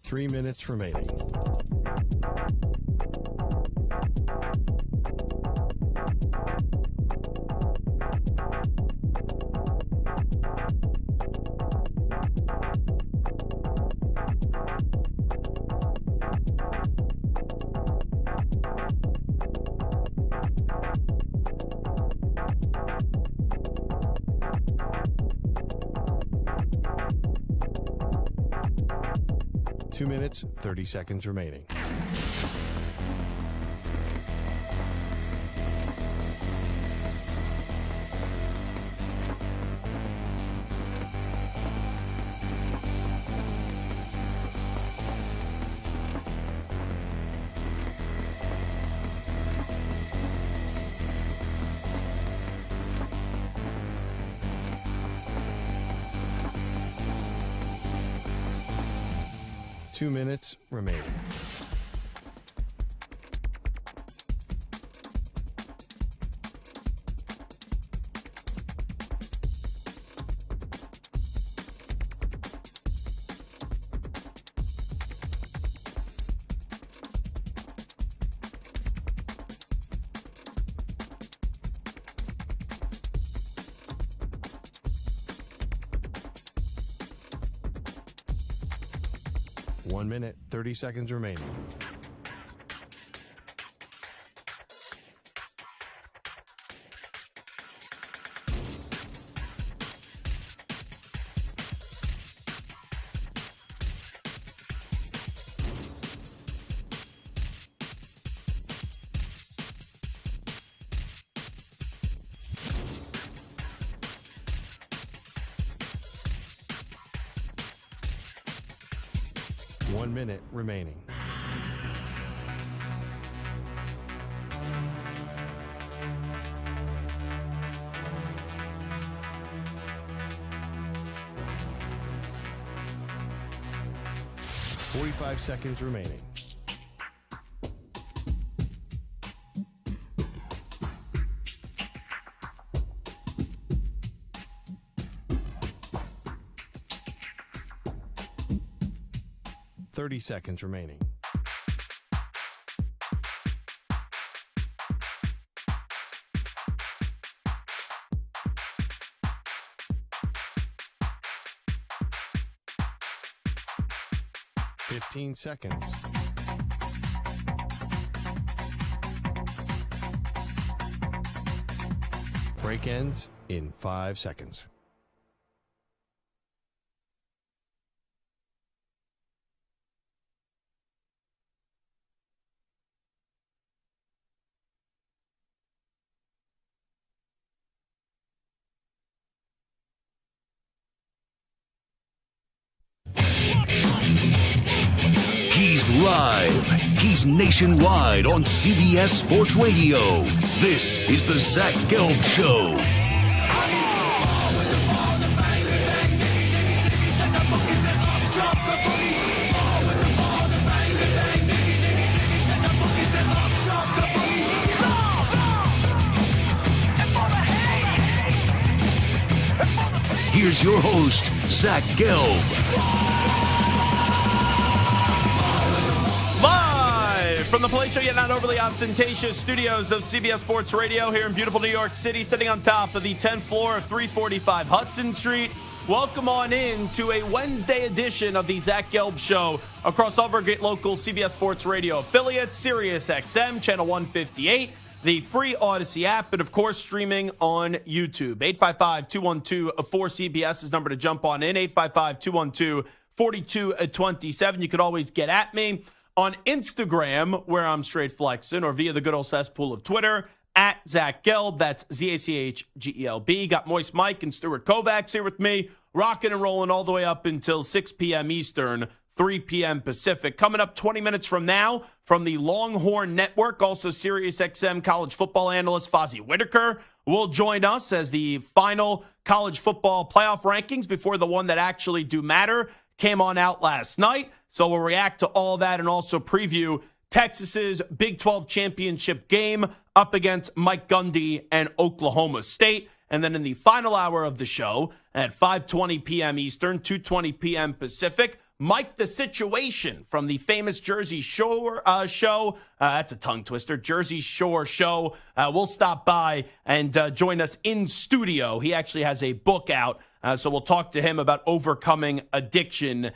3 minutes remaining. Two minutes, 30 seconds remaining. Two minutes remaining. One minute, 30 seconds remaining. One minute remaining. Forty-five seconds remaining. Seconds remaining. Fifteen seconds. Break ends in 5 seconds. He's live. He's nationwide on CBS Sports Radio. This is the Zach Gelb Show. Here's your host, Zach Gelb. From the Play Show, yet not overly ostentatious studios of CBS Sports Radio here in beautiful New York City, sitting on top of the 10th floor of 345 Hudson Street. Welcome on in to a Wednesday edition of the Zach Gelb Show across all of our great local CBS Sports Radio affiliates, Sirius XM, Channel 158, the free Odyssey app, and of course streaming on YouTube. 855-212-4CBS is number to jump on in, 855-212-4227. You could always get at me on Instagram, where I'm straight flexing, or via the good old cesspool of Twitter, at Zach Gelb. That's ZACHGELB. Got Moist Mike and Stuart Kovacs here with me, rocking and rolling all the way up until 6 p.m. Eastern, 3 p.m. Pacific. Coming up 20 minutes from now, from the Longhorn Network, also Sirius XM college football analyst Fozzy Whittaker will join us as the final college football playoff rankings before the one that actually do matter came on out last night. So we'll react to all that and also preview Texas's Big 12 championship game up against Mike Gundy and Oklahoma State. And then in the final hour of the show at 5:20 p.m. Eastern, 2:20 p.m. Pacific, Mike the Situation from the famous Jersey Shore show. That's a tongue twister. Jersey Shore show. Will stop by and join us in studio. He actually has a book out, so we'll talk to him about overcoming addiction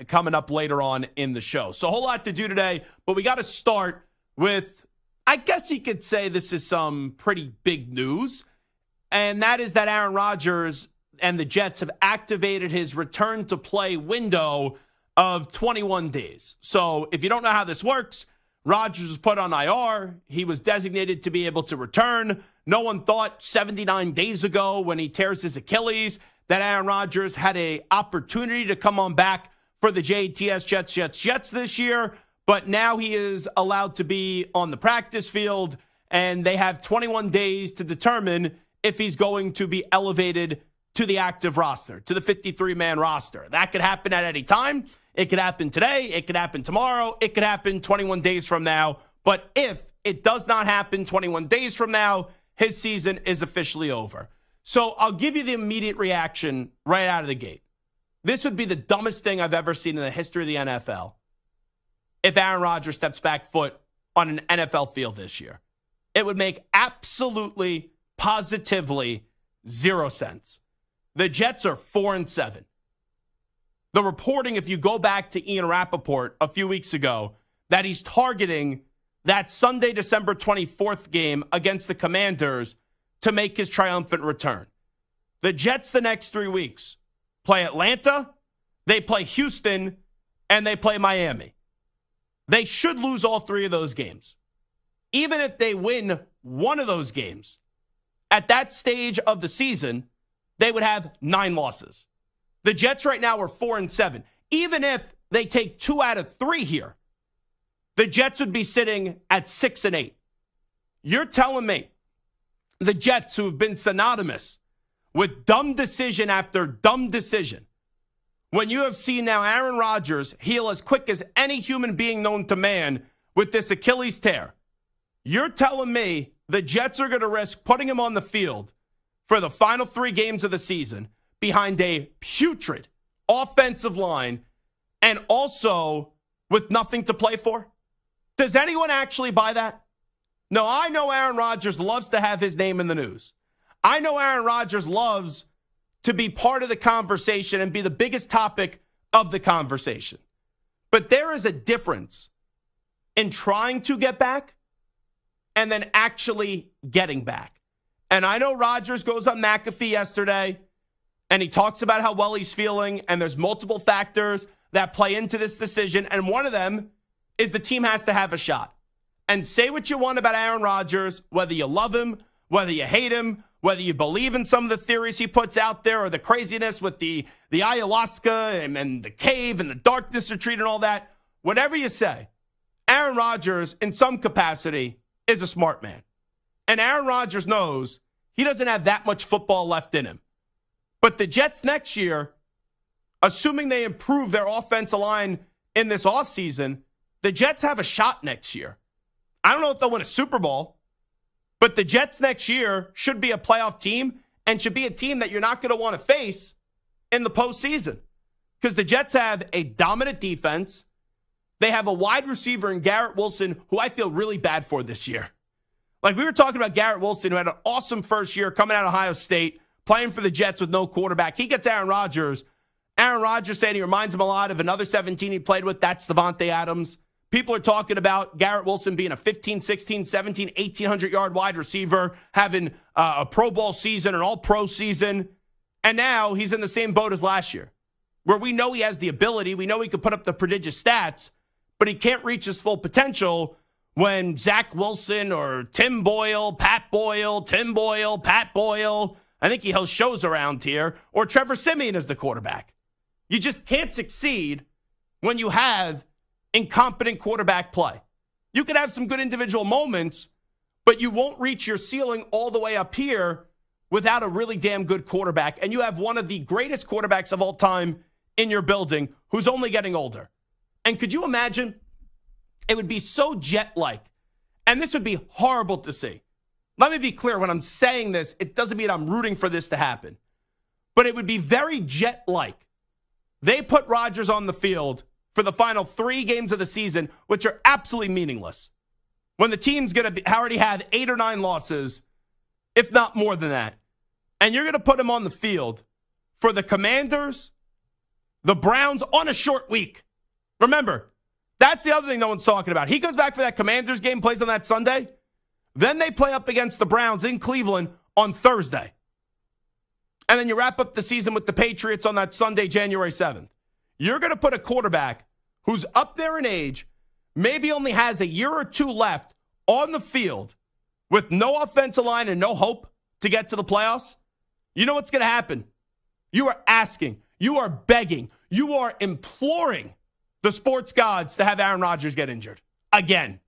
coming up later on in the show. So a whole lot to do today, but we got to start with, I guess you could say this is some pretty big news, and that is that Aaron Rodgers and the Jets have activated his return to play window of 21 days. So if you don't know how this works, Rodgers was put on IR. He was designated to be able to return. No one thought 79 days ago when he tears his Achilles that Aaron Rodgers had an opportunity to come on back for the JTS Jets this year. But now he is allowed to be on the practice field, and they have 21 days to determine if he's going to be elevated to the active roster, to the 53-man roster. That could happen at any time. It could happen today. It could happen tomorrow. It could happen 21 days from now. But if it does not happen 21 days from now, his season is officially over. So I'll give you the immediate reaction right out of the gate. This would be the dumbest thing I've ever seen in the history of the NFL if Aaron Rodgers steps back foot on an NFL field this year. It would make absolutely, positively zero sense. The Jets are 4-7. The reporting, if you go back to Ian Rappaport a few weeks ago, that he's targeting that Sunday, December 24th game against the Commanders to make his triumphant return. The Jets the next 3 weeks play Atlanta, they play Houston, and they play Miami. They should lose all three of those games. Even if they win one of those games, at that stage of the season, they would have 9 losses. The Jets right now are 4-7. Even if they take 2 out of 3 here, the Jets would be sitting at 6-8. You're telling me the Jets, who have been synonymous with dumb decision after dumb decision, when you have seen now Aaron Rodgers heal as quick as any human being known to man with this Achilles tear, you're telling me the Jets are going to risk putting him on the field for the final 3 games of the season behind a putrid offensive line and also with nothing to play for? Does anyone actually buy that? No, I know Aaron Rodgers loves to have his name in the news. I know Aaron Rodgers loves to be part of the conversation and be the biggest topic of the conversation. But there is a difference in trying to get back and then actually getting back. And I know Rodgers goes on McAfee yesterday, and he talks about how well he's feeling, and there's multiple factors that play into this decision, and one of them is the team has to have a shot. And say what you want about Aaron Rodgers, whether you love him, whether you hate him, whether you believe in some of the theories he puts out there or the craziness with the ayahuasca and the cave and the darkness retreat and all that, whatever you say, Aaron Rodgers, in some capacity, is a smart man. And Aaron Rodgers knows he doesn't have that much football left in him. But the Jets next year, assuming they improve their offensive line in this offseason, the Jets have a shot next year. I don't know if they'll win a Super Bowl, but the Jets next year should be a playoff team and should be a team that you're not going to want to face in the postseason. Because the Jets have a dominant defense. They have a wide receiver in Garrett Wilson, who I feel really bad for this year. Like we were talking about Garrett Wilson, who had an awesome first year coming out of Ohio State, playing for the Jets with no quarterback. He gets Aaron Rodgers. Aaron Rodgers said he reminds him a lot of another 17 he played with. That's Devontae Adams. People are talking about Garrett Wilson being a 15, 16, 17, 1,800-yard wide receiver, having a Pro Bowl season, an All-Pro season. And now he's in the same boat as last year, where we know he has the ability. We know he could put up the prodigious stats, but he can't reach his full potential when Zach Wilson or Tim Boyle, Pat Boyle, Tim Boyle, Pat Boyle, I think he hosts shows around here, or Trevor Siemian is the quarterback. You just can't succeed when you have incompetent quarterback play. You could have some good individual moments, but you won't reach your ceiling all the way up here without a really damn good quarterback. And you have one of the greatest quarterbacks of all time in your building who's only getting older. And could you imagine? It would be so Jet-like. And this would be horrible to see. Let me be clear. When I'm saying this, it doesn't mean I'm rooting for this to happen. But it would be very Jet-like, they put Rodgers on the field for the final 3 games of the season, which are absolutely meaningless. When the team's going to already have 8 or 9 losses, if not more than that. And you're going to put him on the field for the Commanders, the Browns on a short week. Remember, that's the other thing no one's talking about. He comes back for that Commanders game, plays on that Sunday. Then they play up against the Browns in Cleveland on Thursday. And then you wrap up the season with the Patriots on that Sunday, January 7th. You're going to put a quarterback who's up there in age, maybe only has a year or 2 left on the field with no offensive line and no hope to get to the playoffs. You know what's going to happen? You are asking, you are begging, you are imploring the sports gods to have Aaron Rodgers get injured again.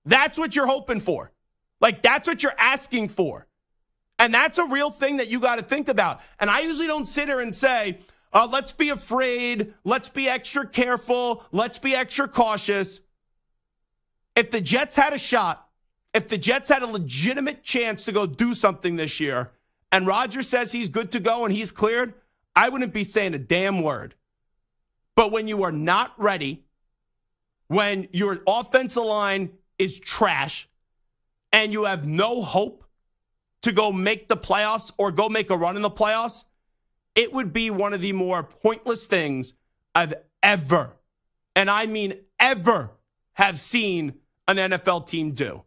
That's what you're hoping for. Like, that's what you're asking for. And that's a real thing that you got to think about. And I usually don't sit here and say, let's be afraid, let's be extra careful, let's be extra cautious. If the Jets had a shot, if the Jets had a legitimate chance to go do something this year, and Rodgers says he's good to go and he's cleared, I wouldn't be saying a damn word. But when you are not ready, when your offensive line is trash, and you have no hope to go make the playoffs or go make a run in the playoffs, it would be one of the more pointless things I've ever, and I mean ever, have seen an NFL team do.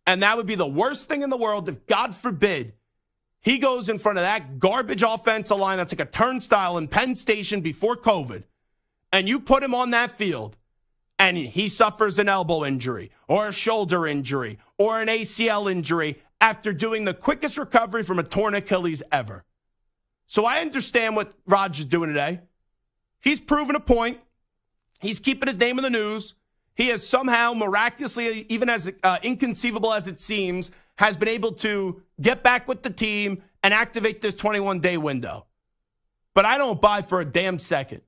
And that would be the worst thing in the world if, God forbid, he goes in front of that garbage offensive line that's like a turnstile in Penn Station before COVID, and you put him on that field, and he suffers an elbow injury or a shoulder injury or an ACL injury after doing the quickest recovery from a torn Achilles ever. So I understand what Rodgers is doing today. He's proven a point. He's keeping his name in the news. He has somehow miraculously, even as inconceivable as it seems, has been able to get back with the team and activate this 21-day window. But I don't buy for a damn second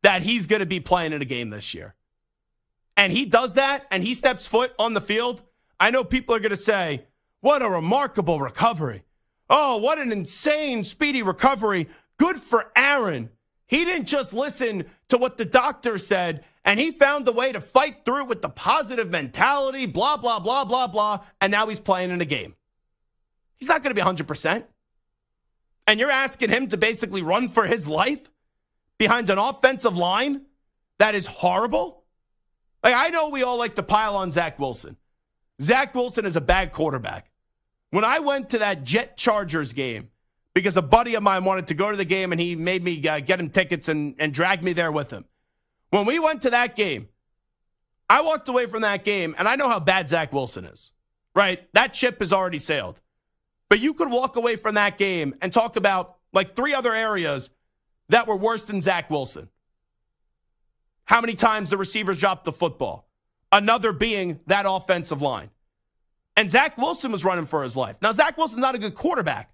that he's going to be playing in a game this year. And he does that, and he steps foot on the field. I know people are going to say, what a remarkable recovery. Oh, what an insane, speedy recovery. Good for Aaron. He didn't just listen to what the doctor said, and he found a way to fight through with the positive mentality, blah, blah, blah, blah, blah, and now he's playing in a game. He's not going to be 100%. And you're asking him to basically run for his life behind an offensive line that is horrible? Like, I know we all like to pile on Zach Wilson. Zach Wilson is a bad quarterback. When I went to that Jet-Chargers game, because a buddy of mine wanted to go to the game and he made me get him tickets and drag me there with him. When we went to that game, I walked away from that game, and I know how bad Zach Wilson is, right? That ship has already sailed. But you could walk away from that game and talk about like 3 other areas that were worse than Zach Wilson. How many times the receivers dropped the football? Another being that offensive line. And Zach Wilson was running for his life. Now, Zach Wilson's not a good quarterback.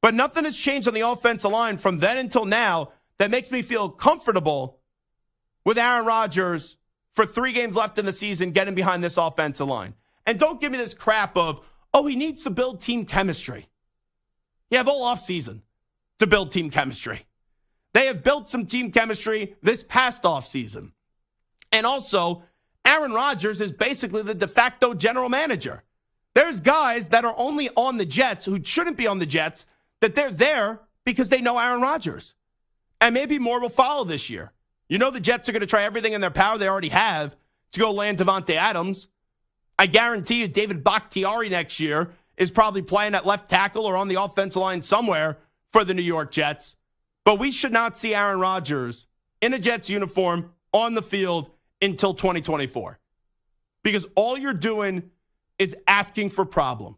But nothing has changed on the offensive line from then until now that makes me feel comfortable with Aaron Rodgers for 3 games left in the season getting behind this offensive line. And don't give me this crap of, oh, he needs to build team chemistry. You have all offseason to build team chemistry. They have built some team chemistry this past offseason. And also, Aaron Rodgers is basically the de facto general manager. There's guys that are only on the Jets who shouldn't be on the Jets, that they're there because they know Aaron Rodgers. And maybe more will follow this year. You know the Jets are going to try everything in their power they already have to go land Devontae Adams. I guarantee you David Bakhtiari next year is probably playing at left tackle or on the offensive line somewhere for the New York Jets. But we should not see Aaron Rodgers in a Jets uniform on the field until 2024. Because all you're doing is asking for problems.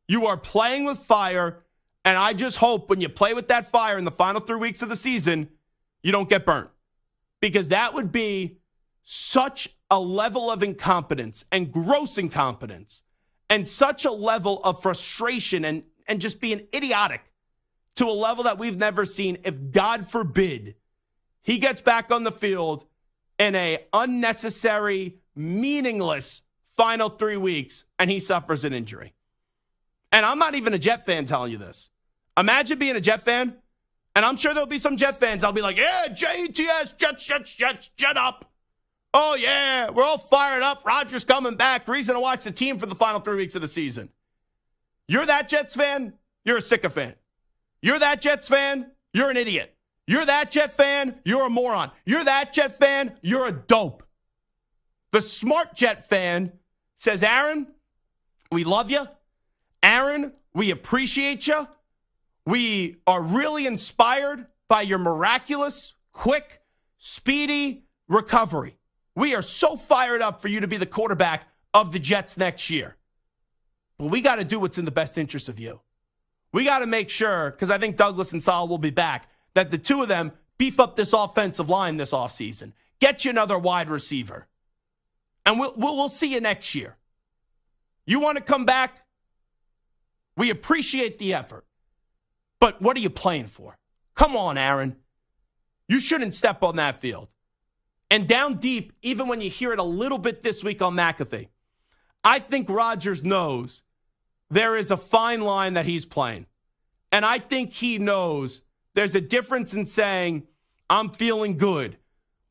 You are playing with fire, and I just hope when you play with that fire in the final 3 weeks of the season, you don't get burnt. Because that would be such a level of incompetence and gross incompetence and such a level of frustration and just being idiotic to a level that we've never seen if, God forbid, he gets back on the field in a unnecessary, meaningless final 3 weeks and he suffers an injury. And I'm not even a Jet fan telling you this. Imagine being a Jet fan And I'm sure there'll be some Jet fans. I'll be like, yeah, Jets, Jet up. Oh, yeah, we're all fired up. Rodgers coming back. Reason to watch the team for the final 3 weeks of the season. You're that Jets fan? You're a sycophant. You're that Jets fan? You're an idiot. You're that Jet fan? You're a moron. You're that Jet fan? You're a dope. The smart Jet fan says, Aaron, we love you. Aaron, we appreciate you. We are really inspired by your miraculous, quick, speedy recovery. We are so fired up for you to be the quarterback of the Jets next year. But we got to do what's in the best interest of you. We got to make sure, because I think Douglas and Sal will be back, that the two of them beef up this offensive line this offseason. Get you another wide receiver. And we'll see you next year. You want to come back? We appreciate the effort. But what are you playing for? Come on, Aaron. You shouldn't step on that field. And down deep, even when you hear it a little bit this week on McAfee, I think Rodgers knows there is a fine line that he's playing. And I think he knows there's a difference in saying, I'm feeling good.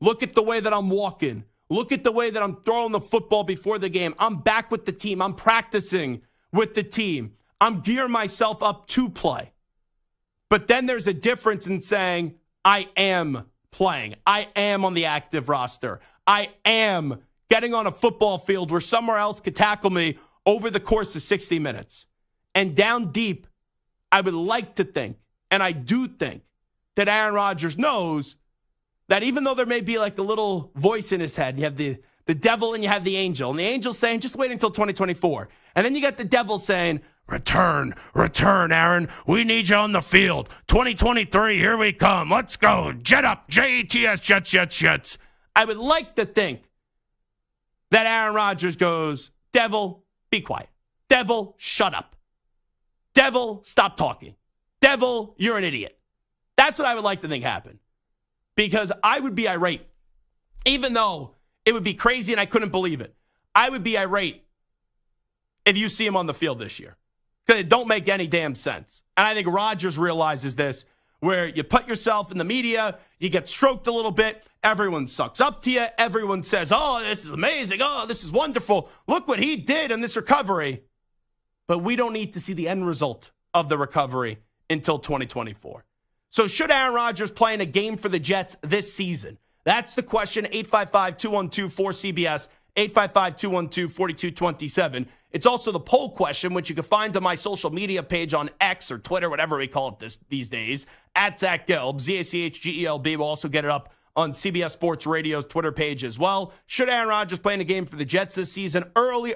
Look at the way that I'm walking. Look at the way that I'm throwing the football before the game. I'm back with the team. I'm practicing with the team. I'm gearing myself up to play. But then there's a difference in saying, I am playing. I am on the active roster. I am getting on a football field where somewhere else could tackle me over the course of 60 minutes. And down deep, I would like to think, and I do think, that Aaron Rodgers knows that even though there may be like a little voice in his head, you have the devil and you have the angel. And the angel's saying, just wait until 2024. And then you got the devil saying, return, Aaron. We need you on the field. 2023, here we come. Let's go. Jet up. Jets, Jets. I would like to think that Aaron Rodgers goes, devil, be quiet. Devil, shut up. Devil, stop talking. Devil, you're an idiot. That's what I would like to think happened. Because I would be irate. Even though it would be crazy and I couldn't believe it. I would be irate if you see him on the field this year. Because it don't make any damn sense. And I think Rodgers realizes this, where you put yourself in the media, you get stroked a little bit, everyone sucks up to you, everyone says, oh, this is amazing, oh, this is wonderful, look what he did in this recovery. But we don't need to see the end result of the recovery until 2024. So should Aaron Rodgers play in a game for the Jets this season? That's the question. 855-212-4CBS, 855-212-4227. It's also the poll question, which you can find on my social media page on X or Twitter, whatever we call it these days, at Zach Gelb, ZACHGELB. We'll also get it up on CBS Sports Radio's Twitter page as well. Should Aaron Rodgers play in a game for the Jets this season? Early,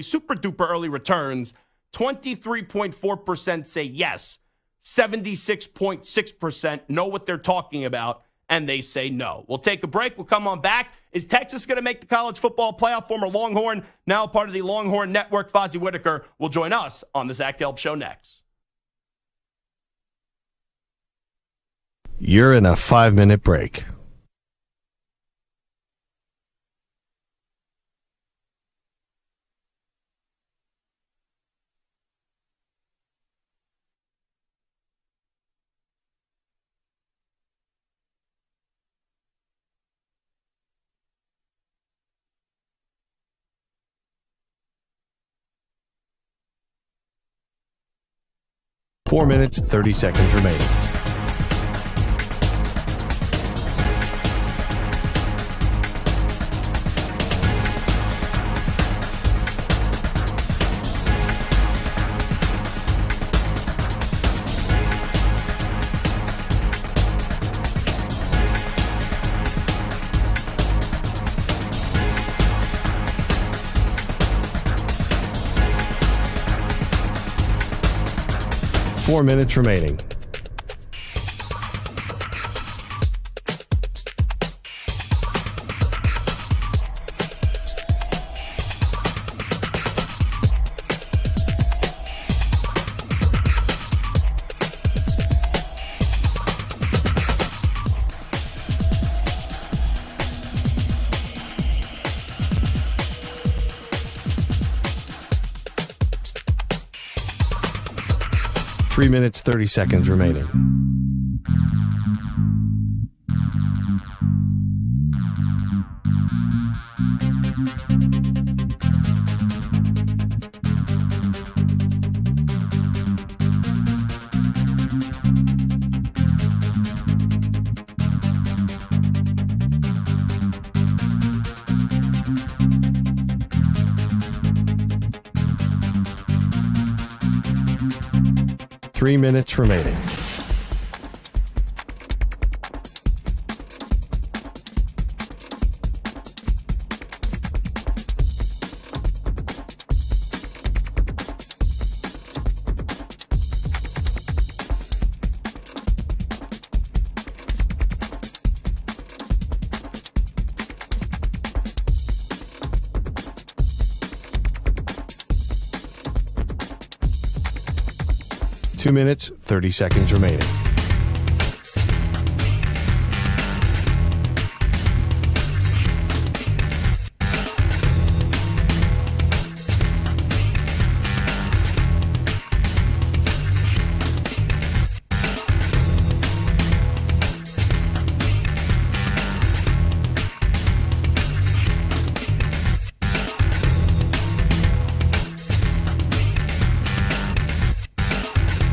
super duper early returns. 23.4% say yes. 76.6% know what they're talking about, and they say no. We'll take a break. We'll come on back. Is Texas going to make the college football playoff? Former Longhorn, now part of the Longhorn Network, Fozzy Whittaker, will join us on the Zach Gelb Show next. You're in a 5-minute break. Four minutes, 30 seconds remaining. Four minutes remaining. Three minutes, 30 seconds remaining. Three minutes remaining. Two minutes, 30 seconds remaining.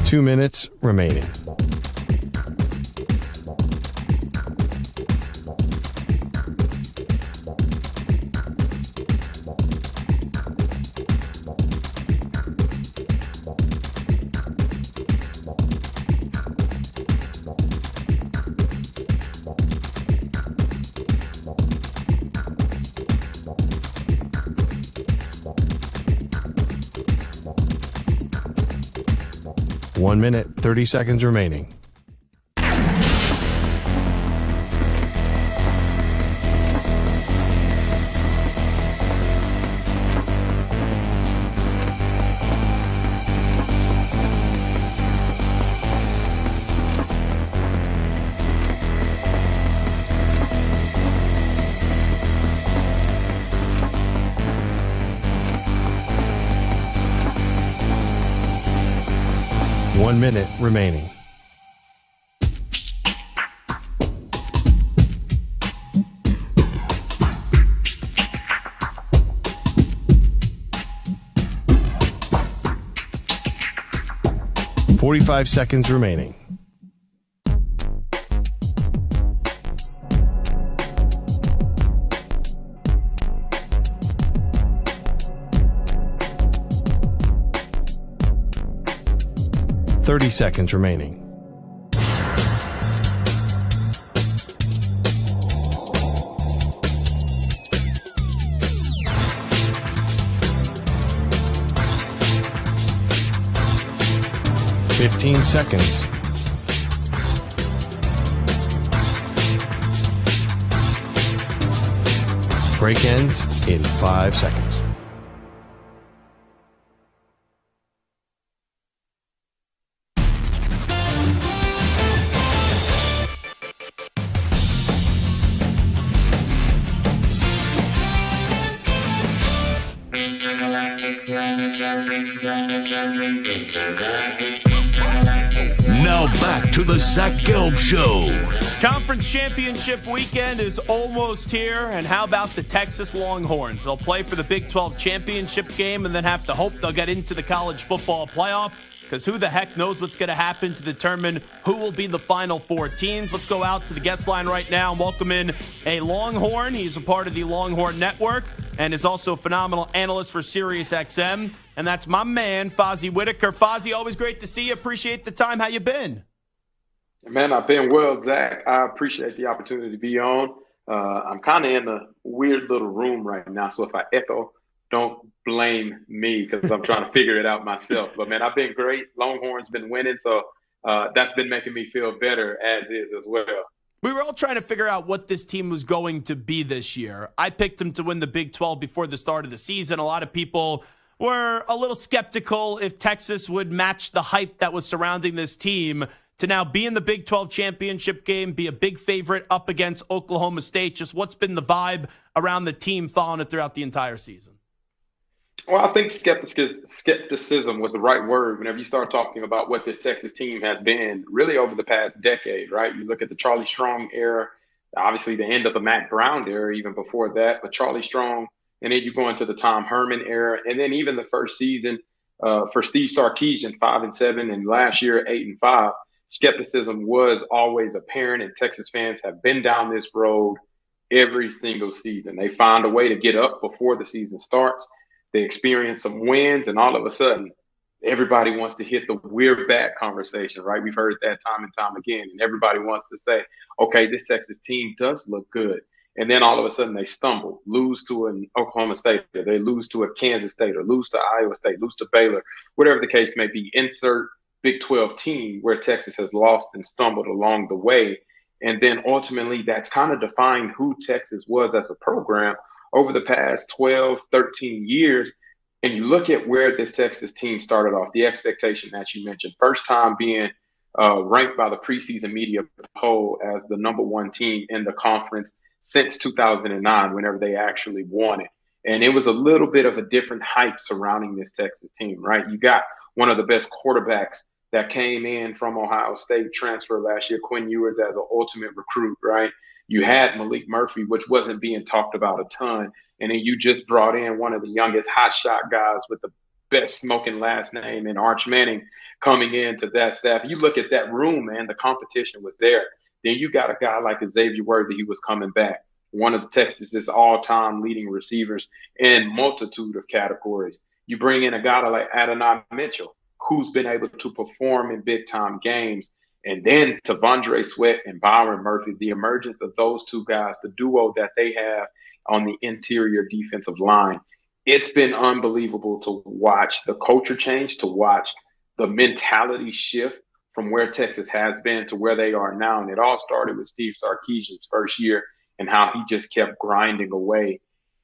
Two minutes remaining. One minute, 30 seconds remaining. One minute remaining. Forty-five seconds remaining. Thirty seconds remaining. Fifteen seconds. Break ends in 5 seconds. Now back to the Zach Gelb Show. Conference championship weekend is almost here, and how about the Texas Longhorns? They'll play for the Big 12 championship game and then have to hope they'll get into the college football playoff, because who the heck knows what's going to happen to determine who will be the final four teams. Let's go out to the guest line right now and welcome in a Longhorn. He's a part of the Longhorn Network and is also a phenomenal analyst for SiriusXM, and that's my man, Fozzy Whittaker. Fozzy, always great to see you. Appreciate the time. How you been? Man, I've been well, Zach. I appreciate the opportunity to be on. I'm kind of in a weird little room right now, so if I echo, don't blame me because I'm trying to figure it out myself. But, man, I've been great. Longhorn's been winning, so that's been making me feel better as is as well. We were all trying to figure out what this team was going to be this year. I picked them to win the Big 12 before the start of the season. A lot of people were a little skeptical if Texas would match the hype that was surrounding this team. To now be in the Big 12 championship game, be a big favorite up against Oklahoma State. Just what's been the vibe around the team following it throughout the entire season? Well, I think skepticism was the right word whenever you start talking about what this Texas team has been really over the past decade, right? You look at the Charlie Strong era, obviously the end of the Matt Brown era, even before that. But Charlie Strong, And then you go into the Tom Herman era. And then even the first season for Steve Sarkisian, 5-7, and last year, 8-5, skepticism was always apparent. And Texas fans have been down this road every single season. They find a way to get up before the season starts. They experience some wins, and all of a sudden, everybody wants to hit the we're back conversation, right? We've heard that time and time again, and everybody wants to say, okay, this Texas team does look good. And then all of a sudden they stumble, lose to an Oklahoma State, or they lose to a Kansas State, or lose to Iowa State, lose to Baylor, whatever the case may be. Insert Big 12 team where Texas has lost and stumbled along the way. And then ultimately that's kind of defined who Texas was as a program over the past 12, 13 years. And you look at where this Texas team started off, the expectation that you mentioned, first time being ranked by the preseason media poll as the number one team in the conference since 2009, whenever they actually won it. And it was a little bit of a different hype surrounding this Texas team, right? You got one of the best quarterbacks that came in from Ohio State, transfer last year, Quinn Ewers, as an ultimate recruit, right? You had Malik Murphy, which wasn't being talked about a ton. And then you just brought in one of the youngest hotshot guys with the best smoking last name in Arch Manning coming into that staff. You look at that room, man, the competition was there. Then you got a guy like Xavier Worthy, he was coming back, one of the Texas's all-time leading receivers in multitude of categories. You bring in a guy like Adonai Mitchell, who's been able to perform in big-time games. And then Tavondre Sweat and Byron Murphy, the emergence of those two guys, the duo that they have on the interior defensive line. It's been unbelievable to watch the culture change, to watch the mentality shift from where Texas has been to where they are now. And it all started with Steve Sarkisian's first year and how he just kept grinding away.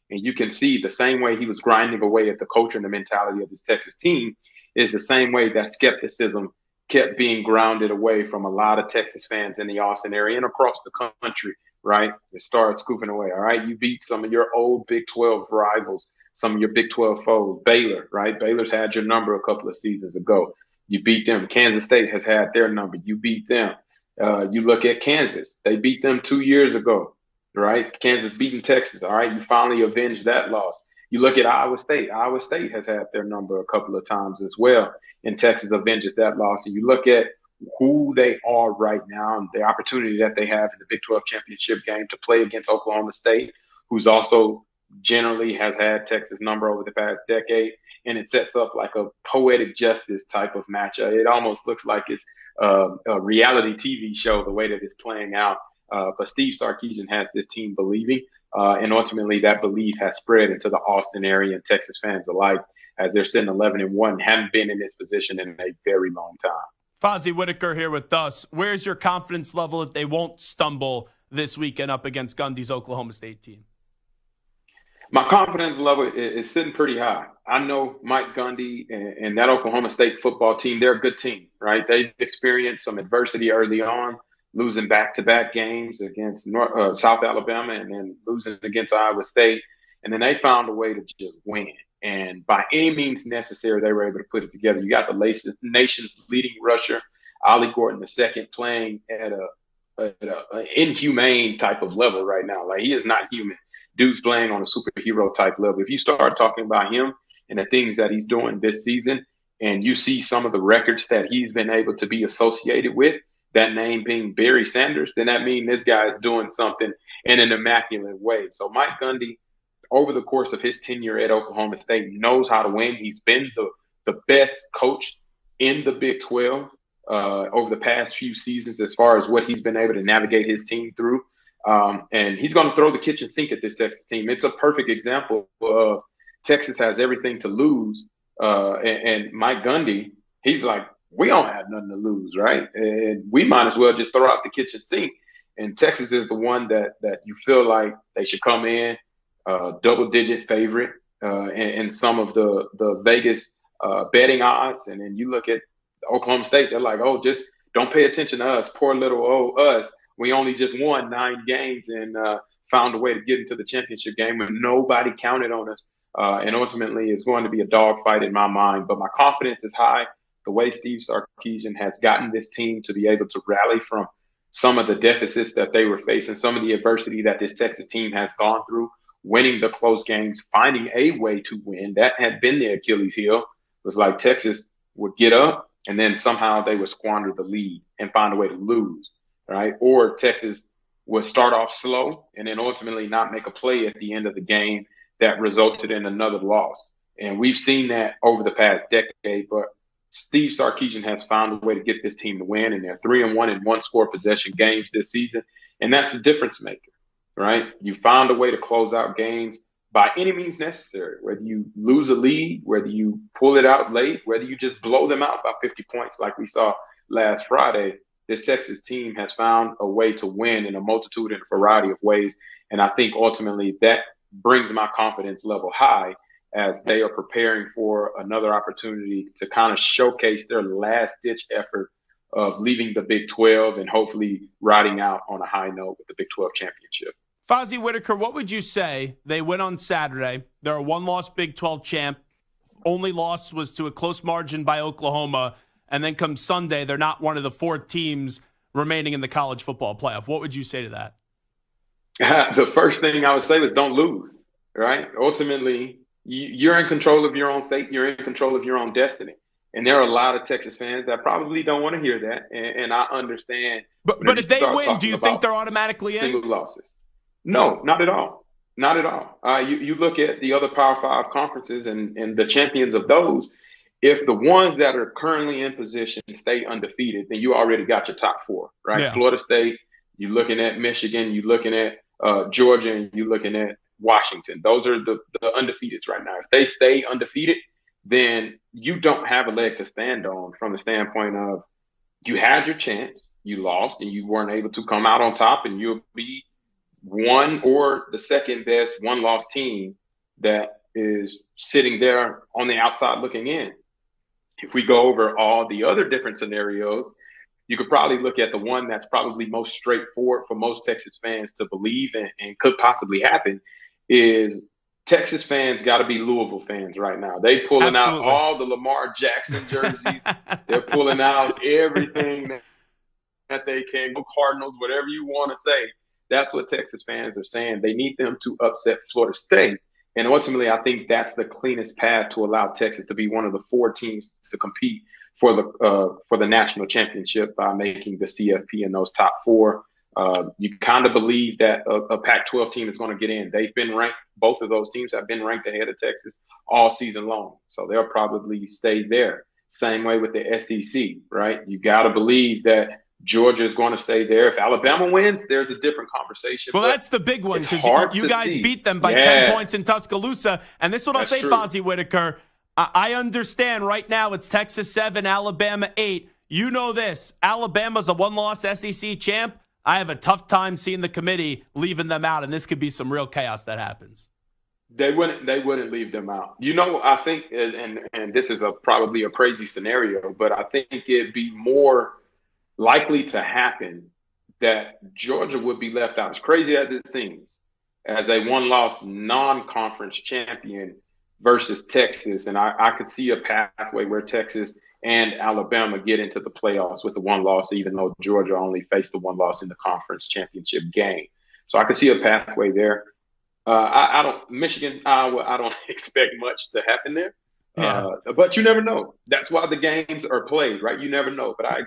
And you can see the same way he was grinding away at the culture and the mentality of this Texas team is the same way that skepticism kept being grounded away from a lot of Texas fans in the Austin area and across the country, right? It started scooping away, all right? You beat some of your old Big 12 rivals, some of your Big 12 foes, Baylor, right? Baylor's had your number a couple of seasons ago. You beat them. Kansas State has had their number. You beat them. You look at Kansas. They beat them 2 years ago, right? Kansas beating Texas, all right? You finally avenged that loss. You look at Iowa State. Iowa State has had their number a couple of times as well, and Texas avenges that loss. And you look at who they are right now and the opportunity that they have in the Big 12 championship game to play against Oklahoma State, who's also generally has had Texas number over the past decade. And it sets up like a poetic justice type of matchup. It almost looks like it's a reality TV show, the way that it's playing out. But Steve Sarkisian has this team believing, and ultimately that belief has spread into the Austin area and Texas fans alike as they're sitting 11-1, haven't been in this position in a very long time. Fozzy Whittaker here with us. Where's your confidence level that they won't stumble this weekend up against Gundy's Oklahoma State team? My confidence level is sitting pretty high. I know Mike Gundy and that Oklahoma State football team, they're a good team, right? They've experienced some adversity early on, losing back-to-back games against South Alabama and then losing against Iowa State. And then they found a way to just win. And by any means necessary, they were able to put it together. You got the nation's leading rusher, Ollie Gordon II, playing at an inhumane type of level right now. Like, he is not human. Dude's playing on a superhero type level. If you start talking about him and the things that he's doing this season, and you see some of the records that he's been able to be associated with, that name being Barry Sanders, then that means this guy is doing something in an immaculate way. So Mike Gundy, over the course of his tenure at Oklahoma State, knows how to win. He's been the best coach in the Big 12 over the past few seasons as far as what he's been able to navigate his team through. And he's going to throw the kitchen sink at this Texas team. It's a perfect example of Texas has everything to lose. And Mike Gundy, he's like, we don't have nothing to lose, right? And we might as well just throw out the kitchen sink. And Texas is the one that you feel like they should come in double-digit favorite in some of the Vegas betting odds. And then you look at Oklahoma State, they're like, oh, just don't pay attention to us. Poor little us. We only just won 9 games and found a way to get into the championship game when nobody counted on us. And ultimately, it's going to be a dogfight in my mind. But my confidence is high. The way Steve Sarkisian has gotten this team to be able to rally from some of the deficits that they were facing, some of the adversity that this Texas team has gone through winning the close games, finding a way to win. That had been the Achilles heel. It was like Texas would get up and then somehow they would squander the lead and find a way to lose, right? Or Texas would start off slow and then ultimately not make a play at the end of the game that resulted in another loss. And we've seen that over the past decade, but Steve Sarkisian has found a way to get this team to win, and they're 3-1 in one-score possession games this season, and that's the difference maker, right? You found a way to close out games by any means necessary, whether you lose a lead, whether you pull it out late, whether you just blow them out by 50 points like we saw last Friday. This Texas team has found a way to win in a multitude and a variety of ways, and I think ultimately that brings my confidence level high as they are preparing for another opportunity to kind of showcase their last-ditch effort of leaving the Big 12 and hopefully riding out on a high note with the Big 12 championship. Fozzy, Whittaker, what would you say? They win on Saturday. They're a one-loss Big 12 champ. Only loss was to a close margin by Oklahoma. And then come Sunday, they're not one of the 4 teams remaining in the college football playoff. What would you say to that? The first thing I would say was don't lose, right? Ultimately, you're in control of your own fate. You're in control of your own destiny. And there are a lot of Texas fans that probably don't want to hear that. And I understand. But if they win, do you think they're automatically in? Single losses. No, not at all. Not at all. You look at the other Power 5 conferences and the champions of those. If the ones that are currently in position stay undefeated, then you already got your top 4, right? Yeah. Florida State, you're looking at Michigan, you're looking at Georgia, and you're looking at Washington. Those are the undefeateds right now. If they stay undefeated, then you don't have a leg to stand on from the standpoint of you had your chance, you lost, and you weren't able to come out on top, and you'll be one or the second best one-loss team that is sitting there on the outside looking in. If we go over all the other different scenarios, you could probably look at the one that's probably most straightforward for most Texas fans to believe and could possibly happen is Texas fans got to be Louisville fans right now. They pulling out all the Lamar Jackson jerseys. They're pulling out everything that they can. Go Cardinals, whatever you want to say. That's what Texas fans are saying. They need them to upset Florida State. And ultimately, I think that's the cleanest path to allow Texas to be one of the 4 teams to compete for the national championship by making the CFP in those top 4. You kind of believe that a Pac-12 team is going to get in. They've been ranked. Both of those teams have been ranked ahead of Texas all season long. So they'll probably stay there. Same way with the SEC, right? You got to believe that Georgia is going to stay there. If Alabama wins, there's a different conversation. Well, that's the big one because you guys beat them by 10 points in Tuscaloosa. And this is what I'll say, Fozzy Whittaker. I understand right now it's Texas 7, Alabama 8. You know this. Alabama's a one-loss SEC champ. I have a tough time seeing the committee leaving them out, and this could be some real chaos that happens. They wouldn't leave them out. You know, I think, and this is probably a crazy scenario, but I think it'd be more likely to happen that Georgia would be left out, as crazy as it seems, as a one-loss non-conference champion versus Texas. And I could see a pathway where Texas and Alabama get into the playoffs with the one loss, even though Georgia only faced the one loss in the conference championship game. So I could see a pathway there. Michigan, Iowa, I don't expect much to happen there. Yeah. But you never know. That's why the games are played, right? You never know. But I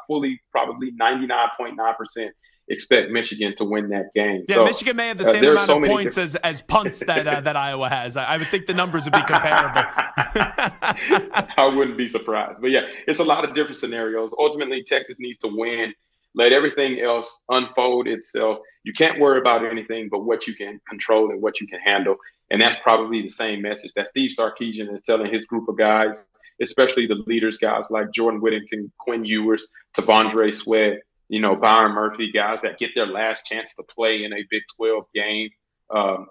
fully, probably 99.9% expect Michigan to win that game. Yeah, so, Michigan may have the same amount of points as punts that Iowa has. I would think the numbers would be comparable. I wouldn't be surprised. But, yeah, it's a lot of different scenarios. Ultimately, Texas needs to win. Let everything else unfold itself. You can't worry about anything but what you can control and what you can handle. And that's probably the same message that Steve Sarkisian is telling his group of guys, especially the leaders, guys like Jordan Whittington, Quinn Ewers, T'Vondre Sweat, Byron Murphy, guys that get their last chance to play in a Big 12 game.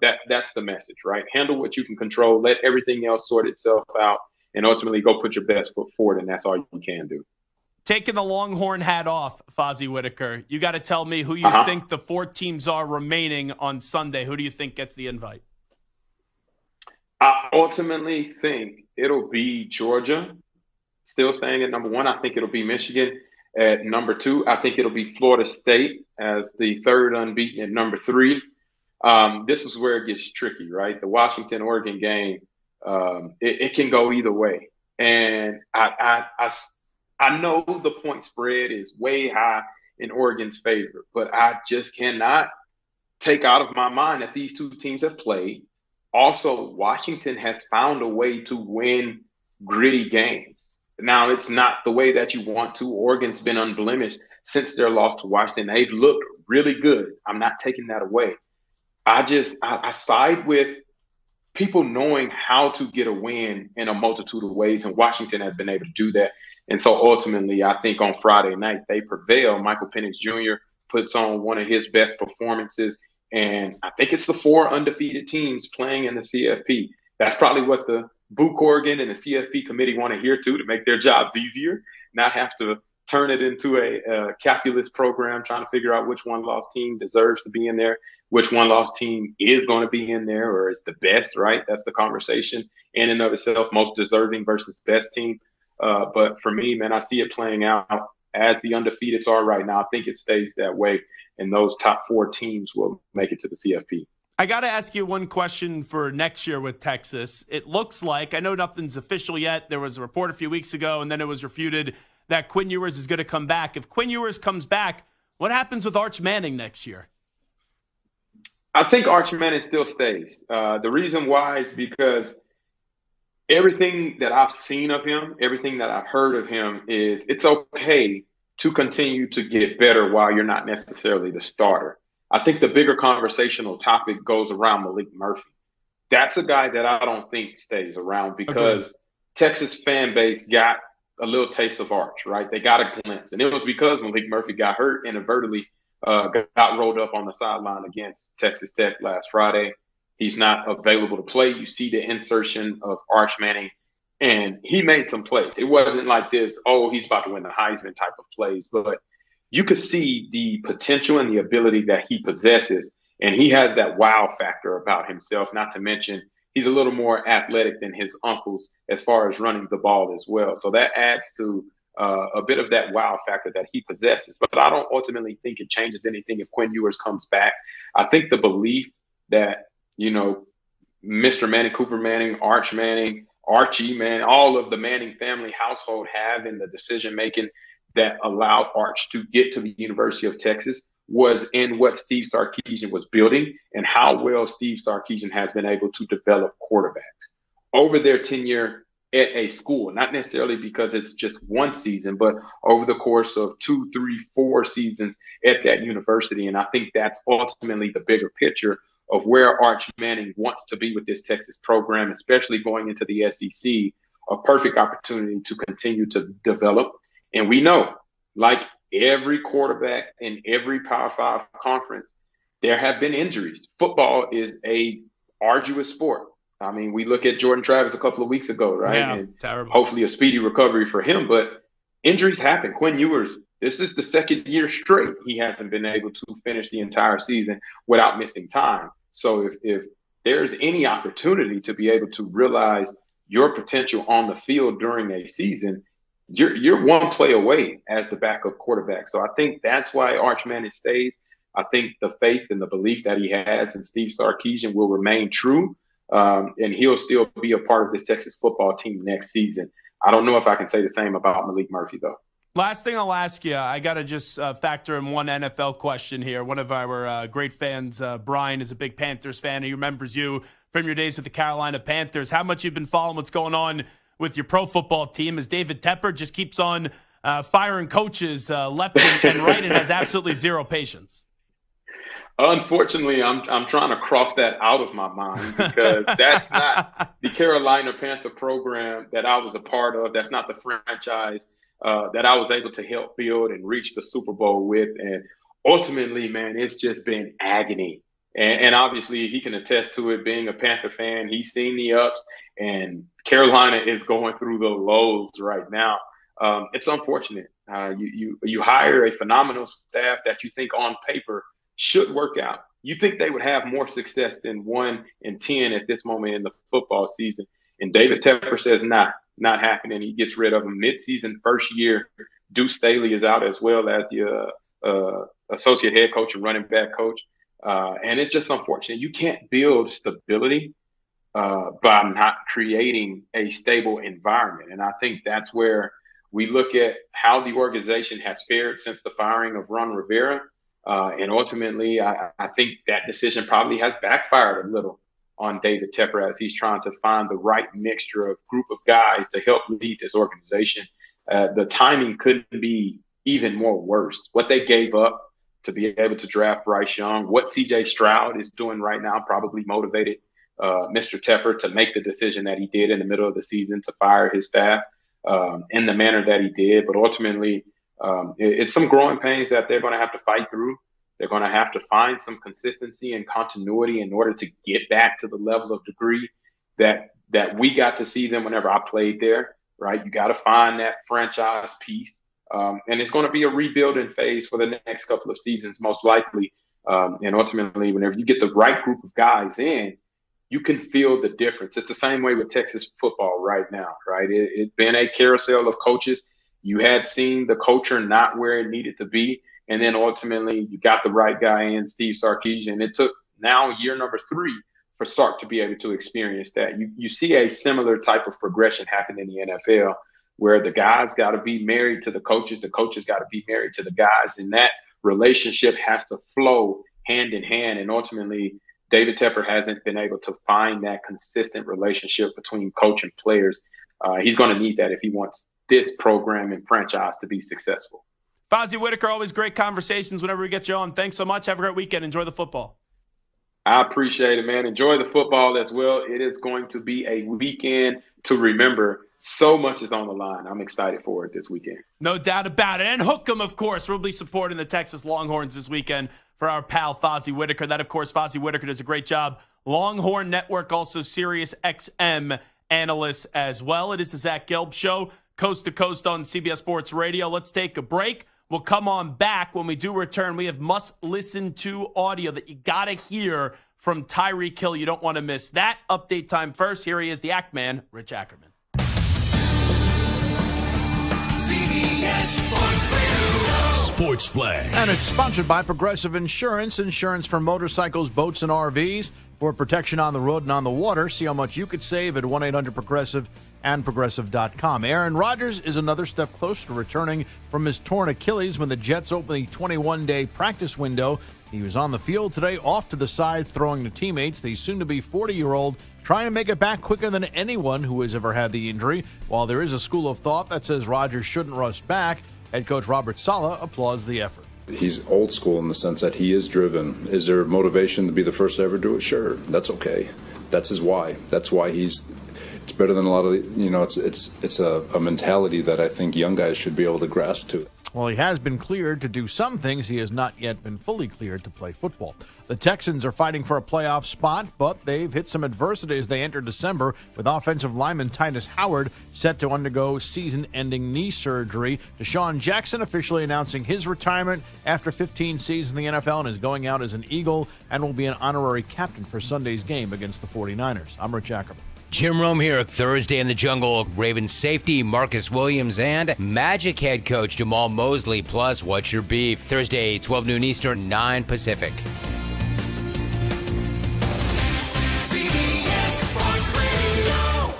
That's the message, right? Handle what you can control. Let everything else sort itself out. And ultimately go put your best foot forward, and that's all you can do. Taking the Longhorn hat off, Fozzy Whittaker, you got to tell me who you think the 4 teams are remaining on Sunday. Who do you think gets the invite? I ultimately think it'll be Georgia, still staying at number 1. I think it'll be Michigan at number 2. I think it'll be Florida State as the third unbeaten at number 3. This is where it gets tricky, right? The Washington-Oregon game, it can go either way. And I know the point spread is way high in Oregon's favor, but I just cannot take out of my mind that these two teams have played. Also, Washington has found a way to win gritty games. Now, it's not the way that you want to. Oregon's been unblemished since their loss to Washington. They've looked really good. I'm not taking that away. I side with people knowing how to get a win in a multitude of ways, and Washington has been able to do that. And so ultimately, I think on Friday night, they prevail. Michael Penix Jr. puts on one of his best performances, and I think it's the 4 undefeated teams playing in the CFP. That's probably what the Book Oregon and the CFP committee want to hear to make their jobs easier, not have to turn it into a calculus program trying to figure out which one-loss team deserves to be in there, which one-loss team is going to be in there or is the best, right? That's the conversation in and of itself, most deserving versus best team. But for me, man, I see it playing out as the undefeateds are right now. I think it stays that way, and those top 4 teams will make it to the CFP. I got to ask you one question for next year with Texas. It looks like, I know nothing's official yet. There was a report a few weeks ago, and then it was refuted that Quinn Ewers is going to come back. If Quinn Ewers comes back, what happens with Arch Manning next year? I think Arch Manning still stays. The reason why is because everything that I've seen of him, everything that I've heard of him is it's okay to continue to get better while you're not necessarily the starter. I think the bigger conversational topic goes around Malik Murphy. That's a guy that I don't think stays around because Texas fan base got a little taste of Arch, right? They got a glimpse. And it was because Malik Murphy got hurt and inadvertently got rolled up on the sideline against Texas Tech last Friday. He's not available to play. You see the insertion of Arch Manning, and he made some plays. It wasn't like this, oh, he's about to win the Heisman type of plays, but you could see the potential and the ability that he possesses, and he has that wow factor about himself, not to mention he's a little more athletic than his uncles as far as running the ball as well. So that adds to a bit of that wow factor that he possesses. But I don't ultimately think it changes anything if Quinn Ewers comes back. I think the belief that, you know, Mr. Manning, Cooper Manning, Arch Manning, Archie, man, all of the Manning family household have in the decision-making that allowed Arch to get to the University of Texas was in what Steve Sarkisian was building and how well Steve Sarkisian has been able to develop quarterbacks over their tenure at a school, not necessarily because it's just one season, but over the course of 2, 3, 4 seasons at that university. And I think that's ultimately the bigger picture of where Arch Manning wants to be with this Texas program, especially going into the SEC, a perfect opportunity to continue to develop. And we know, like every quarterback in every Power 5 conference, there have been injuries. Football is a arduous sport. I mean, we look at Jordan Travis a couple of weeks ago, right? Yeah, and terrible. Hopefully a speedy recovery for him, but injuries happen. Quinn Ewers, this is the second year straight he hasn't been able to finish the entire season without missing time. So if there's any opportunity to be able to realize your potential on the field during a season, you're one play away as the backup quarterback. So I think that's why Arch Manning stays. I think the faith and the belief that he has in Steve Sarkisian will remain true. And he'll still be a part of this Texas football team next season. I don't know if I can say the same about Malik Murphy, though. Last thing I'll ask you, I got to just factor in one NFL question here. One of our great fans, Brian, is a big Panthers fan. He remembers you from your days with the Carolina Panthers. How much you've been following what's going on with your pro football team as David Tepper just keeps on firing coaches left and right and has absolutely zero patience. Unfortunately, I'm trying to cross that out of my mind because that's not the Carolina Panther program that I was a part of. That's not the franchise that I was able to help build and reach the Super Bowl with. And ultimately, man, it's just been agony. And obviously, he can attest to it being a Panther fan. He's seen the ups, and Carolina is going through the lows right now. It's unfortunate. You hire a phenomenal staff that you think on paper should work out. You think they would have more success than 1-10 at this moment in the football season. And David Tepper says, not happening. He gets rid of them mid-season, first year. Deuce Staley is out as well as the associate head coach and running back coach. And it's just unfortunate. You can't build stability by not creating a stable environment. And I think that's where we look at how the organization has fared since the firing of Ron Rivera. And ultimately, I think that decision probably has backfired a little on David Tepper as he's trying to find the right mixture of group of guys to help lead this organization. The timing couldn't be even more worse. What they gave up to be able to draft Bryce Young, what C.J. Stroud is doing right now probably motivated Mr. Tepper to make the decision that he did in the middle of the season to fire his staff in the manner that he did. But ultimately, it's some growing pains that they're going to have to fight through. They're going to have to find some consistency and continuity in order to get back to the level of degree that we got to see them whenever I played there, right? You got to find that franchise piece. And it's going to be a rebuilding phase for the next couple of seasons, most likely. And ultimately, whenever you get the right group of guys in, you can feel the difference. It's the same way with Texas football right now, right? It's been a carousel of coaches. You had seen the culture not where it needed to be. And then ultimately, you got the right guy in, Steve Sarkisian. It took now year number 3 for Sark to be able to experience that. You see a similar type of progression happen in the NFL where the guys got to be married to the coaches got to be married to the guys, and that relationship has to flow hand in hand. And ultimately, David Tepper hasn't been able to find that consistent relationship between coach and players. He's going to need that if he wants this program and franchise to be successful. Fozzy Whittaker, always great conversations whenever we get you on. Thanks so much. Have a great weekend. Enjoy the football. I appreciate it, man. Enjoy the football as well. It is going to be a weekend to remember. So much is on the line. I'm excited for it this weekend. No doubt about it. And Hook'em, of course, will be supporting the Texas Longhorns this weekend for our pal Fozzy Whittaker. That, of course, Fozzy Whittaker does a great job. Longhorn Network, also Sirius XM analyst as well. It is the Zach Gelb Show, coast to coast on CBS Sports Radio. Let's take a break. We'll come on back. When we do return, we have must-listen-to audio that you got to hear from Tyreek Hill. You don't want to miss that. Update time first. Here he is, the Act Man, Rich Ackerman. CBS Sports Radio. Sports Flag. And it's sponsored by Progressive Insurance. Insurance for motorcycles, boats, and RVs. For protection on the road and on the water. See how much you could save at 1-800-PROGRESSIVE and Progressive.com. Aaron Rodgers is another step closer to returning from his torn Achilles when the Jets open the 21-day practice window. He was on the field today, off to the side, throwing to teammates. The soon-to-be 40-year-old trying to make it back quicker than anyone who has ever had the injury. While there is a school of thought that says Rodgers shouldn't rush back, head coach Robert Saleh applauds the effort. He's old school in the sense that he is driven. Is there motivation to be the first to ever do it? Sure, that's okay. That's his why. That's why it's better than a lot of it's a mentality that I think young guys should be able to grasp to. Well, he has been cleared to do some things. He has not yet been fully cleared to play football. The Texans are fighting for a playoff spot, but they've hit some adversity as they enter December with offensive lineman Titus Howard set to undergo season-ending knee surgery. Deshaun Jackson officially announcing his retirement after 15 seasons in the NFL and is going out as an Eagle and will be an honorary captain for Sunday's game against the 49ers. I'm Rich Ackerman. Jim Rome here. Thursday in the Jungle. Ravens safety Marcus Williams and Magic head coach Jamal Mosley. Plus, what's your beef? Thursday, 12 noon Eastern, 9 Pacific. CBS Sports Radio.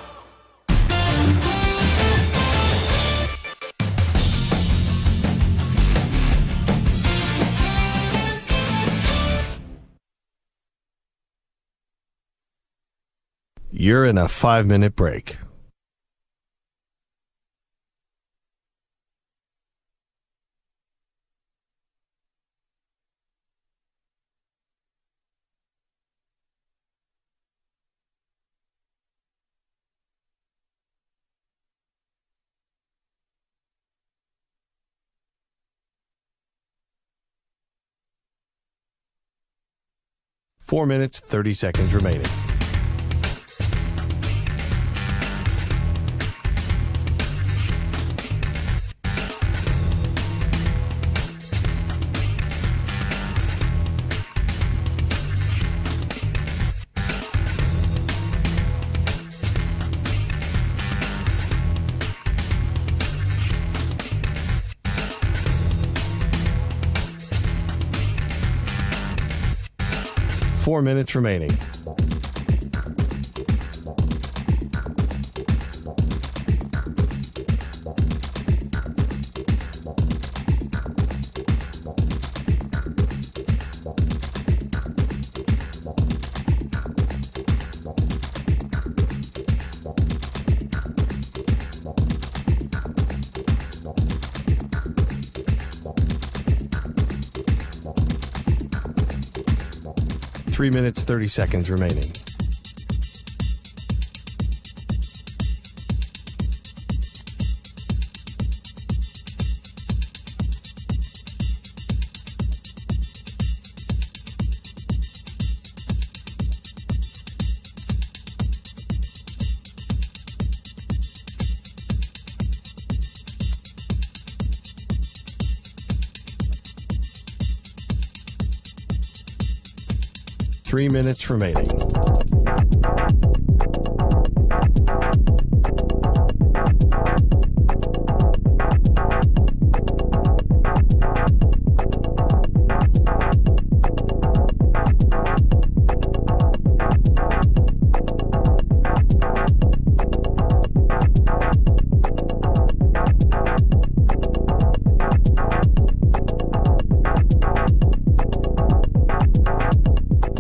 You're in a 5-minute break. Four minutes, 30 seconds remaining. 4 minutes remaining. Three minutes, 30 seconds remaining. Three minutes remaining.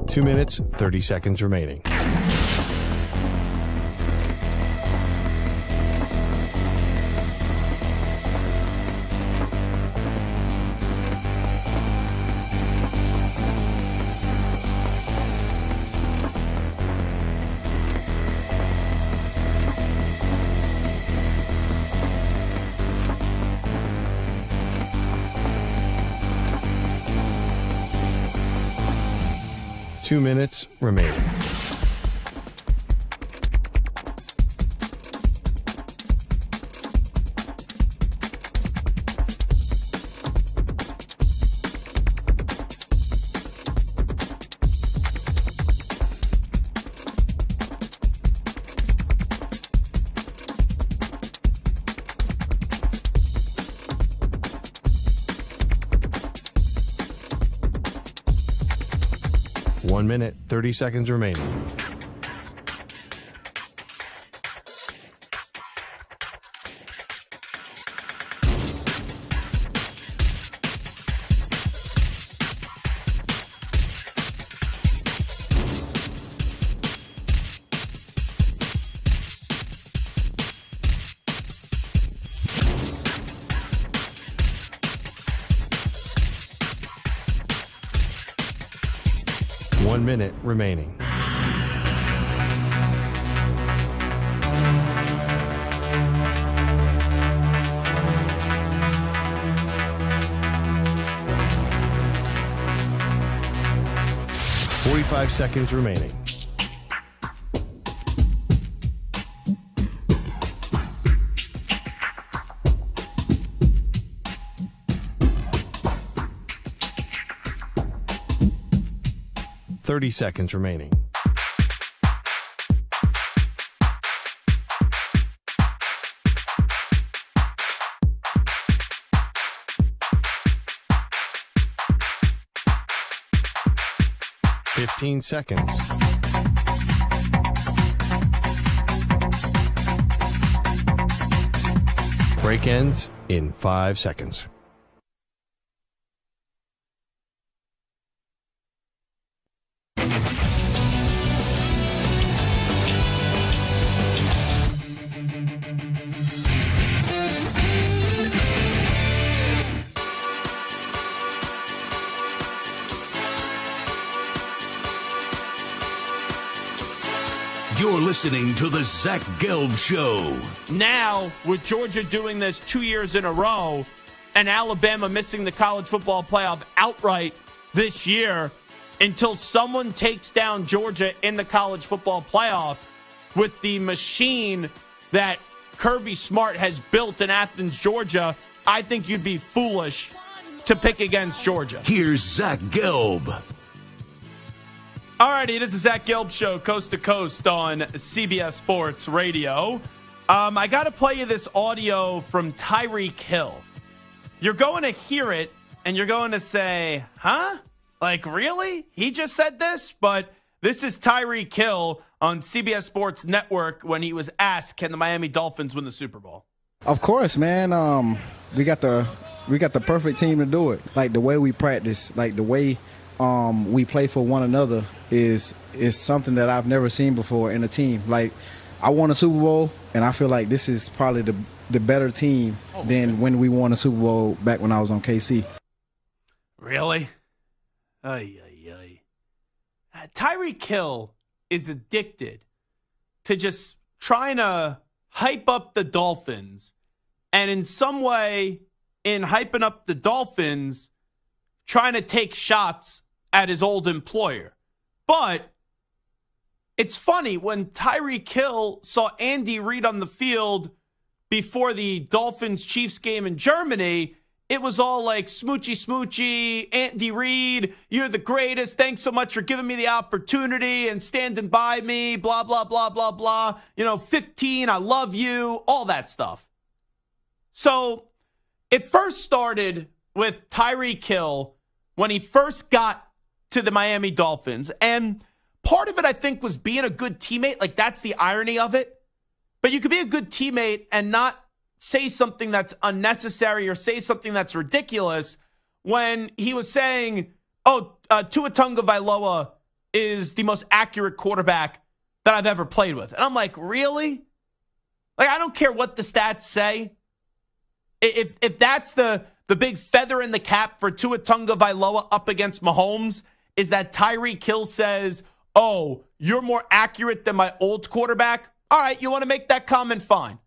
Two minutes, 30 seconds remaining. Two minutes remaining. One minute, 30 seconds remaining. One minute remaining. Forty-five seconds remaining. Thirty seconds remaining. Fifteen seconds. Break ends in 5 seconds. You're listening to the Zach Gelb Show. Now, with Georgia doing this 2 years in a row and Alabama missing the college football playoff outright this year, until someone takes down Georgia in the college football playoff with the machine that Kirby Smart has built in Athens, Georgia, I think you'd be foolish to pick against Georgia. Here's Zach Gelb. All righty, it is the Zach Gelb Show, coast to coast on CBS Sports Radio. I got to play you this audio from Tyreek Hill. You're going to hear it, and you're going to say, huh? Like, really? He just said this? But this is Tyreek Hill on CBS Sports Network when he was asked, can the Miami Dolphins win the Super Bowl? Of course, man. We got the perfect team to do it. Like, the way we practice, like the way we play for one another is something that I've never seen before in a team. Like, I won a Super Bowl, and I feel like this is probably the better team than when we won a Super Bowl back when I was on KC. Really? Ay. Tyreek Hill is addicted to just trying to hype up the Dolphins, and in some way, in hyping up the Dolphins, trying to take shots at his old employer. But it's funny, when Tyreek Hill saw Andy Reid on the field before the Dolphins-Chiefs game in Germany, it was all like, smoochy, Andy Reid, you're the greatest. Thanks so much for giving me the opportunity and standing by me, blah, blah, blah, blah, blah. 15, I love you, all that stuff. So it first started with Tyreek Hill when he first got to the Miami Dolphins. And part of it, I think, was being a good teammate. Like, that's the irony of it. But you could be a good teammate and not say something that's unnecessary or say something that's ridiculous when he was saying, Tua Tagovailoa is the most accurate quarterback that I've ever played with. And I'm like, really? Like, I don't care what the stats say. If that's the big feather in the cap for Tua Tagovailoa up against Mahomes, is that Tyreek Hill says, you're more accurate than my old quarterback? All right, you want to make that comment? Fine.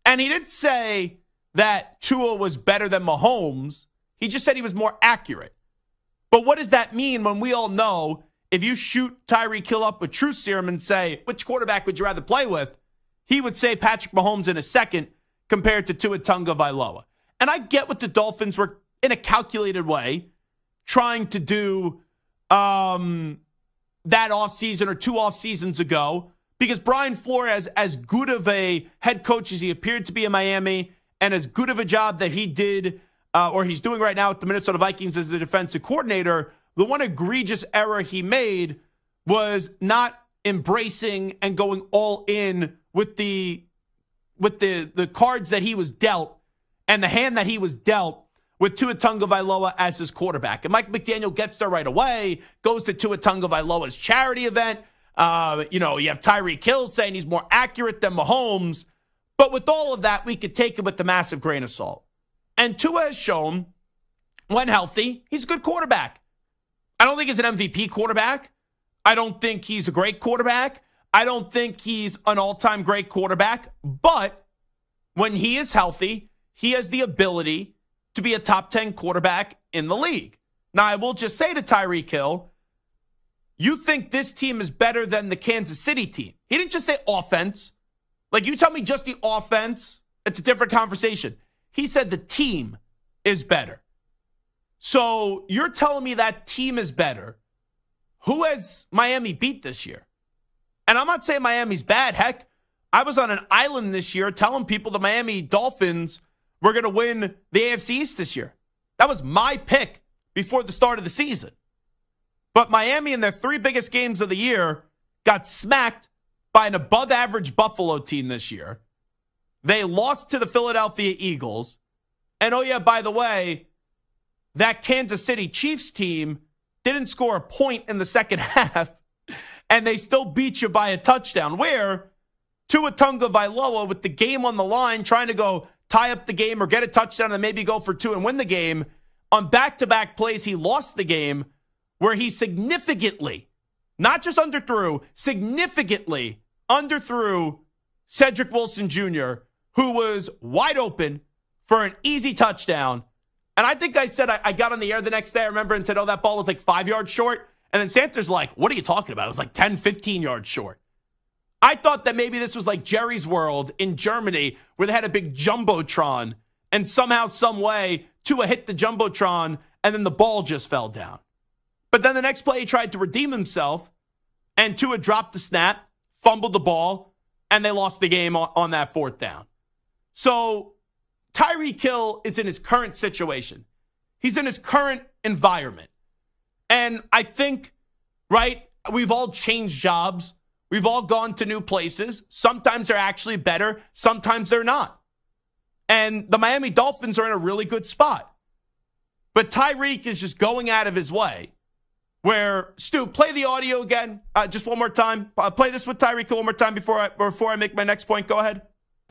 And he didn't say that Tua was better than Mahomes. He just said he was more accurate. But what does that mean when we all know if you shoot Tyreek Hill up with truth serum and say, which quarterback would you rather play with? He would say Patrick Mahomes in a second compared to Tua Tagovailoa. And I get what the Dolphins were, in a calculated way, trying to do that offseason or 2 offseasons ago, because Brian Flores, as good of a head coach as he appeared to be in Miami, and as good of a job that he did, or he's doing right now with the Minnesota Vikings as the defensive coordinator, the one egregious error he made was not embracing and going all in with the cards that he was dealt and the hand that he was dealt with Tua Tagovailoa as his quarterback. And Mike McDaniel gets there right away, goes to Tua Tagovailoa's charity event. You have Tyreek Hill saying he's more accurate than Mahomes. But with all of that, we could take it with the massive grain of salt. And Tua has shown, when healthy, he's a good quarterback. I don't think he's an MVP quarterback. I don't think he's a great quarterback. I don't think he's an all-time great quarterback. But when he is healthy, he has the ability to be a top 10 quarterback in the league. Now, I will just say to Tyreek Hill, you think this team is better than the Kansas City team. He didn't just say offense. Like, you tell me just the offense, it's a different conversation. He said the team is better. So you're telling me that team is better. Who has Miami beat this year? And I'm not saying Miami's bad. Heck, I was on an island this year telling people the Miami Dolphins were going to win the AFC East this year. That was my pick before the start of the season. But Miami, in their 3 biggest games of the year, got smacked by an above-average Buffalo team this year. They lost to the Philadelphia Eagles. And, by the way, that Kansas City Chiefs team didn't score a point in the second half, and they still beat you by a touchdown, where Tua Tagovailoa, with the game on the line, trying to go tie up the game or get a touchdown and maybe go for 2 and win the game, on back-to-back plays, he lost the game, where he significantly, not just underthrew, significantly underthrew Cedric Wilson Jr., who was wide open for an easy touchdown. And I think I said, I got on the air the next day, I remember, and said, that ball was like 5 yards short. And then Santa's like, what are you talking about? It was like 10, 15 yards short. I thought that maybe this was like Jerry's World in Germany, where they had a big Jumbotron, and somehow, some way, Tua hit the Jumbotron, and then the ball just fell down. But then the next play, he tried to redeem himself, and Tua dropped the snap, fumbled the ball, and they lost the game on that 4th down. So Tyreek Hill is in his current situation. He's in his current environment. And I think, right, we've all changed jobs. We've all gone to new places. Sometimes they're actually better. Sometimes they're not. And the Miami Dolphins are in a really good spot. But Tyreek is just going out of his way. Where, Stu, play the audio again, just one more time. Play this with Tyreek one more time before I make my next point. Go ahead.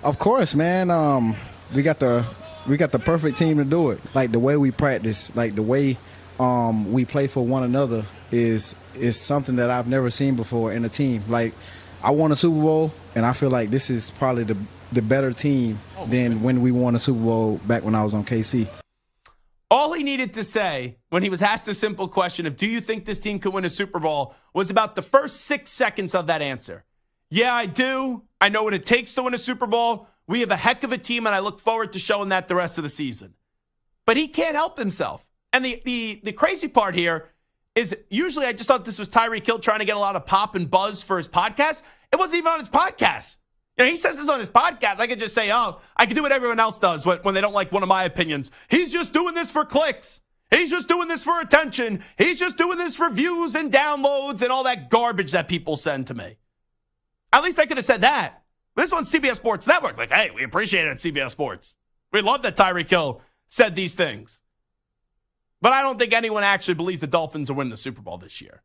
Of course, man. We got the perfect team to do it. Like the way we practice, like the way we play for one another is something that I've never seen before in a team. Like I won a Super Bowl, and I feel like this is probably the better team than when we won a Super Bowl back when I was on KC. All he needed to say when he was asked a simple question of, do you think this team could win a Super Bowl, was about the first 6 seconds of that answer. Yeah, I do. I know what it takes to win a Super Bowl. We have a heck of a team, and I look forward to showing that the rest of the season. But he can't help himself. And the crazy part here is usually I just thought this was Tyreek Hill trying to get a lot of pop and buzz for his podcast. It wasn't even on his podcast. You know, he says this on his podcast. I could just say, oh, I can do what everyone else does when they don't like one of my opinions. He's just doing this for clicks. He's just doing this for attention. He's just doing this for views and downloads and all that garbage that people send to me. At least I could have said that. This one's CBS Sports Network. Like, hey, we appreciate it at CBS Sports. We love that Tyreek Hill said these things. But I don't think anyone actually believes the Dolphins will win the Super Bowl this year.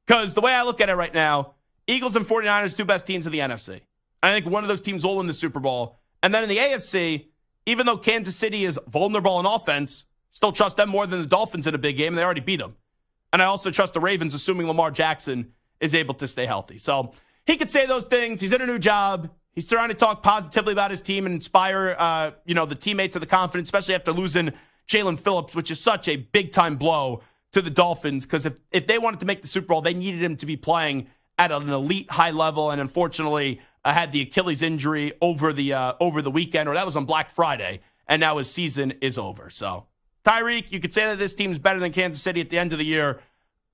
Because the way I look at it right now, Eagles and 49ers, two best teams in the NFC. I think one of those teams will win the Super Bowl. And then in the AFC, even though Kansas City is vulnerable in offense, still trust them more than the Dolphins in a big game, and they already beat them. And I also trust the Ravens, assuming Lamar Jackson is able to stay healthy. So he could say those things. He's in a new job. He's trying to talk positively about his team and inspire, the teammates of the confidence, especially after losing Jalen Phillips, which is such a big-time blow to the Dolphins. Because if they wanted to make the Super Bowl, they needed him to be playing at an elite high level. And unfortunately, had the Achilles injury over the weekend, or that was on Black Friday, and now his season is over. So, Tyreek, you could say that this team's better than Kansas City at the end of the year.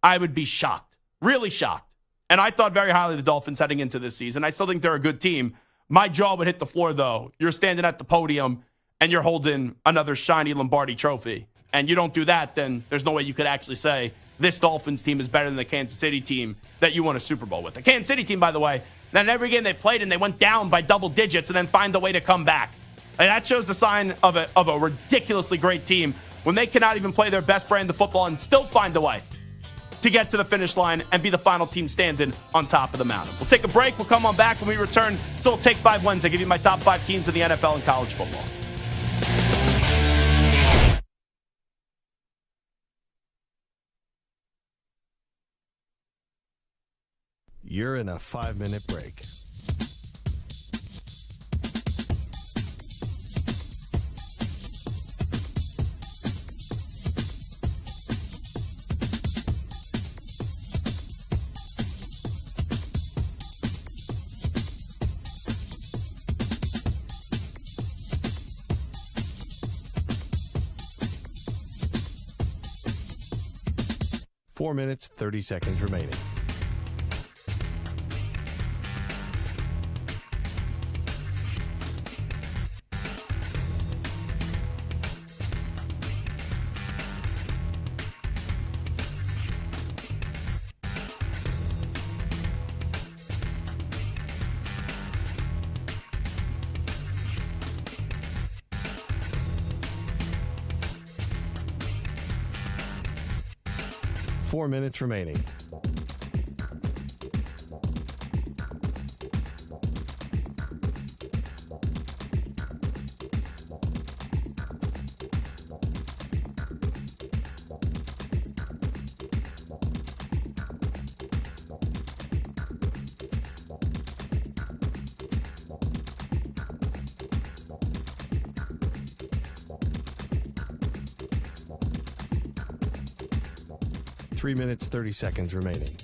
I would be shocked, really shocked. And I thought very highly of the Dolphins heading into this season. I still think they're a good team. My jaw would hit the floor, though. You're standing at the podium, and you're holding another shiny Lombardi trophy. And you don't do that, then there's no way you could actually say this Dolphins team is better than the Kansas City team that you won a Super Bowl with. The Kansas City team, by the way, then every game they played and they went down by double digits and then find a way to come back. And that shows the sign of a ridiculously great team when they cannot even play their best brand of football and still find a way to get to the finish line and be the final team standing on top of the mountain. We'll take a break. We'll come on back when we return. So we'll take 5 Wednesday. Give you my top 5 teams in the NFL and college football. You're in a 5-minute break. Four minutes, 30 seconds remaining. Four minutes remaining. Three minutes, 30 seconds remaining.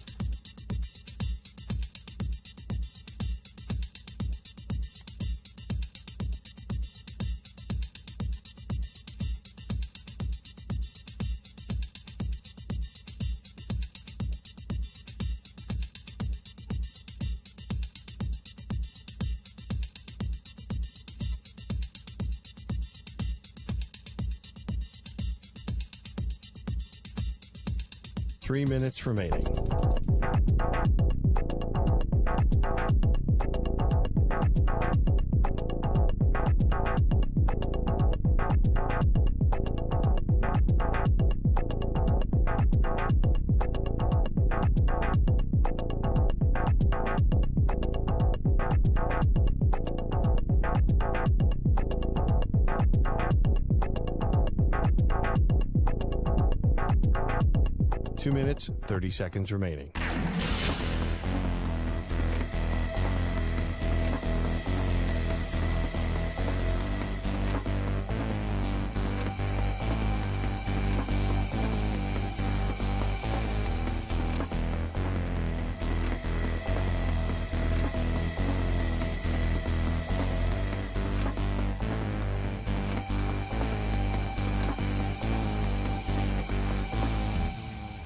3 minutes remaining. Two minutes, 30 seconds remaining.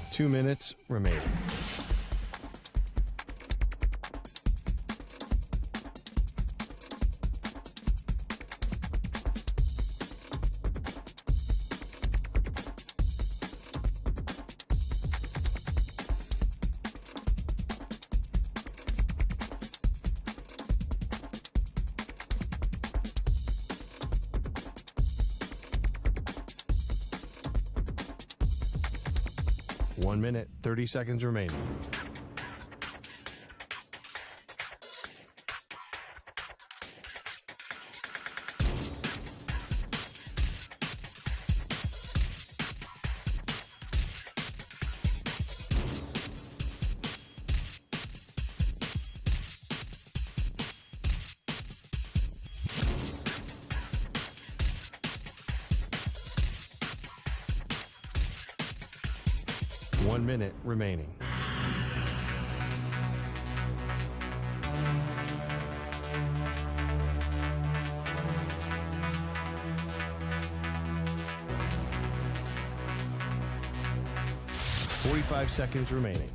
Two minutes remaining. One minute, 30 seconds remaining. One minute remaining. Forty-five seconds remaining.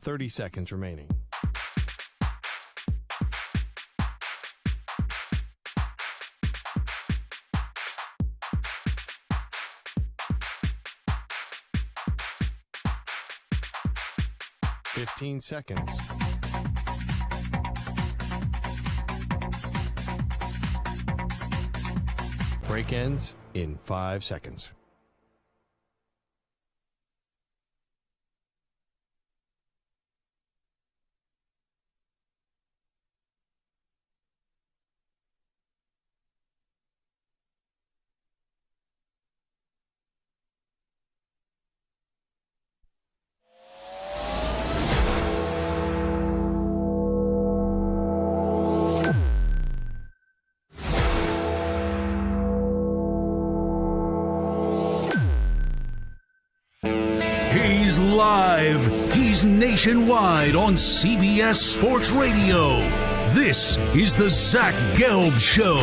Thirty seconds remaining. Fifteen seconds. Break ends in 5 seconds. He's live. He's nationwide on CBS Sports Radio. This is the Zach Gelb Show.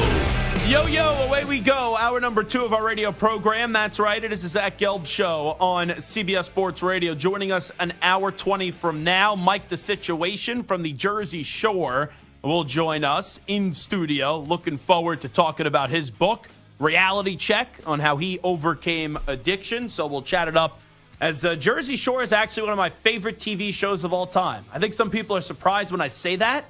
Yo, away we go. Hour number 2 of our radio program. That's right. It is the Zach Gelb Show on CBS Sports Radio. Joining us an hour 20 from now, Mike the Situation from the Jersey Shore will join us in studio. Looking forward to talking about his book, Reality Check, on how he overcame addiction. So we'll chat it up. As Jersey Shore is actually one of my favorite TV shows of all time. I think some people are surprised when I say that.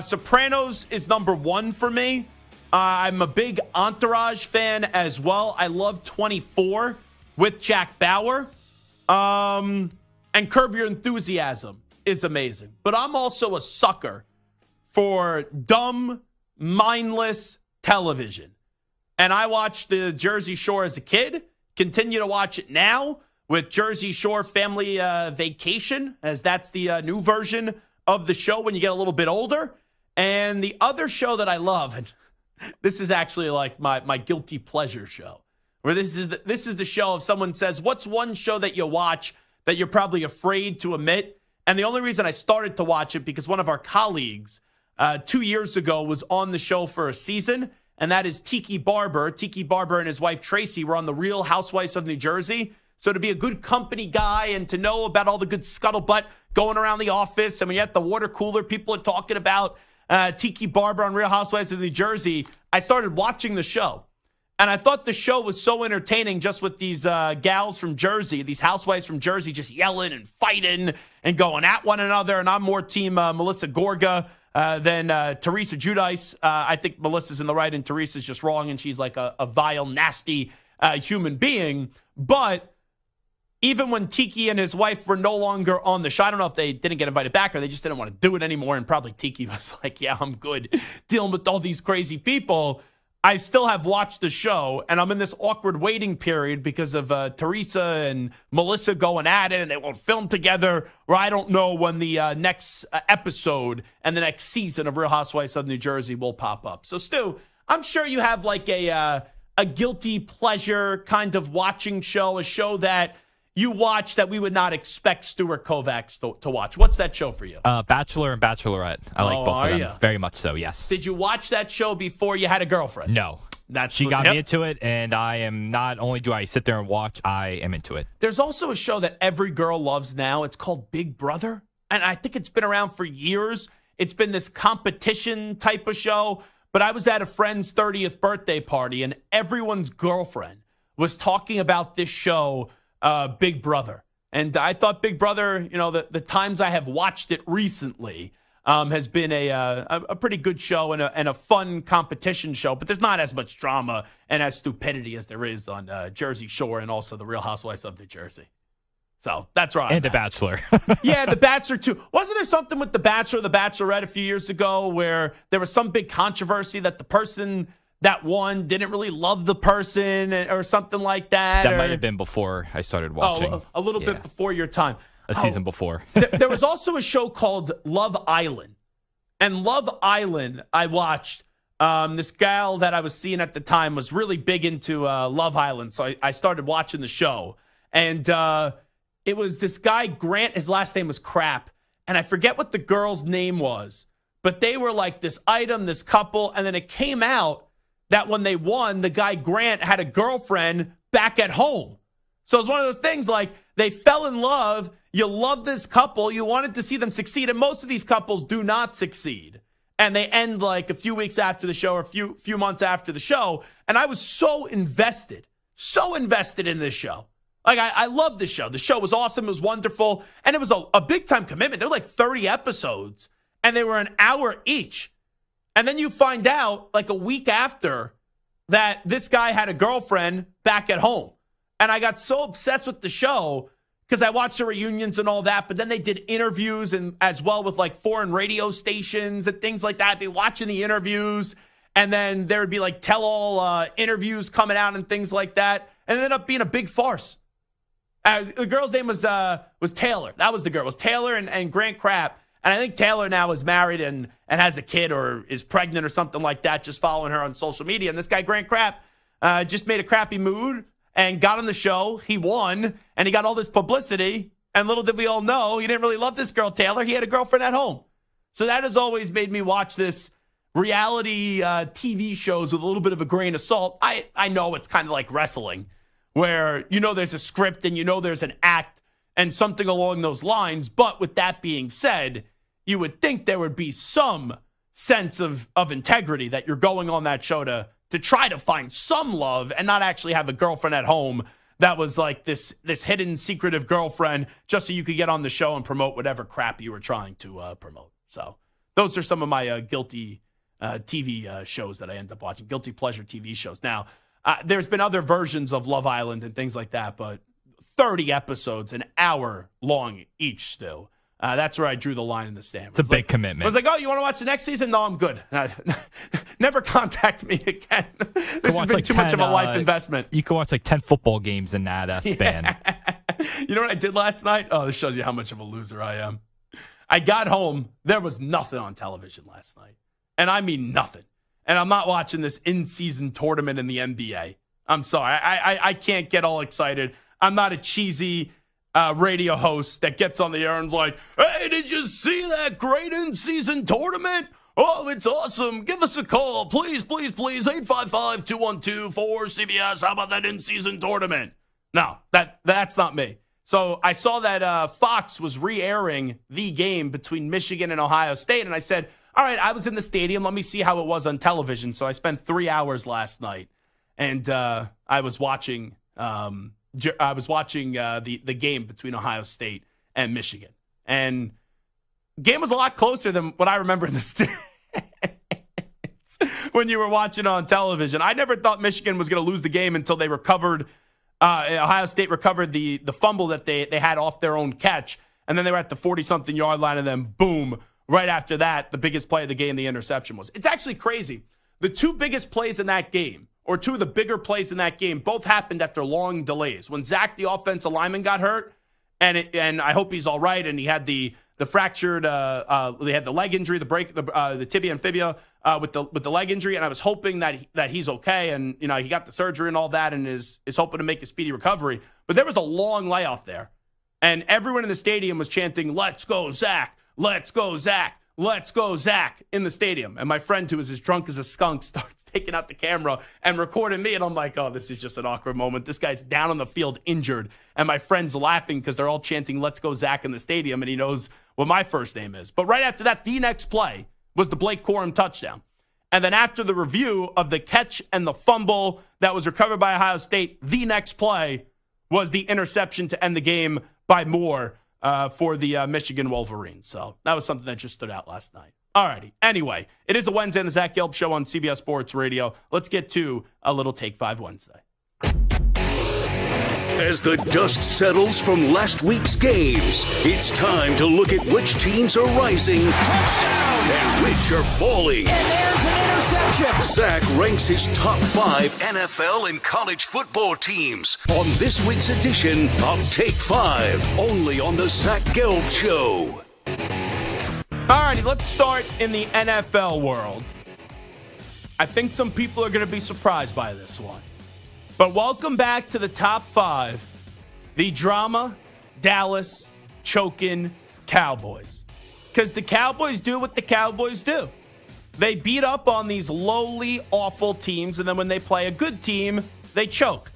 Sopranos is number 1 for me. I'm a big Entourage fan as well. I love 24 with Jack Bauer. And Curb Your Enthusiasm is amazing. But I'm also a sucker for dumb, mindless television. And I watched the Jersey Shore as a kid, continue to watch it now with Jersey Shore Family Vacation, as that's the new version of the show when you get a little bit older. And the other show that I love, and this is actually like my guilty pleasure show, where this is the show if someone says, what's one show that you watch that you're probably afraid to admit? And the only reason I started to watch it because one of our colleagues 2 years ago was on the show for a season, and that is Tiki Barber. Tiki Barber and his wife Tracy were on The Real Housewives of New Jersey. So to be a good company guy and to know about all the good scuttlebutt going around the office, and when you're at the water cooler, people are talking about Tiki Barber on Real Housewives of New Jersey, I started watching the show. And I thought the show was so entertaining just with these gals from Jersey, these housewives from Jersey just yelling and fighting and going at one another. And I'm more team Melissa Gorga than Teresa Giudice. I think Melissa's in the right and Teresa's just wrong, and she's like a vile, nasty human being. But even when Tiki and his wife were no longer on the show, I don't know if they didn't get invited back or they just didn't want to do it anymore. And probably Tiki was like, yeah, I'm good dealing with all these crazy people. I still have watched the show, and I'm in this awkward waiting period because of Teresa and Melissa going at it, and they won't film together, or I don't know when the next episode and the next season of Real Housewives of New Jersey will pop up. So, Stu, I'm sure you have like a guilty pleasure kind of watching show, a show that you watch that we would not expect Stuart Kovacs to watch. What's that show for you? Bachelor and Bachelorette. I like both of them. Very much so, yes. Did you watch that show before you had a girlfriend? No. She got me into it, and I am not only do I sit there and watch, I am into it. There's also a show that every girl loves now. It's called Big Brother, and I think it's been around for years. It's been this competition type of show, but I was at a friend's 30th birthday party, and everyone's girlfriend was talking about this show, Big Brother. And I thought Big Brother, the times I have watched it recently has been a pretty good show and a fun competition show. But there's not as much drama and as stupidity as there is on Jersey Shore and also the Real Housewives of New Jersey. So that's right. And The Bachelor. Yeah, The Bachelor too. Wasn't there something with The Bachelor, The Bachelorette a few years ago where there was some big controversy that the person that won didn't really love the person or something like that? That might have been before I started watching. A little bit before your time. A season before. There was also a show called Love Island. And Love Island, I watched. This gal that I was seeing at the time was really big into Love Island. So I started watching the show. And it was this guy, Grant. His last name was Crap. And I forget what the girl's name was. But they were like this item, this couple. And then it came out that when they won, the guy Grant had a girlfriend back at home. So it's one of those things like they fell in love. You love this couple. You wanted to see them succeed. And most of these couples do not succeed. And they end like a few weeks after the show or a few months after the show. And I was so invested in this show. Like, I love this show. The show was awesome. It was wonderful. And it was a big-time commitment. There were like 30 episodes, and they were an hour each. And then you find out, like a week after, that this guy had a girlfriend back at home. And I got so obsessed with the show because I watched the reunions and all that. But then they did interviews and as well with like foreign radio stations and things like that. I'd be watching the interviews, and then there would be like tell-all interviews coming out and things like that. And it ended up being a big farce. The girl's name was Taylor. That was the girl. It was Taylor and Grant Crap. And I think Taylor now is married and has a kid or is pregnant or something like that, just following her on social media. And this guy, Grant Crap, just made a crappy mood and got on the show. He won, and he got all this publicity. And little did we all know, he didn't really love this girl, Taylor. He had a girlfriend at home. So that has always made me watch this reality TV shows with a little bit of a grain of salt. I know it's kind of like wrestling, where there's a script and there's an act and something along those lines. But with that being said, you would think there would be some sense of integrity that you're going on that show to try to find some love and not actually have a girlfriend at home that was like this hidden secretive girlfriend just so you could get on the show and promote whatever crap you were trying to promote. So those are some of my guilty TV shows that I end up watching, guilty pleasure TV shows. Now, there's been other versions of Love Island and things like that, but 30 episodes, an hour long each still. That's where I drew the line in the sand. It's a big commitment. I was like, oh, you want to watch the next season? No, I'm good. Never contact me again. This has been too much of a life investment. You can watch like 10 football games in that span. Yeah. You know what I did last night? Oh, this shows you how much of a loser I am. I got home. There was nothing on television last night. And I mean nothing. And I'm not watching this in-season tournament in the NBA. I'm sorry. I can't get all excited. I'm not a cheesy radio host that gets on the air and's like, hey, did you see that great in-season tournament? Oh, it's awesome. Give us a call. Please, please, please. 855-212-4CBS. How about that in-season tournament? No, that's not me. So I saw that Fox was re-airing the game between Michigan and Ohio State, and I said, all right, I was in the stadium. Let me see how it was on television. So I spent 3 hours last night, and I was watching the game between Ohio State and Michigan. And the game was a lot closer than what I remember in the stadium. When you were watching on television. I never thought Michigan was going to lose the game until they recovered. Ohio State recovered the fumble that they had off their own catch. And then they were at the 40-something yard line, and then boom, right after that, the biggest play of the game, the interception was. It's actually crazy. The two biggest plays in that game, or two of the bigger plays in that game, both happened after long delays. When Zach, the offensive lineman, got hurt, and I hope he's all right, and he had the fractured, they had the leg injury, the tibia and fibia with the leg injury, and I was hoping that he's okay, and he got the surgery and all that, and is hoping to make a speedy recovery. But there was a long layoff there, and everyone in the stadium was chanting, "Let's go, Zach! Let's go, Zach! Let's go, Zach!" in the stadium. And my friend, who was as drunk as a skunk, starts taking out the camera and recording me. And I'm like, oh, this is just an awkward moment. This guy's down on the field injured. And my friend's laughing because they're all chanting, "Let's go, Zach!" in the stadium. And he knows what my first name is. But right after that, the next play was the Blake Corum touchdown. And then after the review of the catch and the fumble that was recovered by Ohio State, the next play was the interception to end the game by Moore for the Michigan Wolverines. So that was something that just stood out last night. All righty. Anyway, it is a Wednesday on the Zach Gelb Show on CBS Sports Radio. Let's get to a little Take 5 Wednesday. As the dust settles from last week's games, it's time to look at which teams are rising and which are falling. And there's an interception. Zach ranks his top 5 NFL and college football teams on this week's edition of Take 5, only on the Zach Gelb Show. All righty, let's start in the NFL world. I think some people are going to be surprised by this one. But welcome back to the top 5, the drama, Dallas, choking Cowboys. Because the Cowboys do what the Cowboys do. They beat up on these lowly, awful teams, and then when they play a good team, they choke.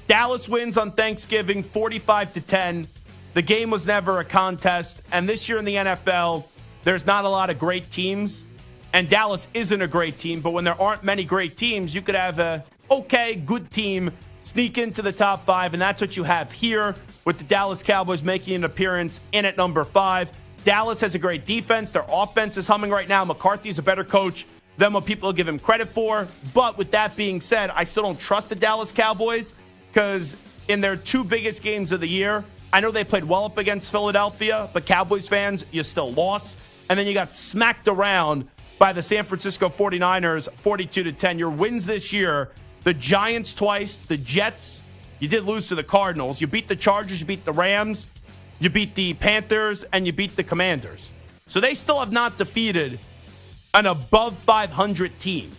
Dallas wins on Thanksgiving 45-10. The game was never a contest, and this year in the NFL, there's not a lot of great teams, and Dallas isn't a great team, but when there aren't many great teams, you could have a okay, good team sneak into the top 5, and that's what you have here with the Dallas Cowboys making an appearance in at number 5. Dallas has a great defense. Their offense is humming right now. McCarthy's a better coach than what people give him credit for. But with that being said, I still don't trust the Dallas Cowboys because in their 2 biggest games of the year, I know they played well up against Philadelphia, but Cowboys fans, you still lost. And then you got smacked around by the San Francisco 49ers 42-10. Your wins this year, the Giants twice, the Jets, you did lose to the Cardinals. You beat the Chargers, you beat the Rams, you beat the Panthers, and you beat the Commanders. So they still have not defeated an above 500 team.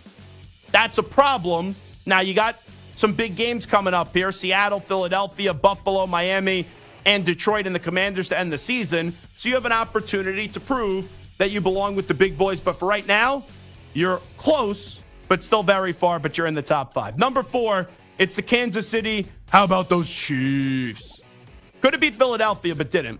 That's a problem. Now you got some big games coming up here. Seattle, Philadelphia, Buffalo, Miami, and Detroit and the Commanders to end the season. So you have an opportunity to prove that you belong with the big boys. But for right now, you're close, but still very far, but you're in the top 5. Number 4, it's the Kansas City. How about those Chiefs? Could have beat Philadelphia, but didn't.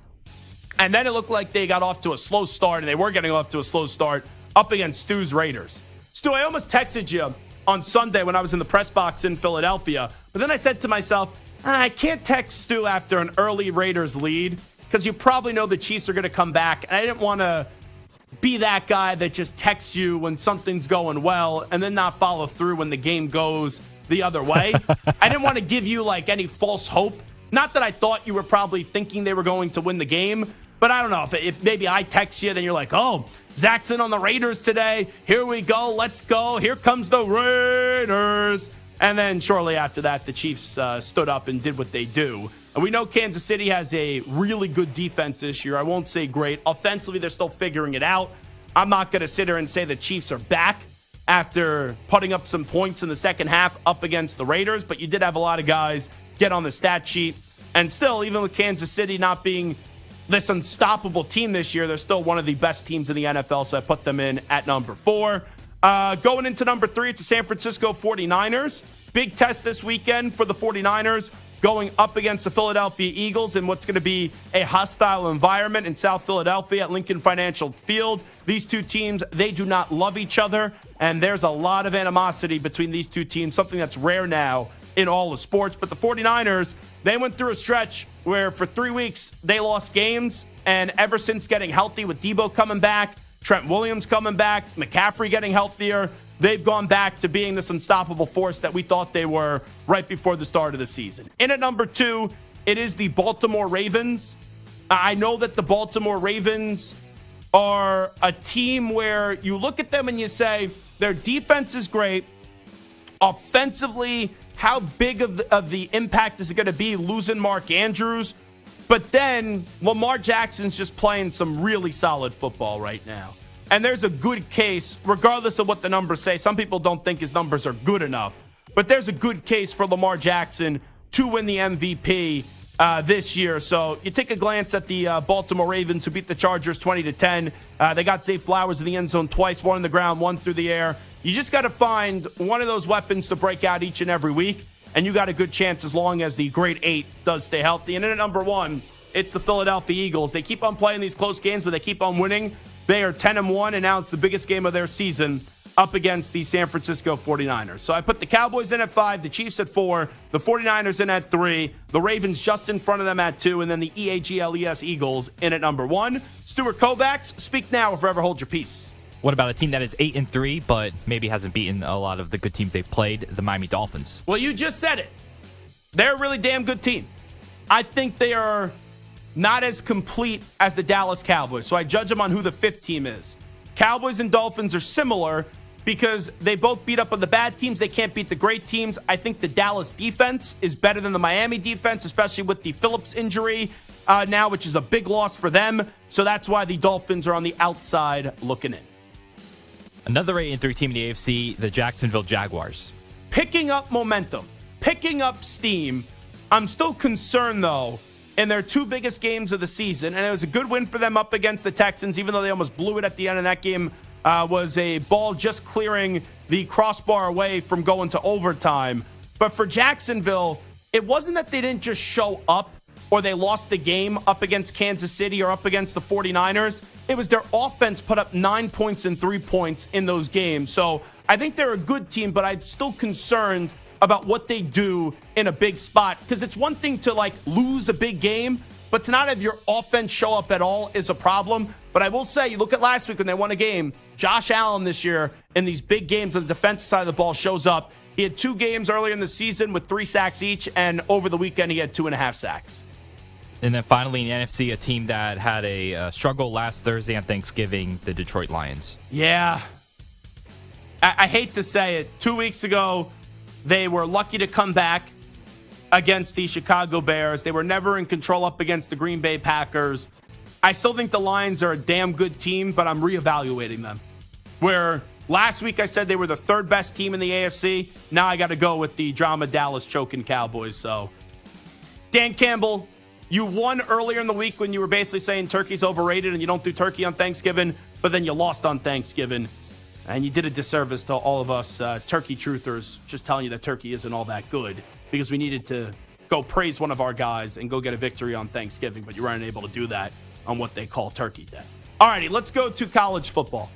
And then it looked like they got off to a slow start, and they were getting off to a slow start up against Stu's Raiders. Stu, I almost texted you on Sunday when I was in the press box in Philadelphia, but then I said to myself, I can't text Stu after an early Raiders lead because you probably know the Chiefs are going to come back, and I didn't want to be that guy that just texts you when something's going well and then not follow through when the game goes the other way. I didn't want to give you like any false hope. Not that I thought you were probably thinking they were going to win the game, but I don't know if maybe I text you, then you're like, oh, Zach's in on the Raiders today. Here we go. Let's go. Here comes the Raiders. And then shortly after that, the Chiefs stood up and did what they do. And we know Kansas City has a really good defense this year. I won't say great. Offensively, they're still figuring it out. I'm not going to sit here and say the Chiefs are back after putting up some points in the second half up against the Raiders. But you did have a lot of guys get on the stat sheet. And still, even with Kansas City not being this unstoppable team this year, they're still one of the best teams in the NFL. So I put them in at number 4. Going into number 3, it's the San Francisco 49ers. Big test this weekend for the 49ers. going up against the Philadelphia Eagles in what's going to be a hostile environment in South Philadelphia at Lincoln Financial Field. These two teams, they do not love each other, and there's a lot of animosity between these two teams, something that's rare now in all of sports. But the 49ers, they went through a stretch where for 3 weeks they lost games, and ever since getting healthy with Debo coming back, Trent Williams coming back, McCaffrey getting healthier, they've gone back to being this unstoppable force that we thought they were right before the start of the season. In at number 2, it is the Baltimore Ravens. I know that the Baltimore Ravens are a team where you look at them and you say, their defense is great. Offensively, how big of the impact is it going to be losing Mark Andrews? But then Lamar Jackson's just playing some really solid football right now. And there's a good case, regardless of what the numbers say. Some people don't think his numbers are good enough. But there's a good case for Lamar Jackson to win the MVP this year. So you take a glance at the Baltimore Ravens, who beat the Chargers 20-10. They got Zay Flowers in the end zone twice, one on the ground, one through the air. You just got to find one of those weapons to break out each and every week. And you got a good chance as long as the Great 8 does stay healthy. And then at number 1, it's the Philadelphia Eagles. They keep on playing these close games, but they keep on winning. They are 10-1, and now it's the biggest game of their season up against the San Francisco 49ers. So I put the Cowboys in at 5, the Chiefs at 4, the 49ers in at 3, the Ravens just in front of them at 2, and then the EAGLES Eagles in at number 1. Stuart Kovacs, speak now or forever hold your peace. What about a team that is 8-3, but maybe hasn't beaten a lot of the good teams they've played, the Miami Dolphins? Well, you just said it. They're a really damn good team. I think they are not as complete as the Dallas Cowboys, so I judge them on who the 5th team is. Cowboys and Dolphins are similar because they both beat up on the bad teams. They can't beat the great teams. I think the Dallas defense is better than the Miami defense, especially with the Phillips injury now, which is a big loss for them. So that's why the Dolphins are on the outside looking in. Another 8-3 team in the AFC, the Jacksonville Jaguars. Picking up momentum, picking up steam. I'm still concerned, though, in their 2 biggest games of the season, and it was a good win for them up against the Texans, even though they almost blew it at the end of that game. Was a ball just clearing the crossbar away from going to overtime. But for Jacksonville, it wasn't that they didn't just show up or they lost the game up against Kansas City or up against the 49ers. It was their offense put up 9 points and 3 points in those games. So I think they're a good team, but I'm still concerned about what they do in a big spot. Because it's one thing to, lose a big game, but to not have your offense show up at all is a problem. But I will say, you look at last week when they won a game, Josh Allen this year in these big games on the defensive side of the ball shows up. He had 2 games earlier in the season with 3 sacks each, and over the weekend he had 2.5 sacks. And then finally in the NFC, a team that had a struggle last Thursday on Thanksgiving, the Detroit Lions. Yeah. I hate to say it. 2 weeks ago, they were lucky to come back against the Chicago Bears. They were never in control up against the Green Bay Packers. I still think the Lions are a damn good team, but I'm reevaluating them. Where last week I said they were the 3rd best team in the AFC, now I got to go with the drama Dallas choking Cowboys. So, Dan Campbell, you won earlier in the week when you were basically saying turkey's overrated and you don't do turkey on Thanksgiving, but then you lost on Thanksgiving. And you did a disservice to all of us turkey truthers, just telling you that turkey isn't all that good because we needed to go praise one of our guys and go get a victory on Thanksgiving, but you weren't able to do that on what they call Turkey Day. All righty, let's go to college football.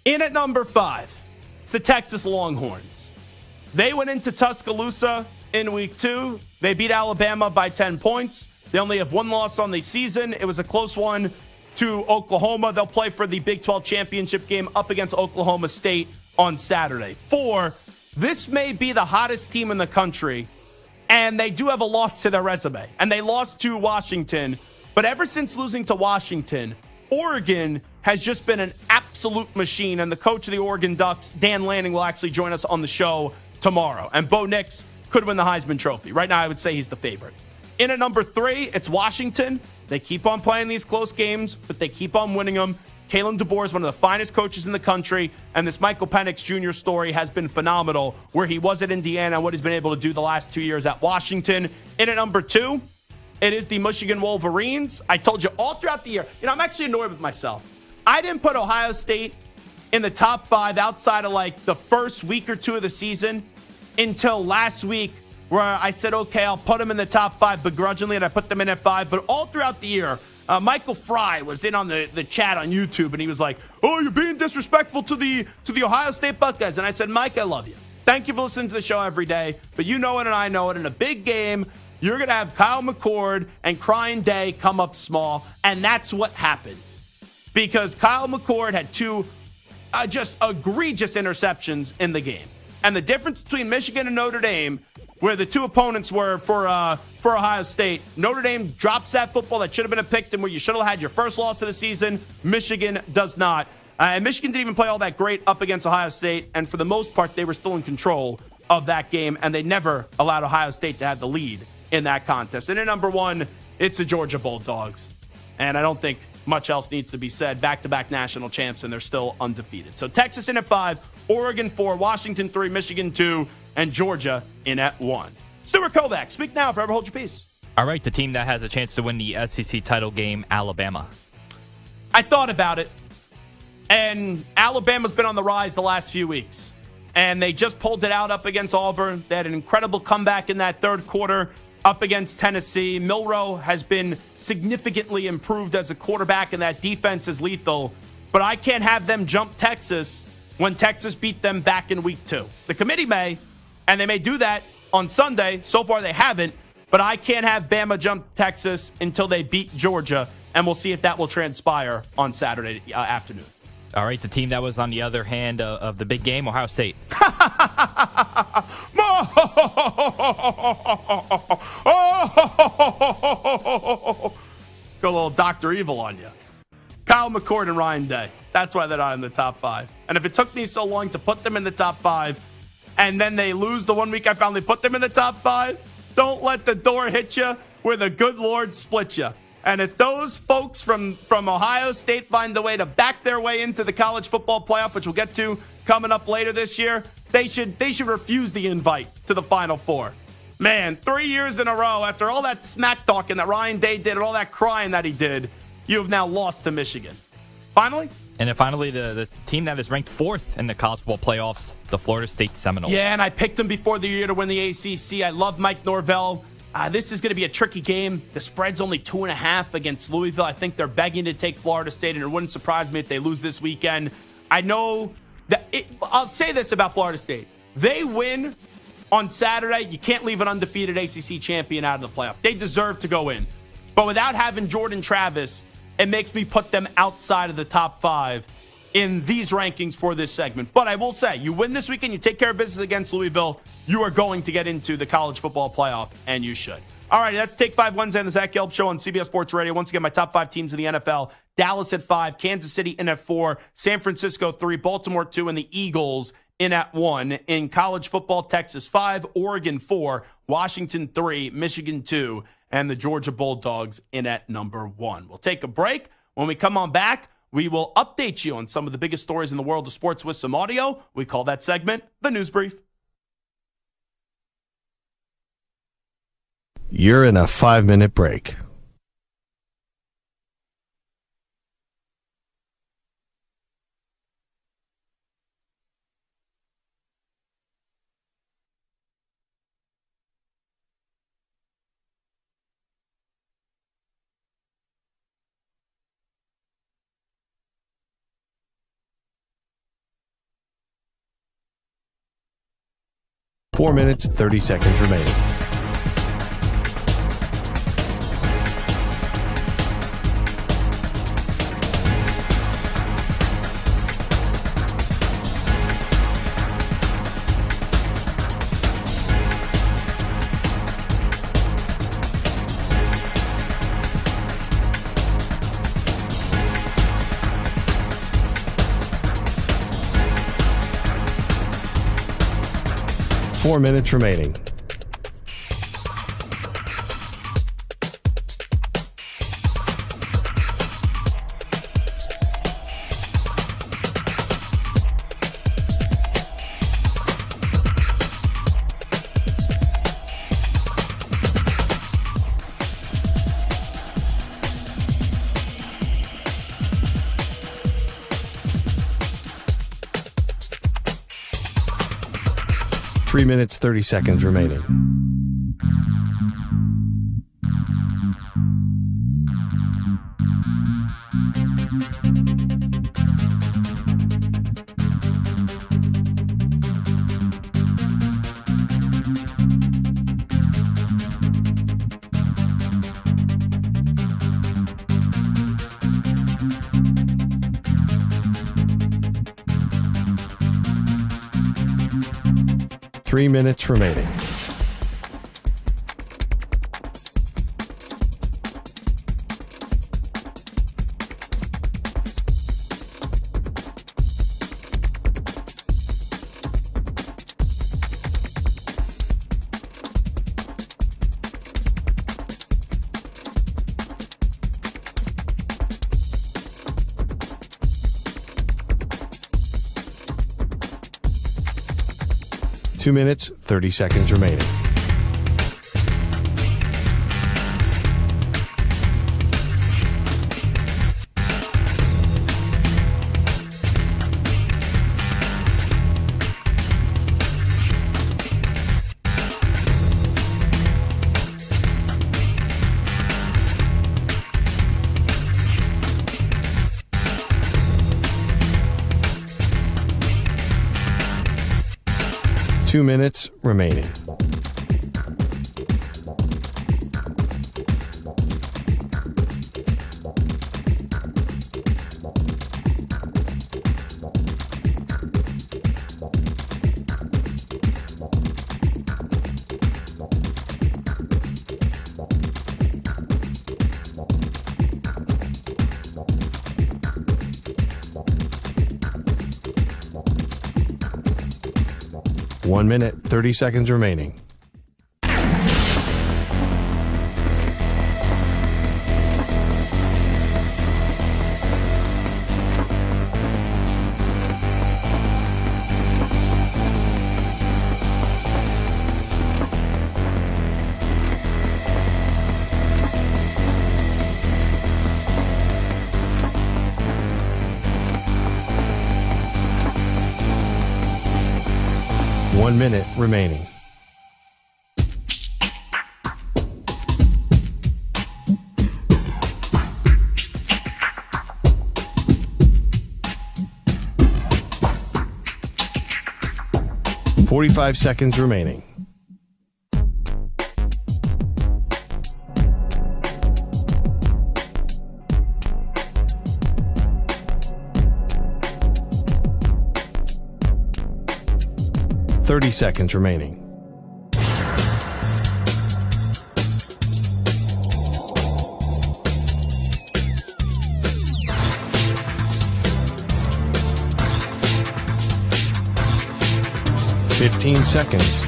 In at number 5, it's the Texas Longhorns. They went into Tuscaloosa in week 2. They beat Alabama by 10 points. They only have 1 loss on the season. It was a close one to Oklahoma. They'll play for the Big 12 championship game up against Oklahoma State on Saturday. 4, this may be the hottest team in the country, and they do have a loss to their resume. And they lost to Washington. But ever since losing to Washington, Oregon has just been an absolute machine. And the coach of the Oregon Ducks, Dan Lanning, will actually join us on the show tomorrow. And Bo Nix could win the Heisman Trophy. Right now, I would say he's the favorite. In at number 3, it's Washington. They keep on playing these close games, but they keep on winning them. Kalen DeBoer is one of the finest coaches in the country, and this Michael Penix Jr. story has been phenomenal, where he was at Indiana and what he's been able to do the last 2 years at Washington. In at number 2, it is the Michigan Wolverines. I told you all throughout the year, I'm actually annoyed with myself. I didn't put Ohio State in the top 5 outside of the first week or 2 of the season until last week where I said, okay, I'll put them in the top 5 begrudgingly, and I put them in at 5. But all throughout the year, Michael Fry was in on the chat on YouTube, and he was like, oh, you're being disrespectful to the Ohio State Buckeyes. And I said, Mike, I love you. Thank you for listening to the show every day. But you know it and I know it. In a big game, you're going to have Kyle McCord and Crying Day come up small. And that's what happened. Because Kyle McCord had 2 just egregious interceptions in the game. And the difference between Michigan and Notre Dame, where the 2 opponents were for Ohio State, Notre Dame drops that football that should have been a pick, and where you should have had your first loss of the season. Michigan does not. And Michigan didn't even play all that great up against Ohio State. And for the most part, they were still in control of that game. And they never allowed Ohio State to have the lead in that contest. And in number 1, it's the Georgia Bulldogs. And I don't think much else needs to be said. Back-to-back national champs, and they're still undefeated. So Texas in at 5, Oregon 4, Washington 3, Michigan 2, and Georgia in at 1. Stuart Kovacs, speak now, forever hold your peace. All right, the team that has a chance to win the SEC title game, Alabama. I thought about it, and Alabama's been on the rise the last few weeks. And they just pulled it out up against Auburn. They had an incredible comeback in that third quarter up against Tennessee. Milroe has been significantly improved as a quarterback, and that defense is lethal. But I can't have them jump Texas when Texas beat them back in week 2. The committee may, and they may do that on Sunday. So far, they haven't. But I can't have Bama jump Texas until they beat Georgia, and we'll see if that will transpire on Saturday afternoon. All right, the team that was on the other hand of the big game, Ohio State. Go a little Dr. Evil on you. Kyle McCord and Ryan Day. That's why they're not in the top 5. And if it took me so long to put them in the top 5, and then they lose the 1 week I finally put them in the top 5, don't let the door hit you where the good Lord split you. And if those folks from Ohio State find a way to back their way into the college football playoff, which we'll get to coming up later this year, they should refuse the invite to the Final Four. Man, 3 years in a row, after all that smack talking that Ryan Day did and all that crying that he did, you have now lost to Michigan. Finally? And then finally, the team that is ranked 4th in the college football playoffs, the Florida State Seminoles. Yeah, and I picked them before the year to win the ACC. I love Mike Norvell. This is going to be a tricky game. The spread's only 2.5 against Louisville. I think they're begging to take Florida State, and it wouldn't surprise me if they lose this weekend. I know that I'll say this about Florida State. They win on Saturday. You can't leave an undefeated ACC champion out of the playoff. They deserve to go in. But without having Jordan Travis, it makes me put them outside of the top 5 in these rankings for this segment. But I will say, you win this weekend, you take care of business against Louisville, you are going to get into the college football playoff, and you should. All right, that's Take 5 Wednesday on the Zach Gelb Show on CBS Sports Radio. Once again, my top 5 teams in the NFL. Dallas at 5, Kansas City in at 4, San Francisco 3, Baltimore 2, and the Eagles in at 1. In college football, Texas 5, Oregon 4, Washington 3, Michigan 2, and the Georgia Bulldogs in at number 1. We'll take a break. When we come on back, we will update you on some of the biggest stories in the world of sports with some audio. We call that segment the News Brief. You're in a 5-minute break. Four minutes, 30 seconds remaining. Four minutes remaining. Three minutes, 30 seconds remaining. 3 minutes remaining. Two minutes, 30 seconds remaining. Two minutes remaining. One minute, 30 seconds remaining. One minute remaining. $45 seconds remaining. $30 seconds remaining. $15 seconds.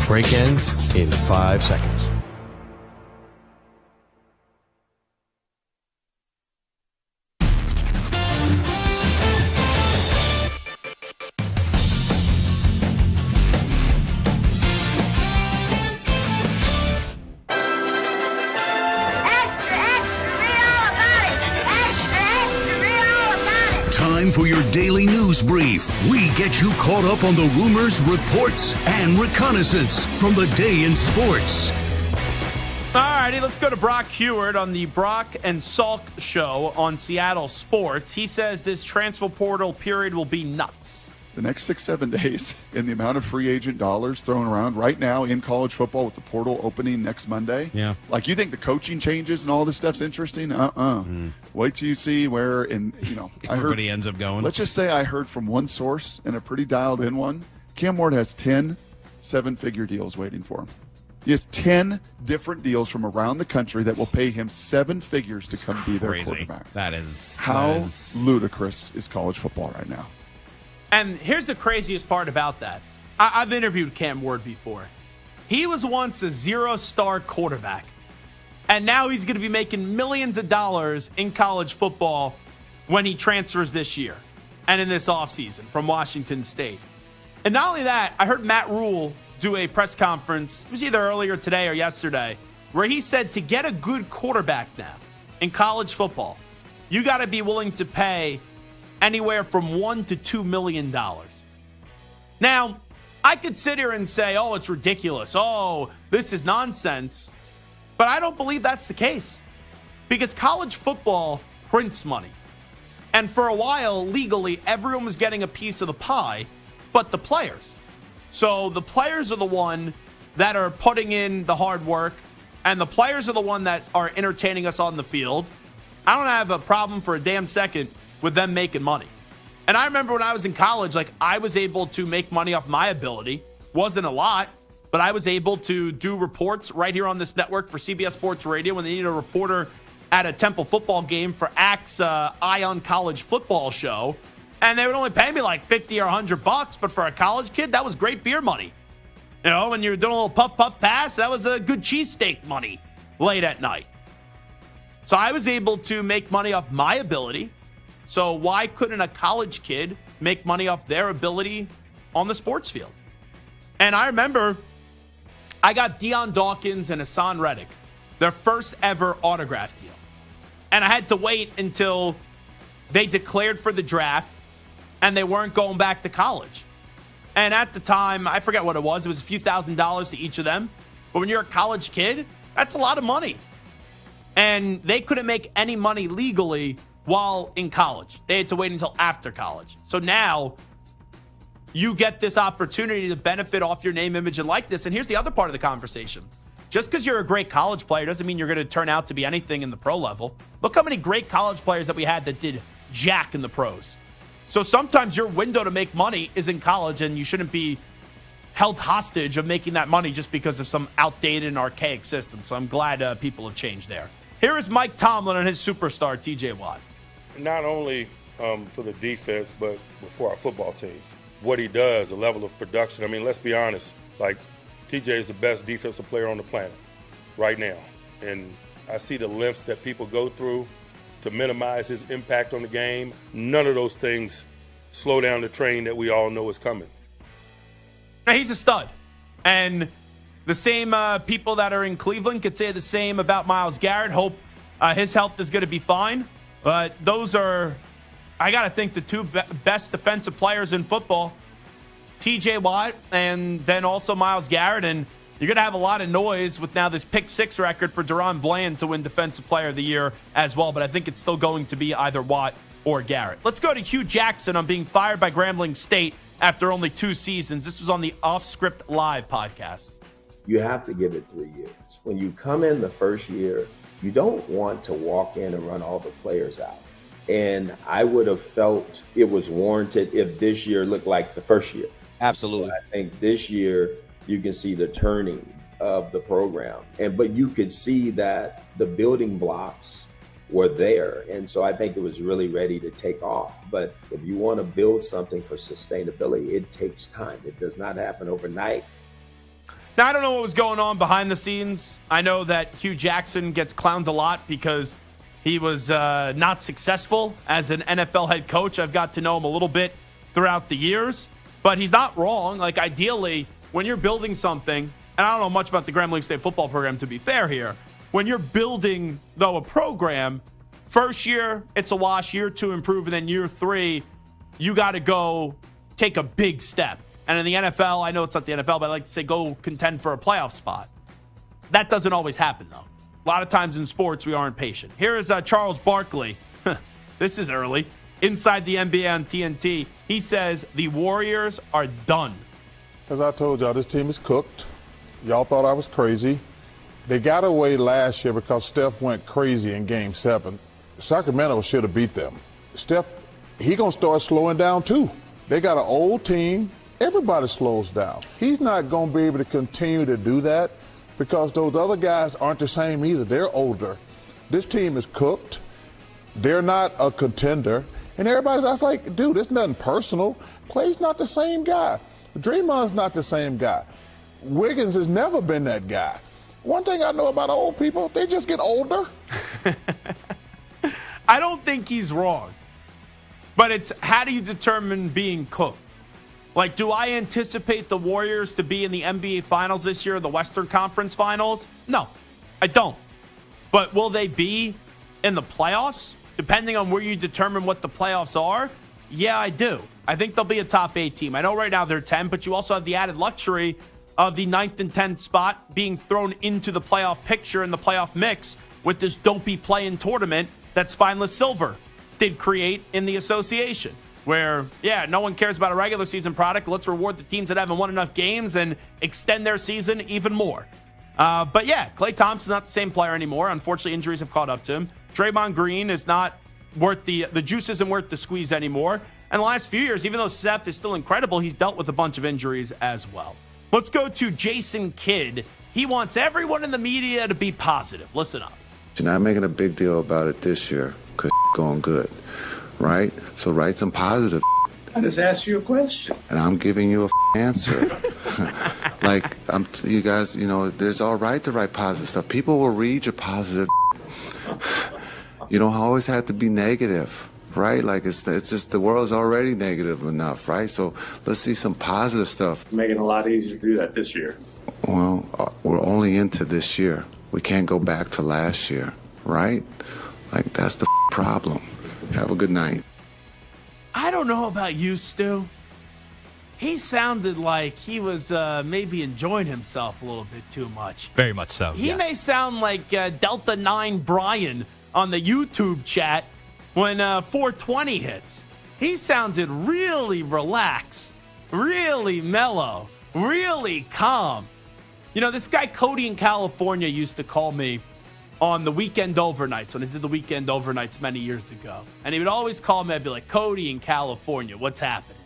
Break ends in 5 seconds. For your daily news brief, we get you caught up on the rumors, reports, and reconnaissance from the day in sports. All righty, let's go to Brock Heward on the Brock and Salk show on Seattle Sports. He says this transfer portal period will be nuts. The next 6-7 days in the amount of free agent dollars thrown around right now in college football with the portal opening next Monday. Yeah. Like, you think the coaching changes and all this stuff's interesting? Wait till you see where, everybody ends up going. Let's just say I heard from one source, and a pretty dialed in one, Cam Ward has 10 7-figure deals waiting for him. He has 10 different deals from around the country that will pay him 7 figures to come be their quarterback. That is How ludicrous is college football right now? And here's the craziest part about that. I've interviewed Cam Ward before. He was once a 0-star quarterback. And now he's going to be making millions of dollars in college football when he transfers this year and in this offseason from Washington State. And not only that, I heard Matt Rule do a press conference, it was either earlier today or yesterday, where he said to get a good quarterback now in college football, you got to be willing to pay anywhere from $1 to $2 million. Now, I could sit here and say, oh, it's ridiculous. Oh, this is nonsense. But I don't believe that's the case because college football prints money. And for a while, legally, everyone was getting a piece of the pie, but the players. So the players are the one that are putting in the hard work, and the players are the one that are entertaining us on the field. I don't have a problem for a damn second with them making money. And I remember when I was in college, like I was able to make money off my ability. Wasn't a lot, but I was able to do reports right here on this network for CBS Sports Radio when they needed a reporter at a Temple football game for Axe Eye on College football show. And they would only pay me like $50 or $100, but for a college kid, that was great beer money. You know, when you were doing a little puff pass, that was a good cheesesteak money late at night. So I was able to make money off my ability. So why couldn't a college kid make money off their ability on the sports field? And I remember I got Deion Dawkins and Hassan Reddick, their first ever autograph deal. And I had to wait until they declared for the draft and they weren't going back to college. And at the time, I forget what it was. It was a few $1,000s to each of them. But when you're a college kid, that's a lot of money. And they couldn't make any money legally while in college. They had to wait until after college. So now you get this opportunity to benefit off your name, image, and likeness. And here's the other part of the conversation. Just because you're a great college player doesn't mean you're going to turn out to be anything in the pro level. Look how many great college players that we had that did jack in the pros. So sometimes your window to make money is in college, and you shouldn't be held hostage of making that money just because of some outdated and archaic system. So I'm glad people have changed there. Here is Mike Tomlin and his superstar, TJ Watt. Not only for the defense, but for our football team. What he does, the level of production. I mean, let's be honest. Like, TJ is the best defensive player on the planet right now. And I see the lengths that people go through to minimize his impact on the game. None of those things slow down the train that we all know is coming. He's a stud. And the same people that are in Cleveland could say the same about Myles Garrett. Hope his health is going to be fine. But those are, I got to think, the two best defensive players in football. TJ Watt and then also Myles Garrett. And you're going to have a lot of noise with now this pick six record for Deron Bland to win Defensive Player of the Year as well. But I think it's still going to be either Watt or Garrett. Let's go to Hugh Jackson on being fired by Grambling State after only 2 seasons. This was on the Off Script Live podcast. You have to give it 3 years. When you come in the first year, you don't want to walk in and run all the players out. And I would have felt it was warranted if this year looked like the first year. Absolutely. So I think this year you can see the turning of the program. But you could see that the building blocks were there. And so I think it was really ready to take off. But if you want to build something for sustainability, it takes time. It does not happen overnight. Now, I don't know what was going on behind the scenes. I know that Hugh Jackson gets clowned a lot because he was not successful as an NFL head coach. I've got to know him a little bit throughout the years. But he's not wrong. Like, ideally, when you're building something, and I don't know much about the Grambling State football program, to be fair here. When you're building, though, a program, first year, it's a wash. Year 2, improve. And then year 3, you got to go take a big step. And in the NFL, I know it's not the NFL, but I like to say go contend for a playoff spot. That doesn't always happen, though. A lot of times in sports, we aren't patient. Here is Charles Barkley. This is early. Inside the NBA on TNT, he says the Warriors are done. As I told y'all, this team is cooked. Y'all thought I was crazy. They got away last year because Steph went crazy in Game 7. Sacramento should have beat them. Steph, he going to start slowing down too. They got an old team. Everybody slows down. He's not going to be able to continue to do that because those other guys aren't the same either. They're older. This team is cooked. They're not a contender. And everybody's I was like, dude, it's nothing personal. Clay's not the same guy. Draymond's not the same guy. Wiggins has never been that guy. One thing I know about old people, they just get older. I don't think he's wrong. But it's how do you determine being cooked? Like, do I anticipate the Warriors to be in the NBA Finals this year, the Western Conference Finals? No, I don't. But will they be in the playoffs? Depending on where you determine what the playoffs are? Yeah, I do. I think they'll be a top 8 team. I know right now they're 10, but you also have the added luxury of the 9th and 10th spot being thrown into the playoff picture and the playoff mix with this dopey play-in tournament that Spineless Silver did create in the association. Where, yeah, no one cares about a regular season product. Let's reward the teams that haven't won enough games and extend their season even more. But yeah, Klay Thompson's not the same player anymore. Unfortunately, injuries have caught up to him. Draymond Green is not worth the juice isn't worth the squeeze anymore. And the last few years, even though Steph is still incredible, he's dealt with a bunch of injuries as well. Let's go to Jason Kidd. He wants everyone in the media to be positive. Listen up. You're not making a big deal about it this year because going good, right? So write some positive. I just asked you a question. And I'm giving you a answer. Like, you guys, there's all right to write positive stuff. People will read your positive. You don't always have to be negative, right? Like, it's just the world's already negative enough, right? So let's see some positive stuff. Making it a lot easier to do that this year. Well, we're only into this year. We can't go back to last year, right? Like, that's the problem. Have a good night. I don't know about you, Stu. He sounded like he was maybe enjoying himself a little bit too much. Very much so. He may sound like Delta 9 Brian on the YouTube chat when 420 hits. He sounded really relaxed, really mellow, really calm. This guy Cody in California used to call me on the weekend overnights when I did the weekend overnights many years ago. And he would always call me. I'd be like, Cody in California, what's happening?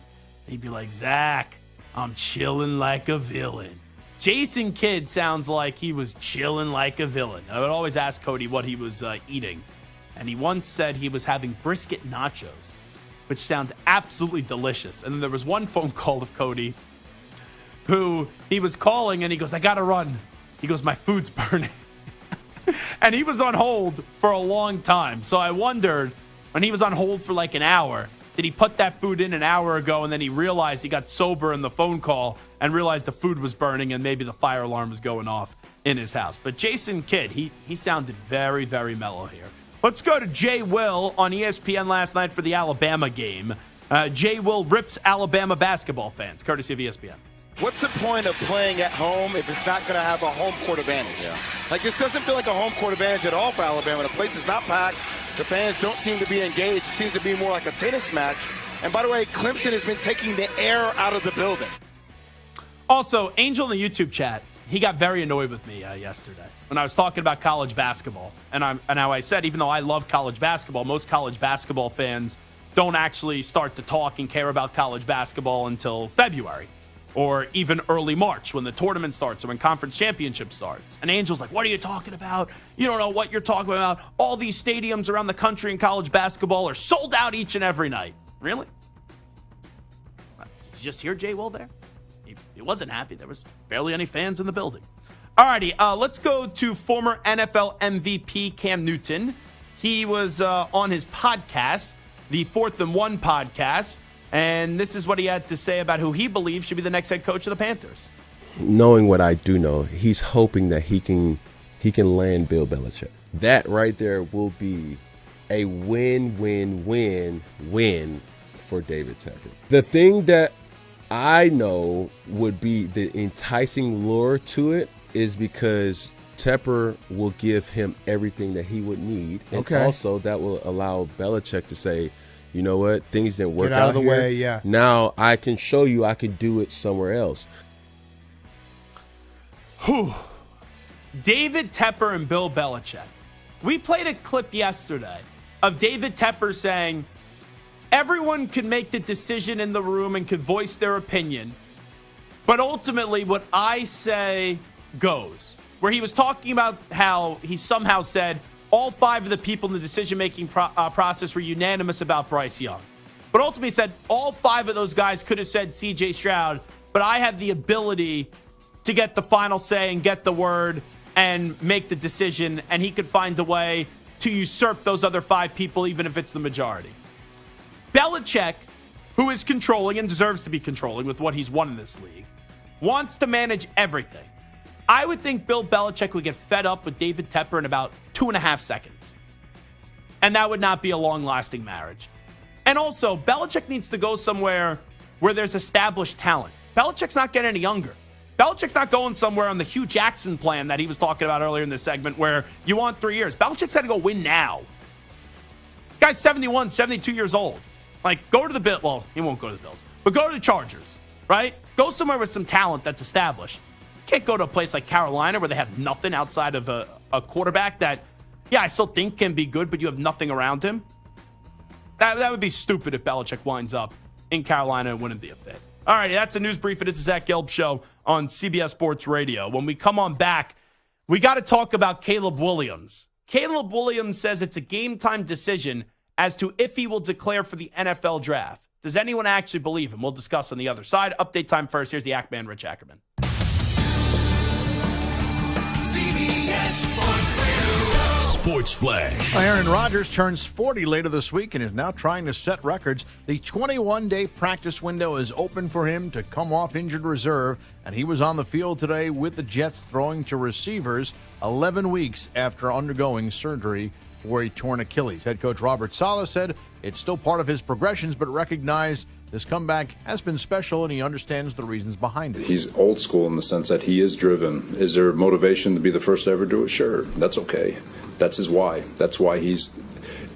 And he'd be like, Zach, I'm chilling like a villain. Jason Kidd sounds like he was chilling like a villain. I would always ask Cody what he was eating. And he once said he was having brisket nachos, which sounds absolutely delicious. And then there was one phone call of Cody who he was calling and he goes, I got to run. He goes, my food's burning. And he was on hold for a long time. So I wondered, when he was on hold for like an hour, did he put that food in an hour ago and then he realized he got sober in the phone call and realized the food was burning and maybe the fire alarm was going off in his house? But Jason Kidd, he sounded very, very mellow here. Let's go to Jay Will on ESPN last night for the Alabama game. Jay Will rips Alabama basketball fans, courtesy of ESPN. What's the point of playing at home if it's not going to have a home court advantage? Yeah. Like, this doesn't feel like a home court advantage at all for Alabama. The place is not packed. The fans don't seem to be engaged. It seems to be more like a tennis match. And by the way, Clemson has been taking the air out of the building. Also, Angel in the YouTube chat, he got very annoyed with me yesterday when I was talking about college basketball. And how I said, even though I love college basketball, most college basketball fans don't actually start to talk and care about college basketball until February. Or even early March when the tournament starts or when conference championship starts. And Angel's like, what are you talking about? You don't know what you're talking about. All these stadiums around the country in college basketball are sold out each and every night. Really? Did you just hear Jay Will there? He wasn't happy. There was barely any fans in the building. All righty, let's go to former NFL MVP Cam Newton. He was on his podcast, the 4th and 1 podcast. And this is what he had to say about who he believes should be the next head coach of the Panthers. Knowing what I do know, he's hoping that he can land Bill Belichick. That right there will be a win-win-win-win for David Tepper. The thing that I know would be the enticing lure to it is because Tepper will give him everything that he would need. And also that will allow Belichick to say, you know what? Things didn't work out of the way. Yeah. Now I can show you I can do it somewhere else. Whew. David Tepper and Bill Belichick. We played a clip yesterday of David Tepper saying everyone can make the decision in the room and can voice their opinion, but ultimately what I say goes. Where he was talking about how he somehow said all 5 of the people in the decision-making process were unanimous about Bryce Young. But ultimately said all 5 of those guys could have said C.J. Stroud, but I have the ability to get the final say and get the word and make the decision, and he could find a way to usurp those other 5 people, even if it's the majority. Belichick, who is controlling and deserves to be controlling with what he's won in this league, wants to manage everything. I would think Bill Belichick would get fed up with David Tepper in about 2.5 seconds. And that would not be a long-lasting marriage. And also, Belichick needs to go somewhere where there's established talent. Belichick's not getting any younger. Belichick's not going somewhere on the Hugh Jackson plan that he was talking about earlier in this segment where you want 3 years. Belichick's got to go win now. Guy's 71, 72 years old. Like, go to the Bills. Well, he won't go to the Bills. But go to the Chargers, right? Go somewhere with some talent that's established. Can't go to a place like Carolina where they have nothing outside of a quarterback that, yeah, I still think can be good, but you have nothing around him. That would be stupid if Belichick winds up in Carolina. It wouldn't be a fit. All right, that's a news brief. It is the Zach Gelb Show on CBS Sports Radio. When we come on back, we got to talk about Caleb Williams. Caleb Williams says it's a game-time decision as to if he will declare for the NFL draft. Does anyone actually believe him? We'll discuss on the other side. Update time first. Here's the Ackman, Rich Ackerman. CBS Sports Radio. Sports Flash. Aaron Rodgers turns 40 later this week and is now trying to set records. The 21-day practice window is open for him to come off injured reserve, and he was on the field today with the Jets throwing to receivers 11 weeks after undergoing surgery for a torn Achilles. Head coach Robert Saleh said it's still part of his progressions, but recognized this comeback has been special, and he understands the reasons behind it. He's old school in the sense that he is driven. Is there motivation to be the first to ever do it? Sure, that's okay. That's his why. That's why it's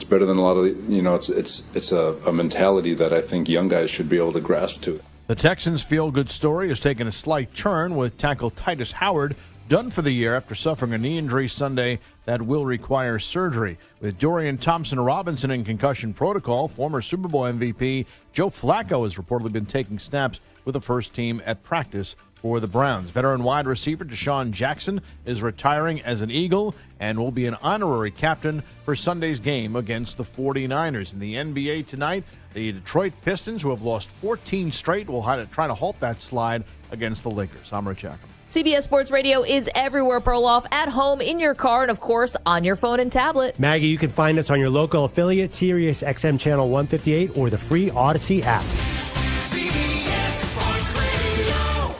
better than a lot of, it's a mentality that I think young guys should be able to grasp to. The Texans' feel-good story has taken a slight turn with tackle Titus Howard done for the year after suffering a knee injury Sunday that will require surgery. With Dorian Thompson-Robinson in concussion protocol, former Super Bowl MVP Joe Flacco has reportedly been taking snaps with the first team at practice for the Browns. Veteran wide receiver Deshaun Jackson is retiring as an Eagle and will be an honorary captain for Sunday's game against the 49ers. In the NBA tonight, the Detroit Pistons, who have lost 14 straight, will try to halt that slide against the Lakers. I'm Rich Ackerman. CBS Sports Radio is everywhere, Perloff, at home, in your car, and, of course, on your phone and tablet. Maggie, you can find us on your local affiliate, Sirius XM Channel 158, or the free Odyssey app. CBS Sports Radio.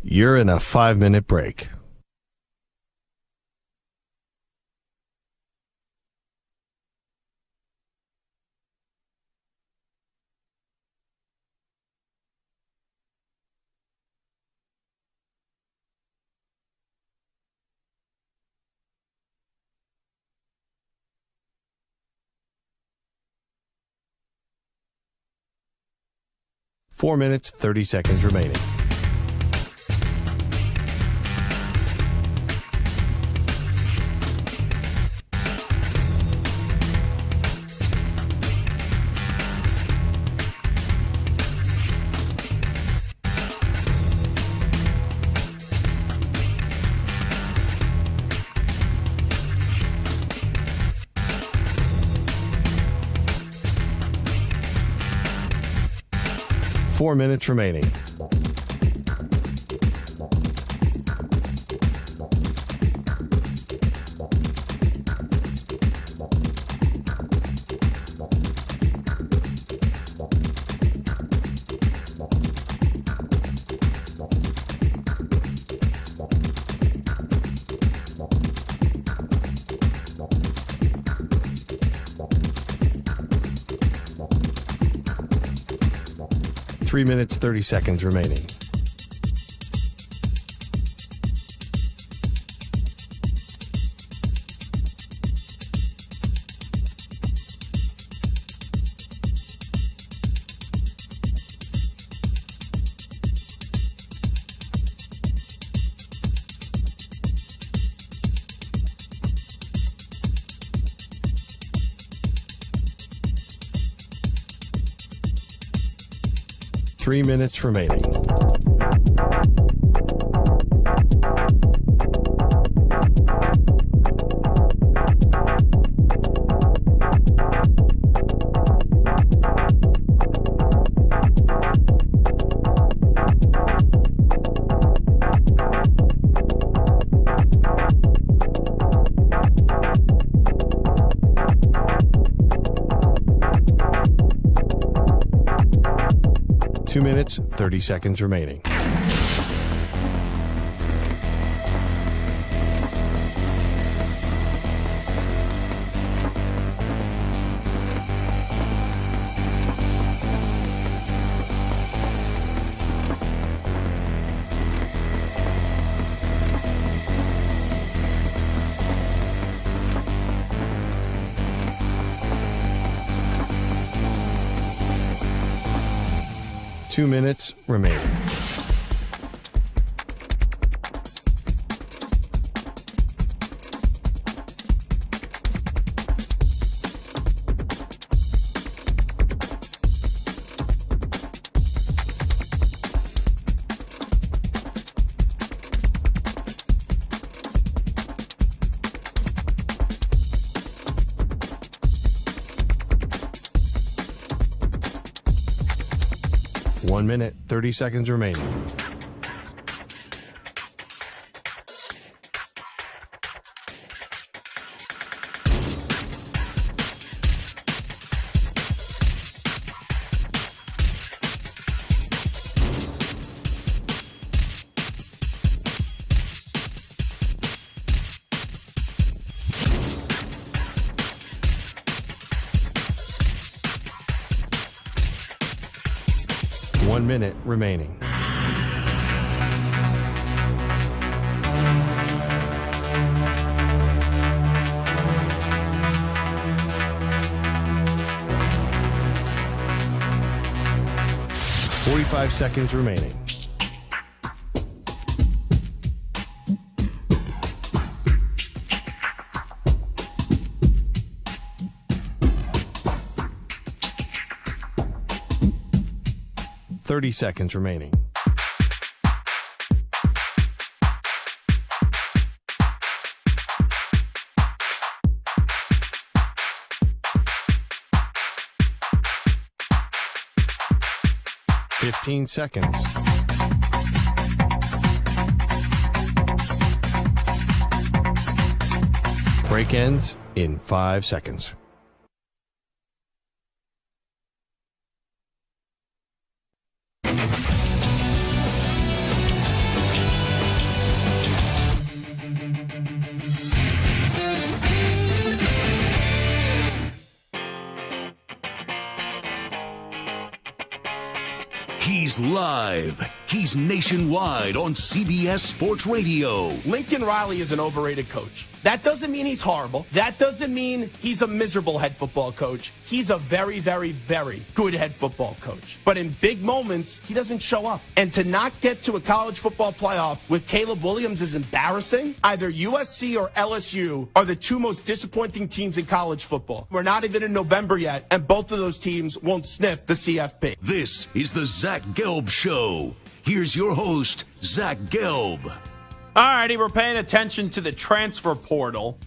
You're in a 5-minute break. Four minutes, 30 seconds remaining. Four minutes remaining. Three minutes, 30 seconds remaining. Three minutes remaining. Two minutes, 30 seconds remaining. 2 minutes remaining. One minute, 30 seconds remaining. One minute remaining. Forty-five seconds remaining. Seconds remaining. Fifteen seconds. Break ends in 5 seconds. He's live. He's nationwide on CBS Sports Radio. Lincoln Riley is an overrated coach. That doesn't mean he's horrible. That doesn't mean he's a miserable head football coach. He's a very, very, very good head football coach. But in big moments, he doesn't show up. And to not get to a college football playoff with Caleb Williams is embarrassing. Either USC or LSU are the two most disappointing teams in college football. We're not even in November yet, and both of those teams won't sniff the CFP. This is the Zach Gelb Show. Here's your host, Zach Gelb. All righty, we're paying attention to the transfer portal.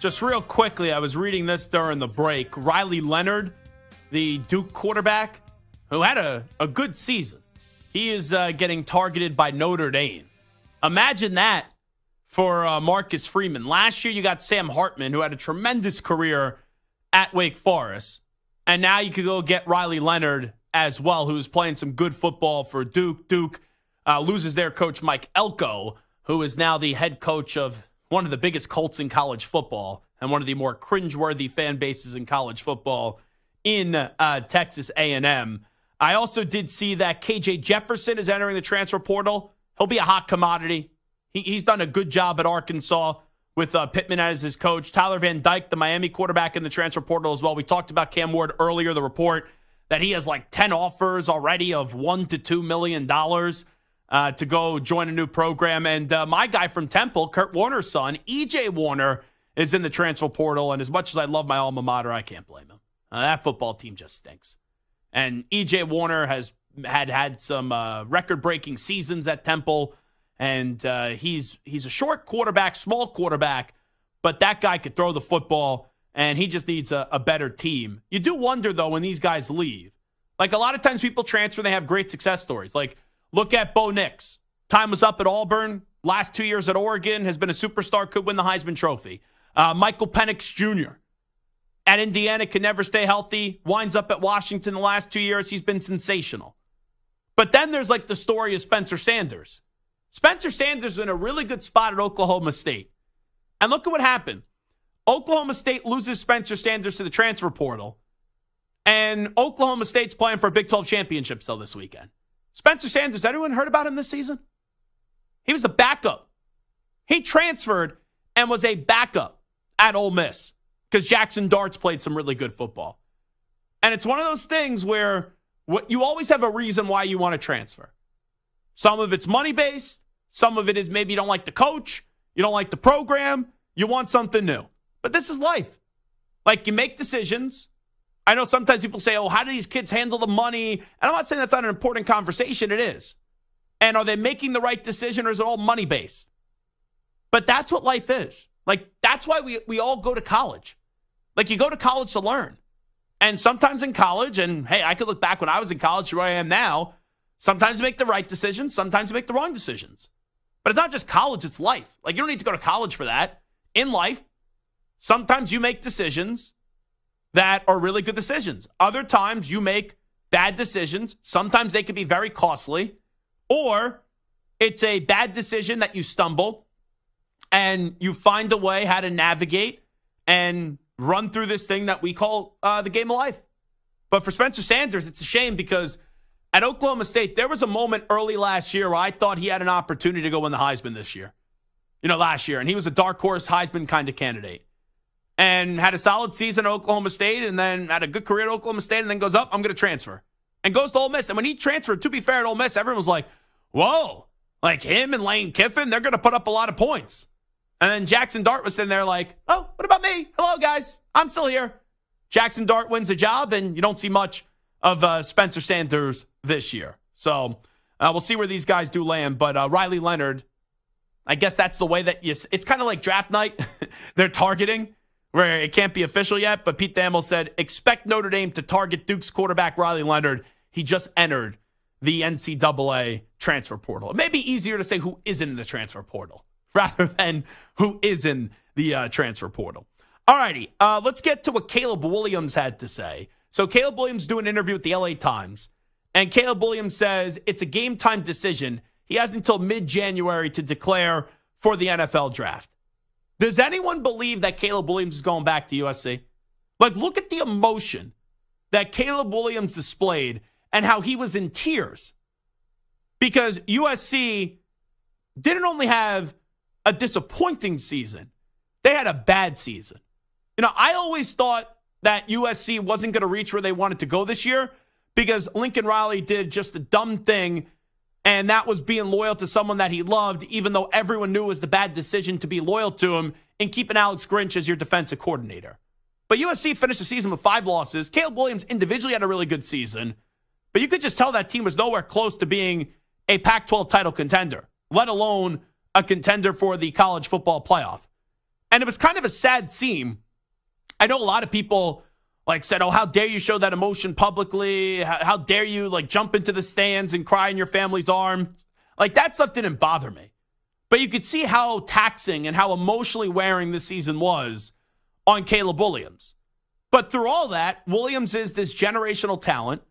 Just real quickly, I was reading this during the break. Riley Leonard, the Duke quarterback, who had a good season. He is getting targeted by Notre Dame. Imagine that for Marcus Freeman. Last year, you got Sam Hartman, who had a tremendous career at Wake Forest. And now you could go get Riley Leonard as well, who's playing some good football for Duke. Duke loses their coach, Mike Elko, who is now the head coach of one of the biggest cults in college football and one of the more cringeworthy fan bases in college football in Texas A&M. I also did see that KJ Jefferson is entering the transfer portal. He'll be a hot commodity. He's done a good job at Arkansas with Pittman as his coach. Tyler Van Dyke, the Miami quarterback, in the transfer portal as well. We talked about Cam Ward earlier, the report that he has like 10 offers already of $1 to $2 million. To go join a new program. And my guy from Temple, Kurt Warner's son, E.J. Warner, is in the transfer portal. And as much as I love my alma mater, I can't blame him. That football team just stinks. And E.J. Warner has had some record-breaking seasons at Temple. And he's a short quarterback, small quarterback, but that guy could throw the football, and he just needs a better team. You do wonder, though, when these guys leave. Like, a lot of times people transfer, they have great success stories. Like, look at Bo Nix. Time was up at Auburn. Last 2 years at Oregon. Has been a superstar. Could win the Heisman Trophy. Michael Penix Jr. at Indiana can never stay healthy. Winds up at Washington the last 2 years. He's been sensational. But then there's like the story of Spencer Sanders. Spencer Sanders is in a really good spot at Oklahoma State. And look at what happened. Oklahoma State loses Spencer Sanders to the transfer portal. And Oklahoma State's playing for a Big 12 championship still this weekend. Spencer Sanders, anyone heard about him this season? He was the backup. He transferred and was a backup at Ole Miss because Jackson Darts played some really good football. And it's one of those things where you always have a reason why you want to transfer. Some of it's money-based. Some of it is maybe you don't like the coach. You don't like the program. You want something new. But this is life. Like, you make decisions. I know sometimes people say, oh, how do these kids handle the money? And I'm not saying that's not an important conversation. It is. And are they making the right decision, or is it all money-based? But that's what life is. Like, that's why we all go to college. Like, you go to college to learn. And sometimes in college, and hey, I could look back when I was in college to where I am now, sometimes you make the right decisions, sometimes you make the wrong decisions. But it's not just college, it's life. Like, you don't need to go to college for that. In life, sometimes you make decisions that are really good decisions. Other times you make bad decisions. Sometimes they can be very costly. Or it's a bad decision that you stumble and you find a way how to navigate and run through this thing that we call the game of life. But for Spencer Sanders, it's a shame because at Oklahoma State, there was a moment early last year where I thought he had an opportunity to go win the Heisman this year. Last year. And he was a dark horse Heisman kind of candidate. And had a solid season at Oklahoma State and then had a good career at Oklahoma State and then goes up, I'm going to transfer. And goes to Ole Miss. And when he transferred, to be fair, at Ole Miss, everyone was like, whoa, like him and Lane Kiffin, they're going to put up a lot of points. And then Jackson Dart was sitting there like, oh, what about me? Hello, guys. I'm still here. Jackson Dart wins the job, and you don't see much of Spencer Sanders this year. So we'll see where these guys do land. But Riley Leonard, I guess that's the way that it's kind of like draft night. They're targeting where it can't be official yet. But Pete Thamel said, expect Notre Dame to target Duke's quarterback Riley Leonard. He just entered the NCAA transfer portal. It may be easier to say who isn't in the transfer portal rather than who is in the transfer portal. All righty, let's get to what Caleb Williams had to say. So Caleb Williams doing an interview with the LA Times, and Caleb Williams says it's a game-time decision. He has until mid-January to declare for the NFL draft. Does anyone believe that Caleb Williams is going back to USC? Like, look at the emotion that Caleb Williams displayed and how he was in tears. Because USC didn't only have a disappointing season, they had a bad season. I always thought that USC wasn't going to reach where they wanted to go this year because Lincoln Riley did just a dumb thing, and that was being loyal to someone that he loved, even though everyone knew it was the bad decision to be loyal to him and keeping Alex Grinch as your defensive coordinator. But USC finished the season with 5 losses. Caleb Williams individually had a really good season, but you could just tell that team was nowhere close to being a Pac-12 title contender, let alone a contender for the college football playoff. And it was kind of a sad scene. I know a lot of people said, oh, how dare you show that emotion publicly? How dare you jump into the stands and cry in your family's arms? That stuff didn't bother me. But you could see how taxing and how emotionally wearing this season was on Caleb Williams. But through all that, Williams is this generational talent.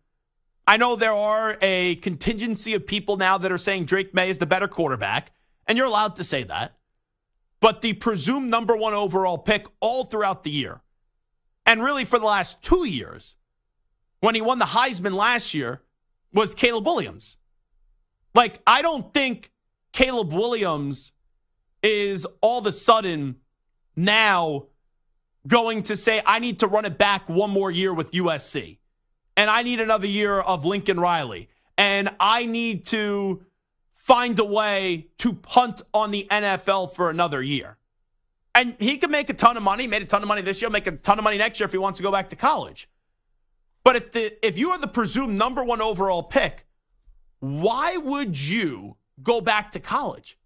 I know there are a contingency of people now that are saying Drake May is the better quarterback, and you're allowed to say that. But the presumed number 1 overall pick all throughout the year, and really for the last 2 years, when he won the Heisman last year, was Caleb Williams. I don't think Caleb Williams is all of a sudden now going to say, I need to run it back one more year with USC. And I need another year of Lincoln Riley. And I need to find a way to punt on the NFL for another year. And he could make a ton of money, made a ton of money this year, make a ton of money next year if he wants to go back to college. But if you are the presumed number 1 overall pick, why would you go back to college?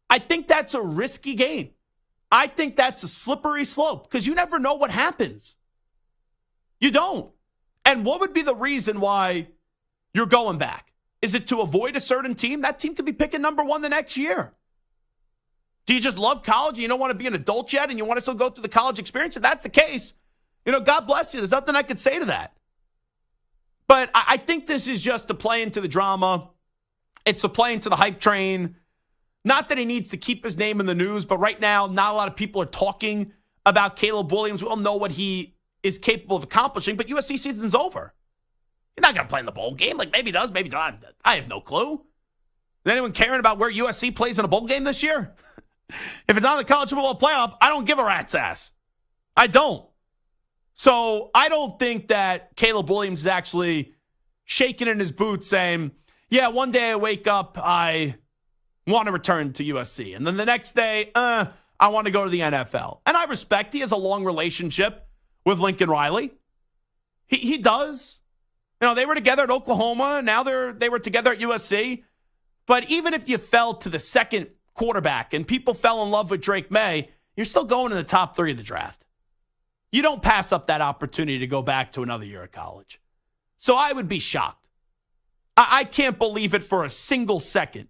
I think that's a risky game. I think that's a slippery slope because you never know what happens. You don't. And what would be the reason why you're going back? Is it to avoid a certain team? That team could be picking number 1 the next year. Do you just love college and you don't want to be an adult yet and you want to still go through the college experience? If that's the case, God bless you. There's nothing I could say to that. But I think this is just to play into the drama. It's to play into the hype train. Not that he needs to keep his name in the news, but right now, not a lot of people are talking about Caleb Williams. We all know what he is capable of accomplishing, but USC season's over. He's not going to play in the bowl game. Maybe he does, maybe not. I have no clue. Is anyone caring about where USC plays in a bowl game this year? If it's not the college football playoff, I don't give a rat's ass. I don't. So I don't think that Caleb Williams is actually shaking in his boots saying, yeah, one day I wake up, I want to return to USC. And then the next day, I want to go to the NFL. And I respect he has a long relationship with Lincoln Riley. He does. You know, they were together at Oklahoma. Now they were together at USC. But even if you fell to the second quarterback and people fell in love with Drake May, you're still going in the top 3 of the draft. You don't pass up that opportunity to go back to another year of college. So I would be shocked. I can't believe it for a single second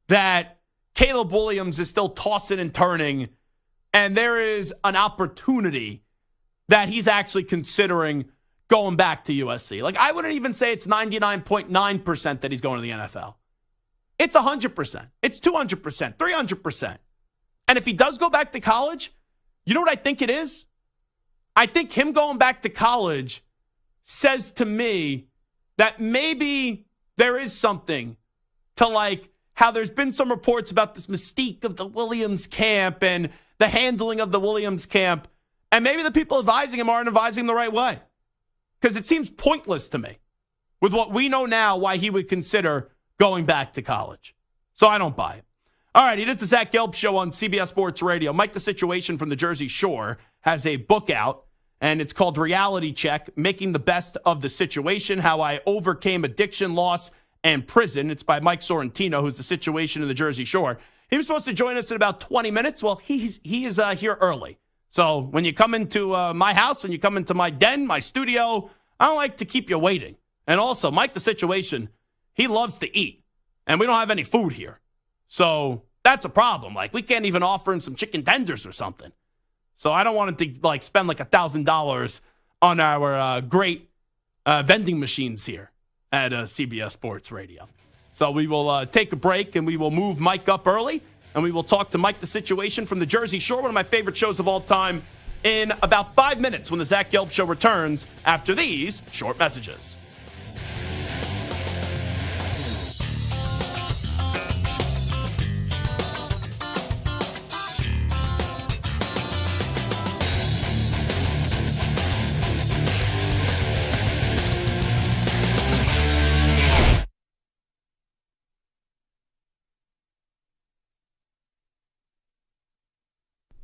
that Caleb Williams is still tossing and turning, and there is an opportunity that he's actually considering going back to USC. Like, I wouldn't even say it's 99.9% that he's going to the NFL. It's 100%. It's 200%, 300%. And if he does go back to college, you know what I think it is? I think him going back to college says to me that maybe there is something to like how there's been some reports about this mystique of the Williams camp and the handling of the Williams camp. And maybe the people advising him aren't advising him the right way. Because it seems pointless to me with what we know now why he would consider going back to college. So I don't buy it. All right, it is the Zach Gelb Show on CBS Sports Radio. Mike, the Situation from the Jersey Shore, has a book out, and it's called Reality Check, Making the Best of the Situation, How I Overcame Addiction, Loss, and Prison. It's by Mike Sorrentino, who's the Situation in the Jersey Shore. He was supposed to join us in about 20 minutes. Well, he is here early. So when you come into my house, when you come into my den, my studio, I don't like to keep you waiting. And also, Mike, the Situation, he loves to eat, and we don't have any food here. So that's a problem. Like, we can't even offer him some chicken tenders or something. So I don't want him to like spend like $1,000 on our great vending machines here at CBS Sports Radio. So we will take a break and we will move Mike up early, and we will talk to Mike the Situation from the Jersey Shore, one of my favorite shows of all time, in about 5 minutes when the Zach Gelb Show returns after these short messages.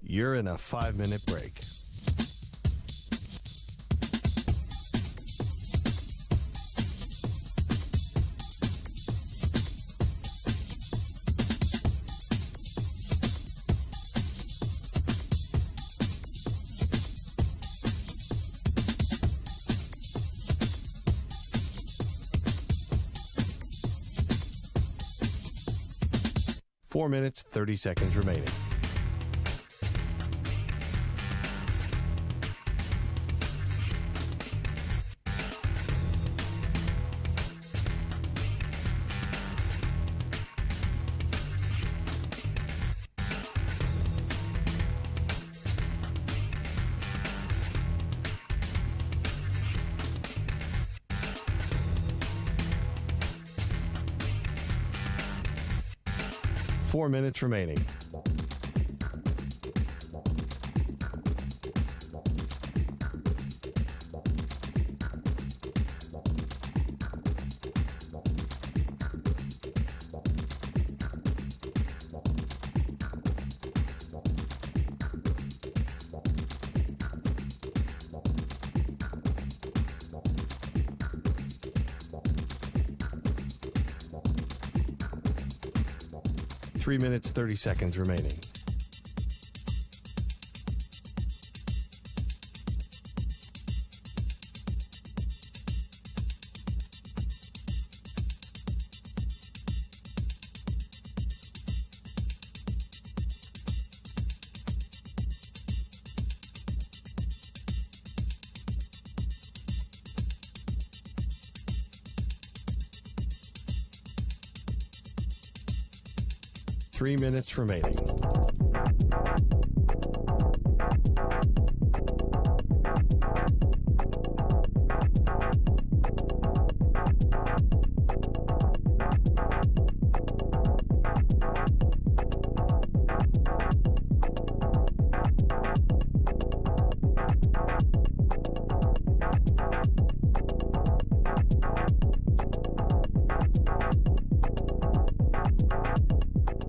You're in a 5-minute break. Four minutes, 30 seconds remaining. Four minutes remaining. Three minutes, 30 seconds remaining. Three minutes remaining.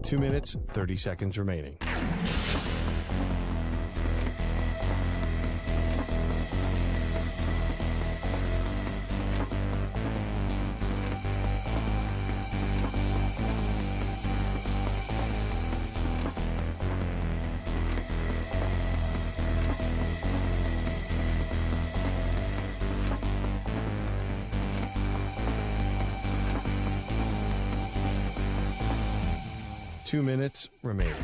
2 minutes, 30 seconds remaining. Two minutes remaining.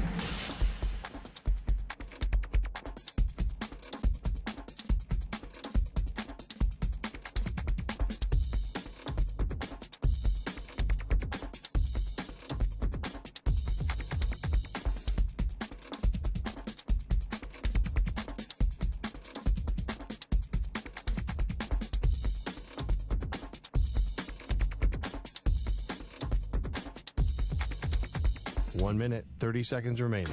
One minute, 30 seconds remaining.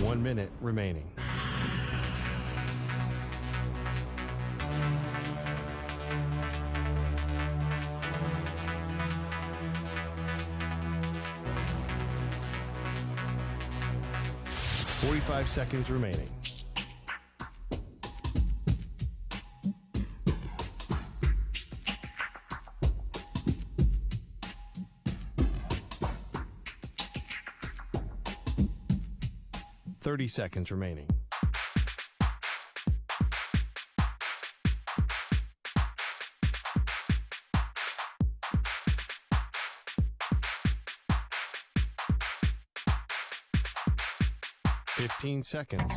One minute remaining. Forty-five seconds remaining. Seconds remaining. Fifteen seconds.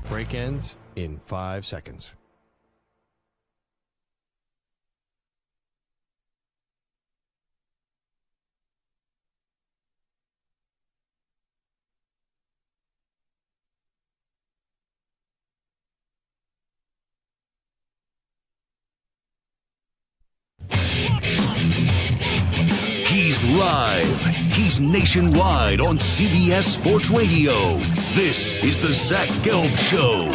Break ends in 5 seconds. He's live. He's nationwide on CBS Sports Radio. This is the Zach Gelb Show.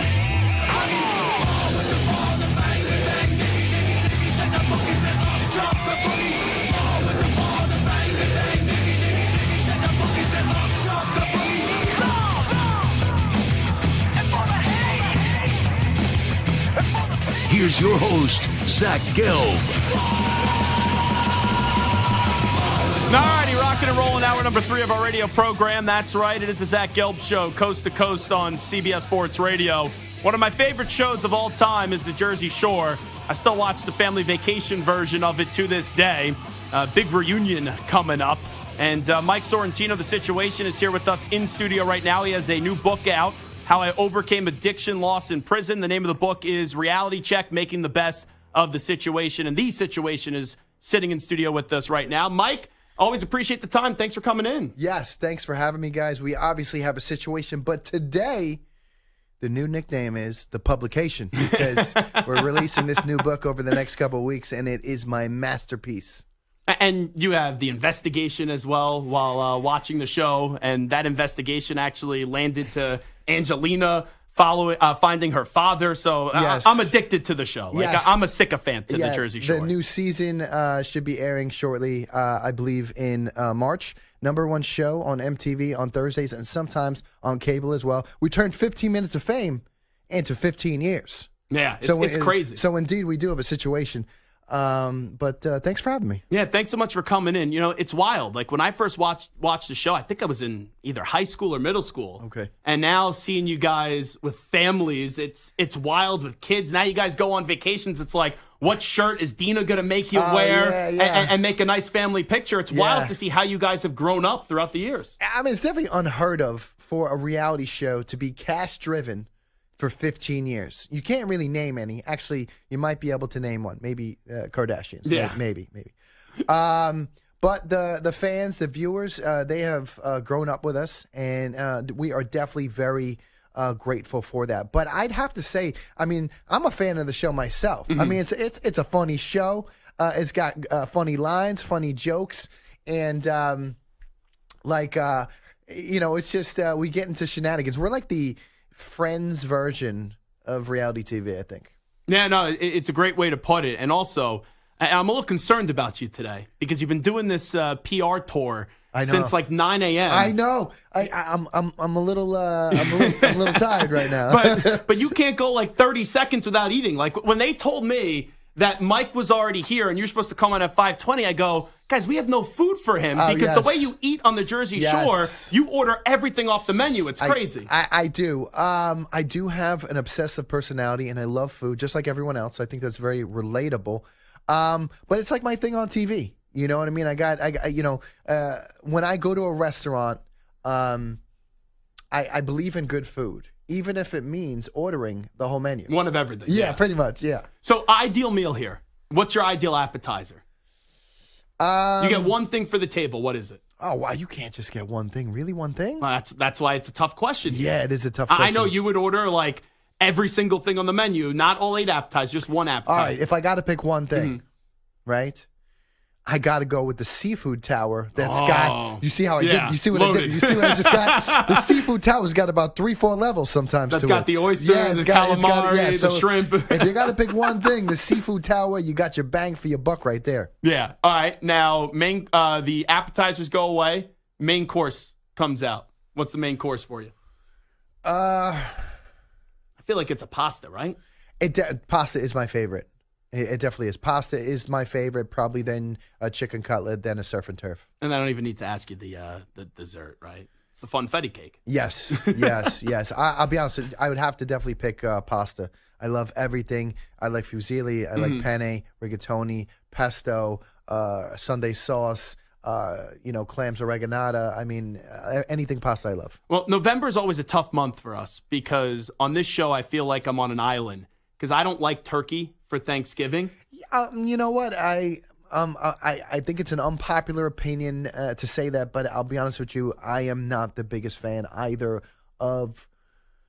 Here's your host, Zach Gelb. Alrighty, rocking and rolling. Hour number 3 of our radio program. That's right, it is the Zach Gelb Show, coast to coast on CBS Sports Radio. One of my favorite shows of all time is the Jersey Shore. I still watch the family vacation version of it to this day. Big reunion coming up. And Mike Sorrentino, The Situation, is here with us in studio right now. He has a new book out, How I Overcame Addiction, Loss in Prison. The name of the book is Reality Check, Making the Best of the Situation. And The Situation is sitting in studio with us right now. Mike, always appreciate the time. Thanks for coming in. Yes, thanks for having me, guys. We obviously have a situation, but today the new nickname is The Publication because we're releasing this new book over the next couple of weeks, and it is my masterpiece. And you have the investigation as well while watching the show, and that investigation actually landed to Angelina finding her father. So Yes. I'm addicted to the show. Like Yes. I'm a sycophant to the Jersey Shore. The new season should be airing shortly, I believe, in March. #1 show on MTV on Thursdays and sometimes on cable as well. We turned 15 minutes of fame into 15 years. Yeah, it's crazy. So indeed, we do have a situation. But thanks for having me. Yeah, thanks so much for coming in. You know, it's wild. Like when I first watched the show, I think I was in either high school or middle school. Okay. And now seeing you guys with families, it's wild with kids. Now you guys go on vacations. It's like, what shirt is Dina going to make you wear and make a nice family picture? It's wild to see how you guys have grown up throughout the years. I mean, it's definitely unheard of for a reality show to be cast-driven for 15 years. You can't really name any. Actually, you might be able to name one. Maybe Kardashians. Yeah. Maybe. But the fans, the viewers, they have grown up with us, and we are definitely very grateful for that. But I'd have to say, I mean, I'm a fan of the show myself. I mean, it's a funny show. It's got funny lines, funny jokes, and it's just we get into shenanigans. We're like the Friends version of reality TV, I think. Yeah, no, it's a great way to put it. And also, I'm a little concerned about you today because you've been doing this PR tour since like 9 a.m. I know. I'm a little tired right now. but you can't go like 30 seconds without eating. Like when they told me that Mike was already here and you're supposed to come on at 5:20, I go, guys, we have no food for him because the way you eat on the Jersey Shore, you order everything off the menu. It's crazy. I do. I do have an obsessive personality, and I love food just like everyone else. I think that's very relatable. But it's like my thing on TV. You know what I mean? When I go to a restaurant, I believe in good food, even if it means ordering the whole menu. One of everything. Yeah, pretty much, yeah. So ideal meal here. What's your ideal appetizer? You get one thing for the table. What is it? Oh, wow. You can't just get one thing. Really, one thing? Well, that's why it's a tough question. Yeah, it is a tough question. I know you would order like every single thing on the menu, not all 8 appetizers, just one appetizer. All right, if I got to pick one thing, right? I got to go with the seafood tower. That's got. You see how I did? You see what I did? You see what I just got? The seafood tower's got about 3-4 levels sometimes. That's got the oysters, the calamari, the shrimp. If you got to pick one thing, the seafood tower, you got your bang for your buck right there. Yeah. All right. Now, the appetizers go away. Main course comes out. What's the main course for you? I feel like it's a pasta, right? Pasta is my favorite. It definitely is. Pasta is my favorite, probably then a chicken cutlet, then a surf and turf. And I don't even need to ask you the dessert, right? It's the funfetti cake. Yes. I'll be honest. I would have to definitely pick pasta. I love everything. I like fusilli. I like penne, rigatoni, pesto, Sunday sauce. Clams oreganata. I mean, anything pasta I love. Well, November is always a tough month for us because on this show I feel like I'm on an island because I don't like turkey for Thanksgiving. You know what? I think it's an unpopular opinion to say that, but I'll be honest with you. I am not the biggest fan either of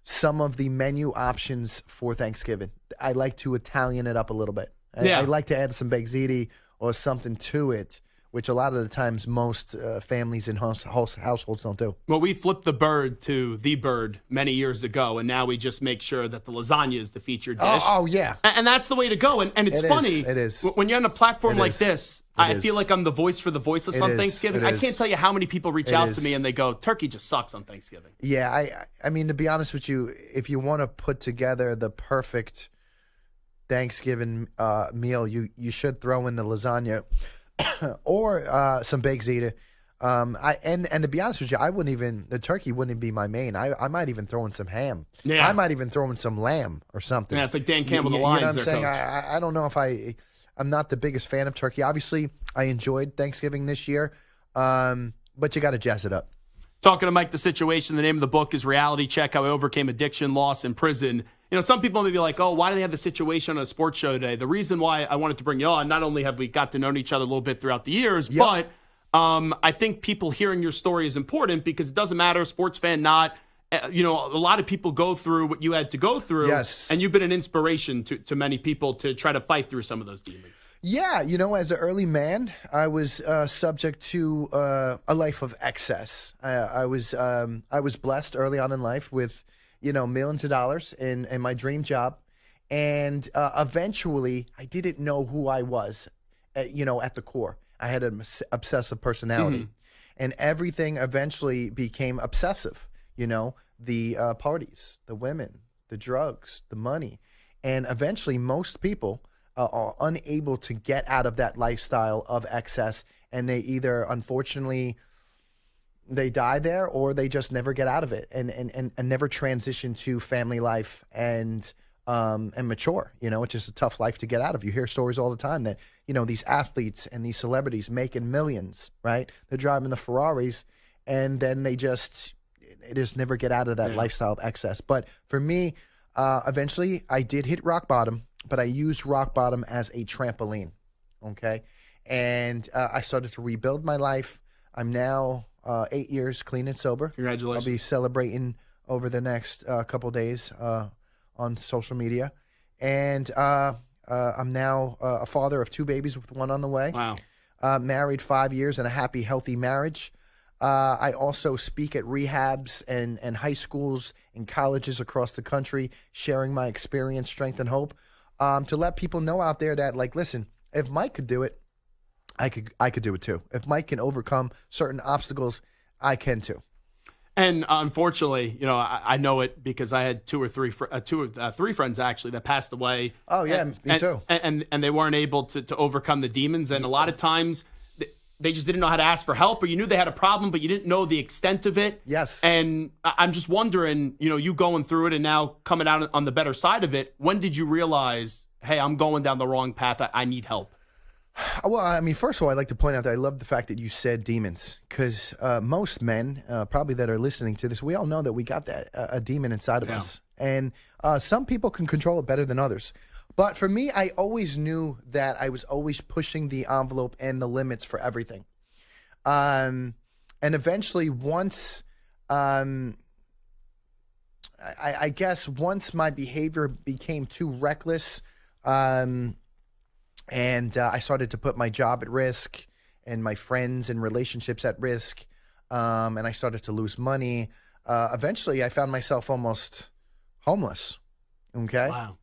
some of the menu options for Thanksgiving. I like to Italian it up a little bit. I like to add some baked ziti or something to it, which a lot of the times most families and households don't do. Well, we flipped the bird to the bird many years ago, and now we just make sure that the lasagna is the featured dish. Oh yeah. And that's the way to go. And it's funny. It is. When you're on a platform like this, I feel like I'm the voice for the voiceless on Thanksgiving. I can't tell you how many people reach out to me and they go, turkey just sucks on Thanksgiving. Yeah, I mean, to be honest with you, if you want to put together the perfect Thanksgiving meal, you should throw in the lasagna. Or some baked ziti. And to be honest with you, the turkey wouldn't be my main. I might even throw in some ham. Yeah. I might even throw in some lamb or something. Yeah, it's like Dan Campbell, the Lions. You know what I'm saying? Coach. I don't know if I'm not the biggest fan of turkey. Obviously, I enjoyed Thanksgiving this year, but you got to jazz it up. Talking to Mike, the situation. The name of the book is Reality Check: How I Overcame Addiction, Loss, and Prison. Some people may be like, oh, why do they have the situation on a sports show today? The reason why I wanted to bring you on, not only have we got to know each other a little bit throughout the years, but I think people hearing your story is important because it doesn't matter, sports fan, not. A lot of people go through what you had to go through. Yes. And you've been an inspiration to many people to try to fight through some of those demons. Yeah, as an early man, I was subject to a life of excess. I was blessed early on in life with, millions of dollars in my dream job. And eventually, I didn't know who I was, at the core. I had an obsessive personality. And everything eventually became obsessive. The parties, the women, the drugs, the money. And eventually, most people are unable to get out of that lifestyle of excess. And they either, unfortunately, they die there or they just never get out of it and never transition to family life and mature. It's just a tough life to get out of. You hear stories all the time that, these athletes and these celebrities making millions, right? They're driving the Ferraris and then they just never get out of that lifestyle of excess. But for me, eventually I did hit rock bottom, but I used rock bottom as a trampoline. Okay. And I started to rebuild my life. I'm now 8 years clean and sober. Congratulations. I'll be celebrating over the next couple days on social media. And I'm now a father of 2 babies with 1 on the way. Wow. Married 5 years in a happy, healthy marriage. I also speak at rehabs and high schools and colleges across the country, sharing my experience, strength, and hope, to let people know out there that, like, listen, if Mike could do it, I could do it too. If Mike can overcome certain obstacles, I can too. And unfortunately, I know it because I had 2 or 3 friends actually that passed away. Oh yeah, me too. And they weren't able to overcome the demons. And a lot of times they just didn't know how to ask for help, or you knew they had a problem, but you didn't know the extent of it. Yes. And I'm just wondering, you going through it and now coming out on the better side of it, when did you realize, hey, I'm going down the wrong path, I need help? Well, I mean, first of all, I'd like to point out that I love the fact that you said demons, because most men, probably that are listening to this, we all know that we got a demon inside of us. And some people can control it better than others. But for me, I always knew that I was always pushing the envelope and the limits for everything. And eventually, once, I guess, once my behavior became too reckless, and I started to put my job at risk and my friends and relationships at risk, and I started to lose money. Eventually, I found myself almost homeless. Okay? Wow.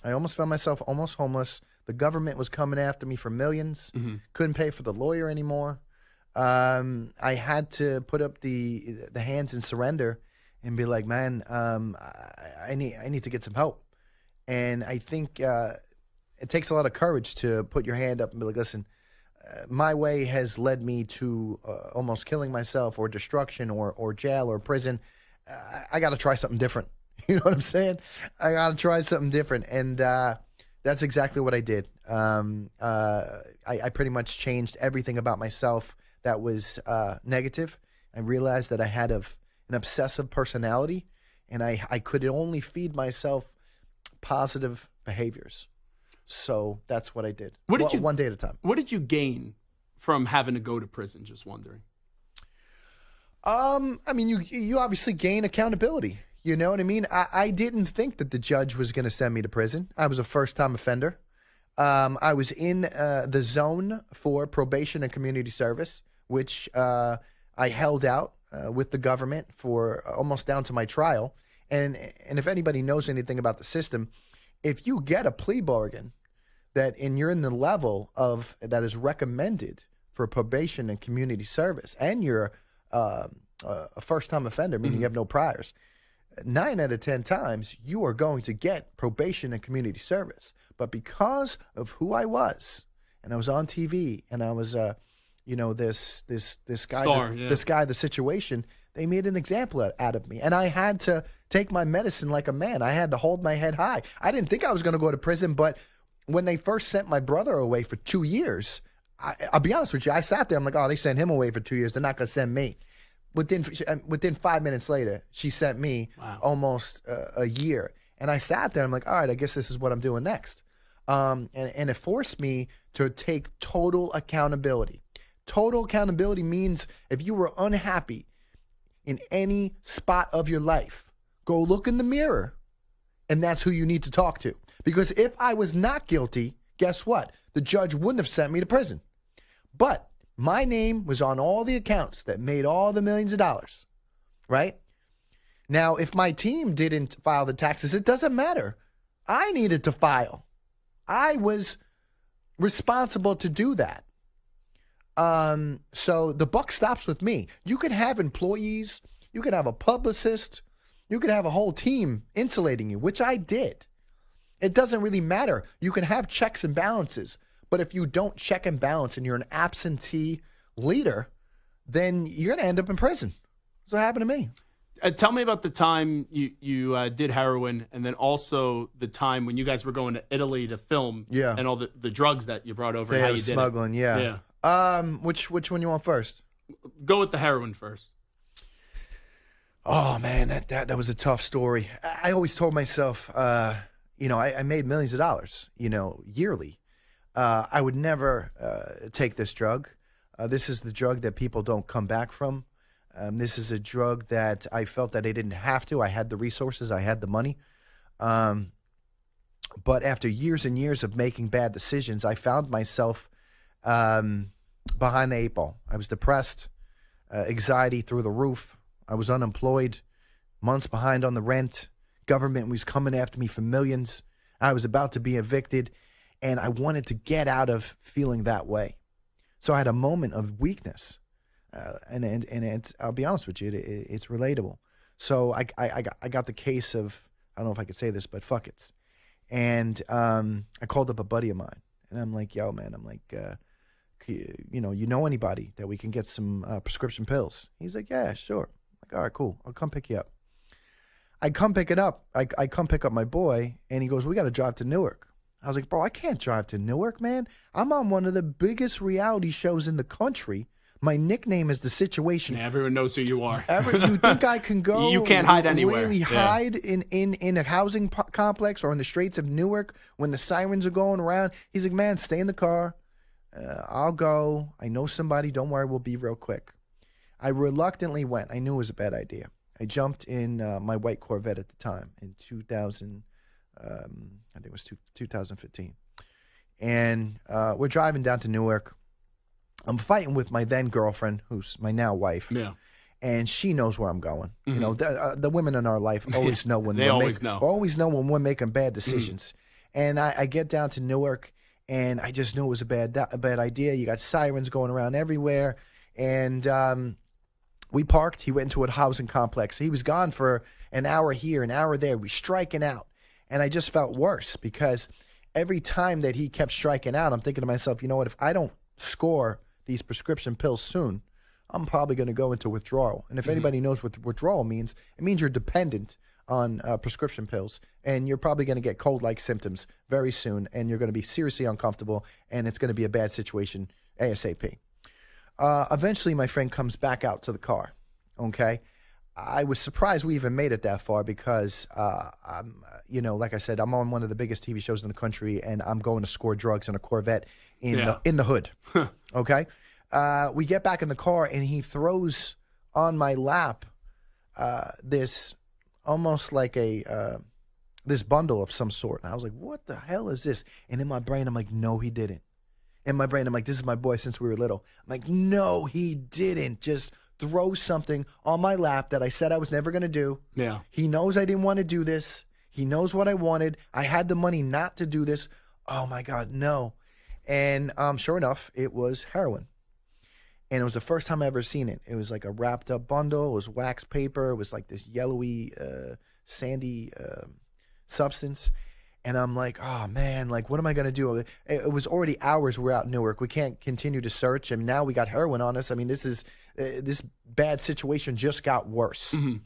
I almost found myself almost homeless. The government was coming after me for millions. Mm-hmm. Couldn't pay for the lawyer anymore. I had to put up the hands and surrender and be like, man, I need to get some help. And I think it takes a lot of courage to put your hand up and be like, listen, my way has led me to almost killing myself or destruction or jail or prison. I got to try something different. You know what I'm saying? I got to try something different. And that's exactly what I did. I pretty much changed everything about myself that was negative. I realized that I had an obsessive personality, and I could only feed myself positive behaviors. So that's what I did. One day at a time. What did you gain from having to go to prison? Just wondering. I mean, you obviously gain accountability. You know what I mean? I didn't think that the judge was going to send me to prison. I was a first-time offender. I was in the zone for probation and community service, which I held out with the government for almost down to my trial. And if anybody knows anything about the system, if you get a plea bargain and you're in the level of that is recommended for probation and community service, and you're a first-time offender, meaning you have no priors, 9 out of 10 times you are going to get probation and community service. But because of who I was, and I was on TV, and I was this guy, Star, this guy, the situation, they made an example out of me. And I had to take my medicine like a man. I had to hold my head high. I didn't think I was going to go to prison, but when they first sent my brother away for 2 years, I'll be honest with you, I sat there, I'm like, oh, they sent him away for 2 years. They're not going to send me. Within 5 minutes later, she sent me almost a year. And I sat there, I'm like, all right, I guess this is what I'm doing next. And it forced me to take total accountability. Total accountability means if you were unhappy in any spot of your life, go look in the mirror, and that's who you need to talk to. Because if I was not guilty, guess what? The judge wouldn't have sent me to prison. But my name was on all the accounts that made all the millions of dollars, right? Now, if my team didn't file the taxes, it doesn't matter. I needed to file. I was responsible to do that. So the buck stops with me. You could have employees, you could have a publicist, you could have a whole team insulating you, which I did. It doesn't really matter. You can have checks and balances, but if you don't check and balance and you're an absentee leader, then you're going to end up in prison. That's what happened to me. Tell me about the time you did heroin, and then also the time when you guys were going to Italy to film, and all the drugs that you brought over and how you did smuggling, it. Yeah. Which one you want first? Go with the heroin first. Oh man, that was a tough story. I always told myself, I made millions of dollars, yearly. I would never take this drug. This is the drug that people don't come back from. This is a drug that I felt that I didn't have to. I had the resources. I had the money. But after years and years of making bad decisions, I found myself behind the 8 ball. I was depressed, anxiety through the roof. I was unemployed, months behind on the rent. Government was coming after me for millions. I was about to be evicted, and I wanted to get out of feeling that way. So I had a moment of weakness, and it's, I'll be honest with you, it's relatable. So I got the case of, I don't know if I could say this, but fuck it. And I called up a buddy of mine, and I'm like, yo, man, I'm like, you know anybody that we can get some prescription pills? He's like, yeah, sure. I'm like, all right, cool. I'll come pick you up. I come pick it up. I come pick up my boy, and he goes, we got to drive to Newark. I was like, bro, I can't drive to Newark, man. I'm on one of the biggest reality shows in the country. My nickname is The Situation. Yeah, everyone knows who you are. You think I can go? You can't hide anywhere. Really hide in a housing complex or in the streets of Newark when the sirens are going around? He's like, man, stay in the car. I'll go. I know somebody. Don't worry, we'll be real quick. I reluctantly went. I knew it was a bad idea. I jumped in my white Corvette at the time in 2000. I think it was 2015. And we're driving down to Newark. I'm fighting with my then girlfriend, who's my now wife. Yeah. And she knows where I'm going. Mm-hmm. You know, the women in our life always know when always know when we're making bad decisions. Mm-hmm. And I get down to Newark, and I just knew it was a bad idea. You got sirens going around everywhere, and we parked. He went into a housing complex. He was gone for an hour here, an hour there. We striking out, and I just felt worse because every time that he kept striking out, I'm thinking to myself, you know what? If I don't score these prescription pills soon, I'm probably going to go into withdrawal. And if anybody knows what withdrawal means, it means you're dependent on prescription pills, and you're probably going to get cold-like symptoms very soon, and you're going to be seriously uncomfortable, and it's going to be a bad situation ASAP. Eventually, my friend comes back out to the car, okay? I was surprised we even made it that far because, like I said, I'm on one of the biggest TV shows in the country, and I'm going to score drugs in a Corvette in the hood, okay? We get back in the car, and he throws on my lap this almost like this bundle of some sort. And I was like, what the hell is this? And in my brain, I'm like, no, he didn't. In my brain, I'm like, this is my boy since we were little. I'm like, no, he didn't. Just throw something on my lap that I said I was never going to do. Yeah. He knows I didn't want to do this. He knows what I wanted. I had the money not to do this. Oh, my God, no. And sure enough, it was heroin. And it was the first time I ever seen it. It was like a wrapped up bundle. It was wax paper. It was like this yellowy, sandy substance. And I'm like, oh, man, like, what am I going to do? It was already hours we're out in Newark. We can't continue to search. And now we got heroin on us. I mean, this bad situation just got worse. Mm-hmm.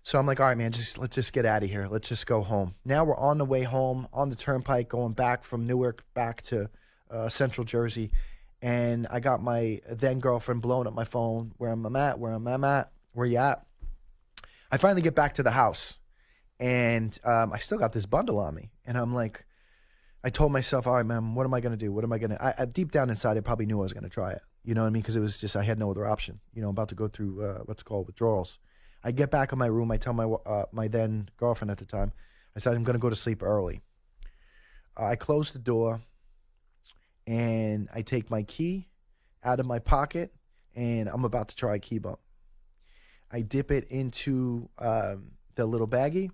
So I'm like, all right, man, let's just get out of here. Let's just go home. Now we're on the way home, on the turnpike, going back from Newark back to Central Jersey. And I got my then girlfriend blowing up my phone. Where you at? I finally get back to the house. And I still got this bundle on me. And I'm like, I told myself, all right, man, what am I going to do? What am I going to, I deep down inside, I probably knew I was going to try it. You know what I mean? Because it was just, I had no other option. You know, I'm about to go through what's called withdrawals. I get back in my room. I tell my then girlfriend at the time, I said, I'm going to go to sleep early. I close the door, and I take my key out of my pocket, and I'm about to try a key bump. I dip it into the little baggie,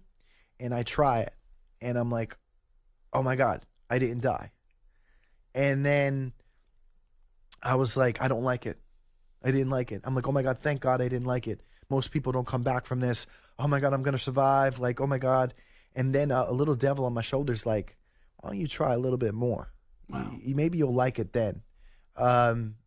and I try it. And I'm like, oh, my God, I didn't die. And then I was like, I don't like it. I didn't like it. I'm like, oh, my God, thank God I didn't like it. Most people don't come back from this. Oh, my God, I'm going to survive. Like, oh, my God. And then a little devil on my shoulder's like, why don't you try a little bit more? Wow. Maybe you'll like it then.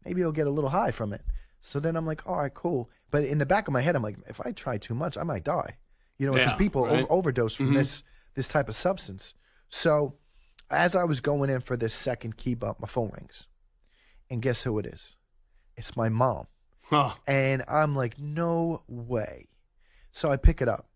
Maybe you'll get a little high from it. So then I'm like, all right, cool. But in the back of my head, I'm like, if I try too much, I might die. You know, because people overdose from this type of substance. So as I was going in for this second key bump, my phone rings. And guess who it is? It's my mom. Huh. And I'm like, no way. So I pick it up.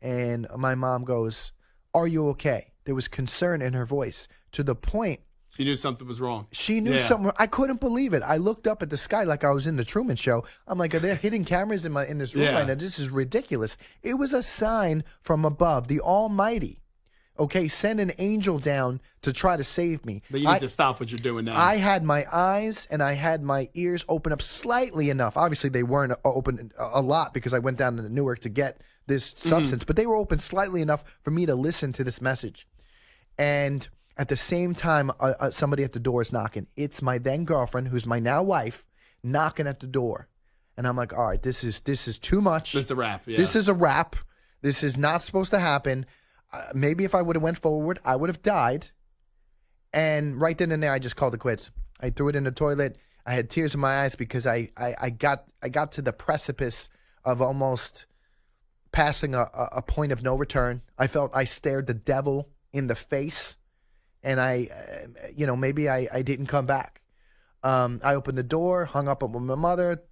And my mom goes, are you okay? There was concern in her voice to the point She knew something was wrong. She knew something. I couldn't believe it. I looked up at the sky like I was in the Truman Show. I'm like, are there hidden cameras in this room right now? This is ridiculous. It was a sign from above, the Almighty. Okay, send an angel down to try to save me. But you need to stop what you're doing now. I had my eyes and I had my ears open up slightly enough. Obviously, they weren't open a lot because I went down to Newark to get this substance, but they were open slightly enough for me to listen to this message. And at the same time, somebody at the door is knocking. It's my then girlfriend, who's my now wife, knocking at the door. And I'm like, all right, this is too much. This is a wrap. Yeah. This is a wrap. This is not supposed to happen. Maybe if I would have went forward, I would have died. And right then and there, I just called it quits. I threw it in the toilet. I had tears in my eyes because I got to the precipice of almost passing a point of no return. I felt I stared the devil in the face. And maybe I didn't come back. I opened the door, hung up with my mother.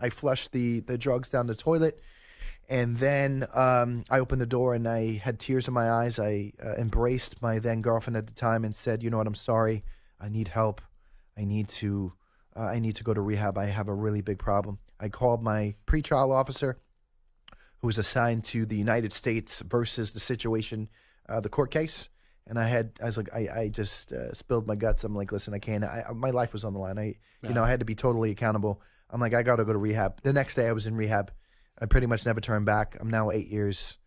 I flushed the drugs down the toilet. And then I opened the door and I had tears in my eyes. I embraced my then girlfriend at the time and said, you know what, I'm sorry. I need help. I need to go to rehab. I have a really big problem. I called my pretrial officer who was assigned to the United States versus the situation, the court case. And I just spilled my guts. I'm like, listen, I can't. My life was on the line. I had to be totally accountable. I'm like, I got to go to rehab. The next day I was in rehab. I pretty much never turned back. I'm now 8 years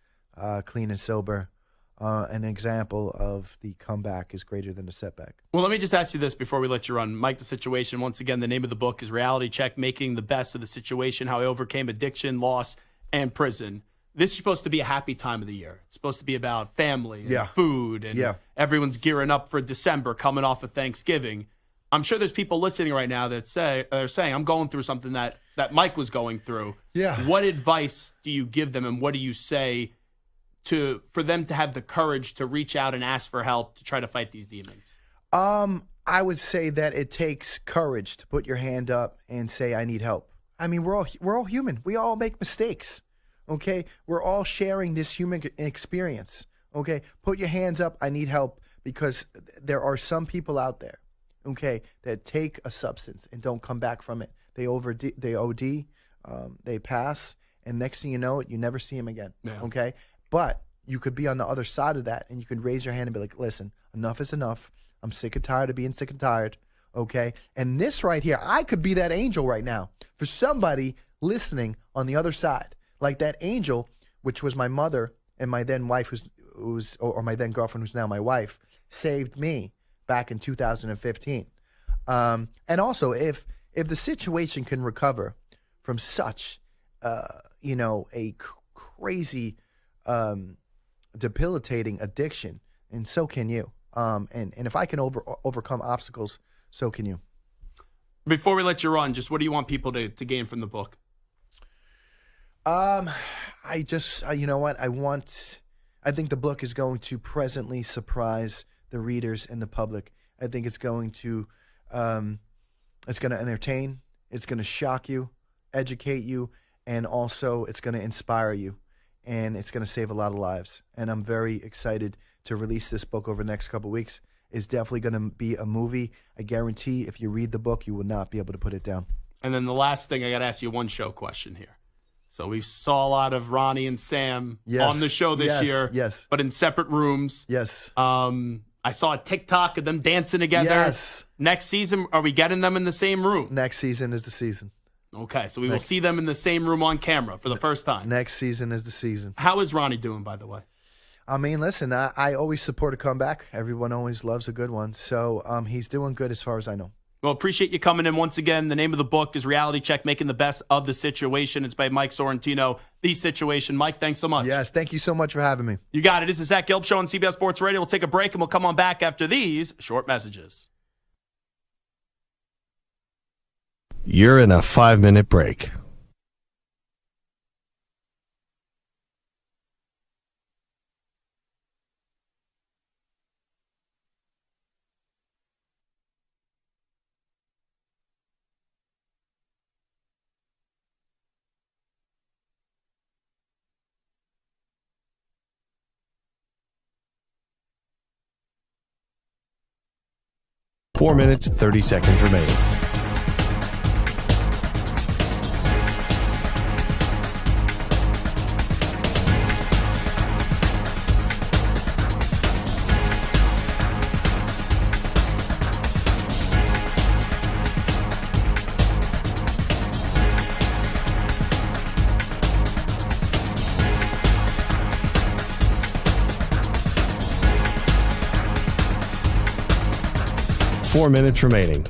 clean and sober. An example of the comeback is greater than the setback. Well, let me just ask you this before we let you run. Mike, The Situation, once again, the name of the book is Reality Check, Making the Best of the Situation, How I Overcame Addiction, Loss, and Prison. This is supposed to be a happy time of the year. It's supposed to be about family and food, and everyone's gearing up for December, coming off of Thanksgiving. I'm sure there's people listening right now that are saying, I'm going through something that Mike was going through. Yeah. What advice do you give them, and what do you say for them to have the courage to reach out and ask for help to try to fight these demons? I would say that it takes courage to put your hand up and say, I need help. I mean, we're all human. We all make mistakes. Okay, we're all sharing this human experience. Okay, put your hands up. I need help, because there are some people out there, okay, that take a substance and don't come back from it. They OD, they pass, and next thing you know, you never see them again. Yeah. Okay, but you could be on the other side of that, and you could raise your hand and be like, listen, enough is enough. I'm sick and tired of being sick and tired. Okay, and this right here, I could be that angel right now for somebody listening on the other side. Like that angel, which was my mother and my then wife, or my then girlfriend, who's now my wife, saved me back in 2015. And also, if the situation can recover from such, a crazy, debilitating addiction, and so can you. And if I can overcome obstacles, so can you. Before we let you run, just what do you want people to gain from the book? I just, you know what? I think the book is going to pleasantly surprise the readers and the public. I think it's going to entertain, it's going to shock you, educate you, and also it's going to inspire you, and it's going to save a lot of lives. And I'm very excited to release this book over the next couple of weeks. It's definitely going to be a movie. I guarantee if you read the book, you will not be able to put it down. And then the last thing, I got to ask you one show question here. So we saw a lot of Ronnie and Sam on the show this year, but in separate rooms. Yes. I saw a TikTok of them dancing together. Yes. Next season, are we getting them in the same room? Next season is the season. Okay, so we will see them in the same room on camera for the first time. Next season is the season. How is Ronnie doing, by the way? I mean, listen, I always support a comeback. Everyone always loves a good one. So he's doing good as far as I know. Well, appreciate you coming in once again. The name of the book is Reality Check, Making the Best of the Situation. It's by Mike Sorrentino, The Situation. Mike, thanks so much. Yes, thank you so much for having me. You got it. This is Zach Gelb Show on CBS Sports Radio. We'll take a break, and we'll come on back after these short messages. You're in a 5-minute break. 4 minutes, 30 seconds remaining. Four minutes remaining.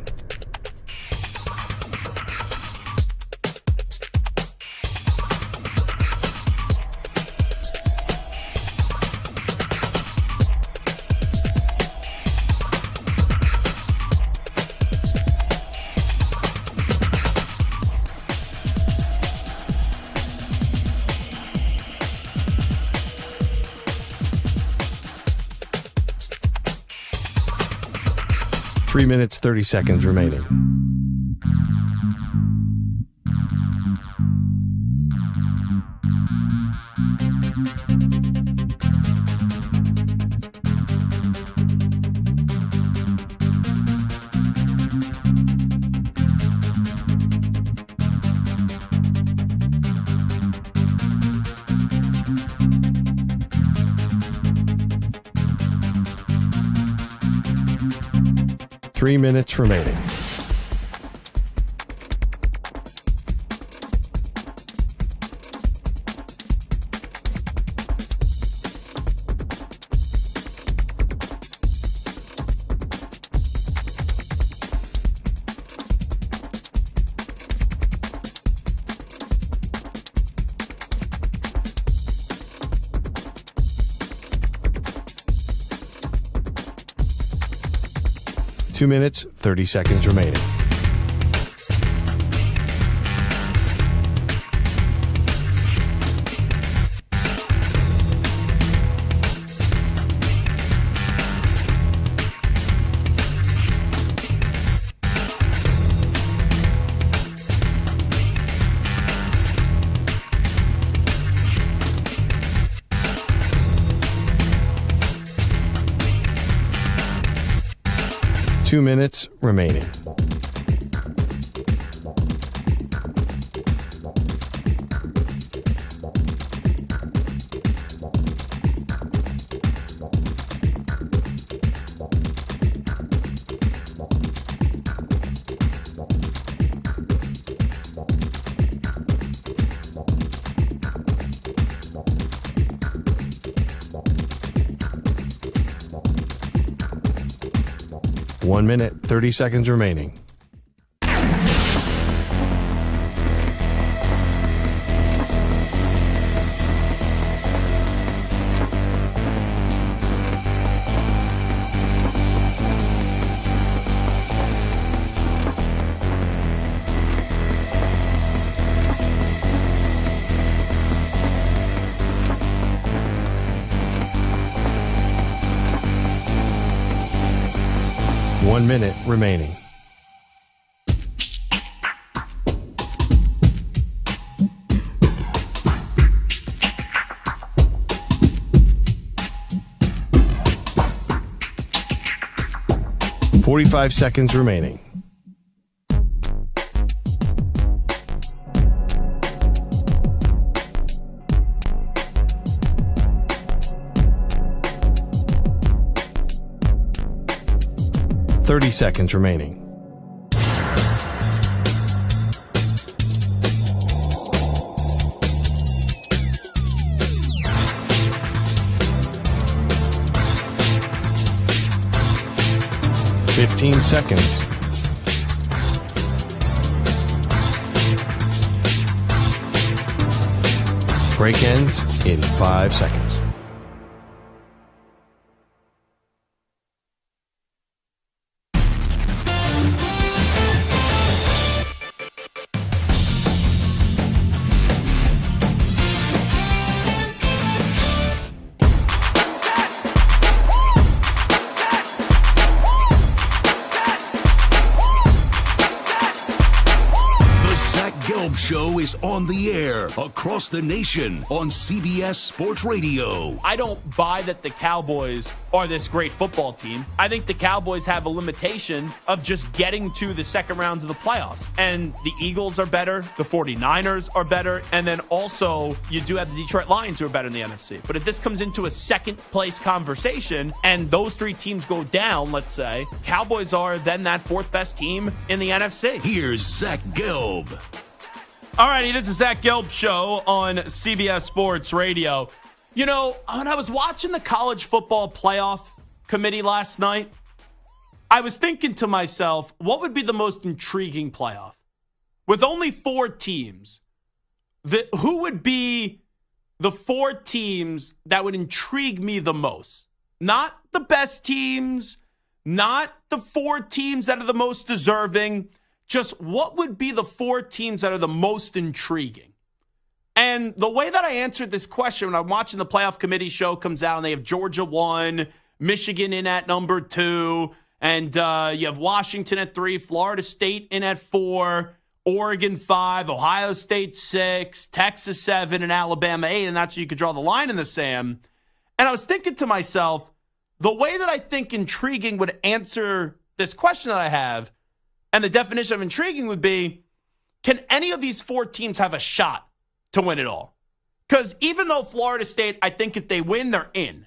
Three minutes, 30 seconds remaining. Three minutes remaining. Two minutes, 30 seconds remaining. Two minutes remaining. One minute, 30 seconds remaining. One minute remaining. .45 seconds remaining. .30 seconds remaining. .15 seconds. Break ends in 5 seconds. Show is on the air across the nation on CBS Sports Radio. I don't buy that the Cowboys are this great football team. I think the Cowboys have a limitation of just getting to the second round of the playoffs. And the Eagles are better, the 49ers are better, and then also you do have the Detroit Lions who are better in the NFC. But if this comes into a second place conversation and those three teams go down, let's say, Cowboys are then that fourth best team in the NFC. Here's Zach Gelb. All righty, this is Zach Gelb Show on CBS Sports Radio. You know, when I was watching the college football playoff committee last night, I was thinking to myself, what would be the most intriguing playoff? With only 4 teams, who would be the 4 teams that would intrigue me the most? Not the best teams, not the 4 teams that are the most deserving, just what would be the 4 teams that are the most intriguing? And the way that I answered this question when I'm watching the playoff committee show comes out and they have Georgia 1, Michigan in at number 2, and you have Washington at 3, Florida State in at 4, Oregon 5, Ohio State 6, Texas 7, and Alabama 8, and that's where you could draw the line in the sand. And I was thinking to myself, the way that I think intriguing would answer this question that I have, and the definition of intriguing would be, can any of these 4 teams have a shot to win it all? Because even though Florida State, I think if they win, they're in.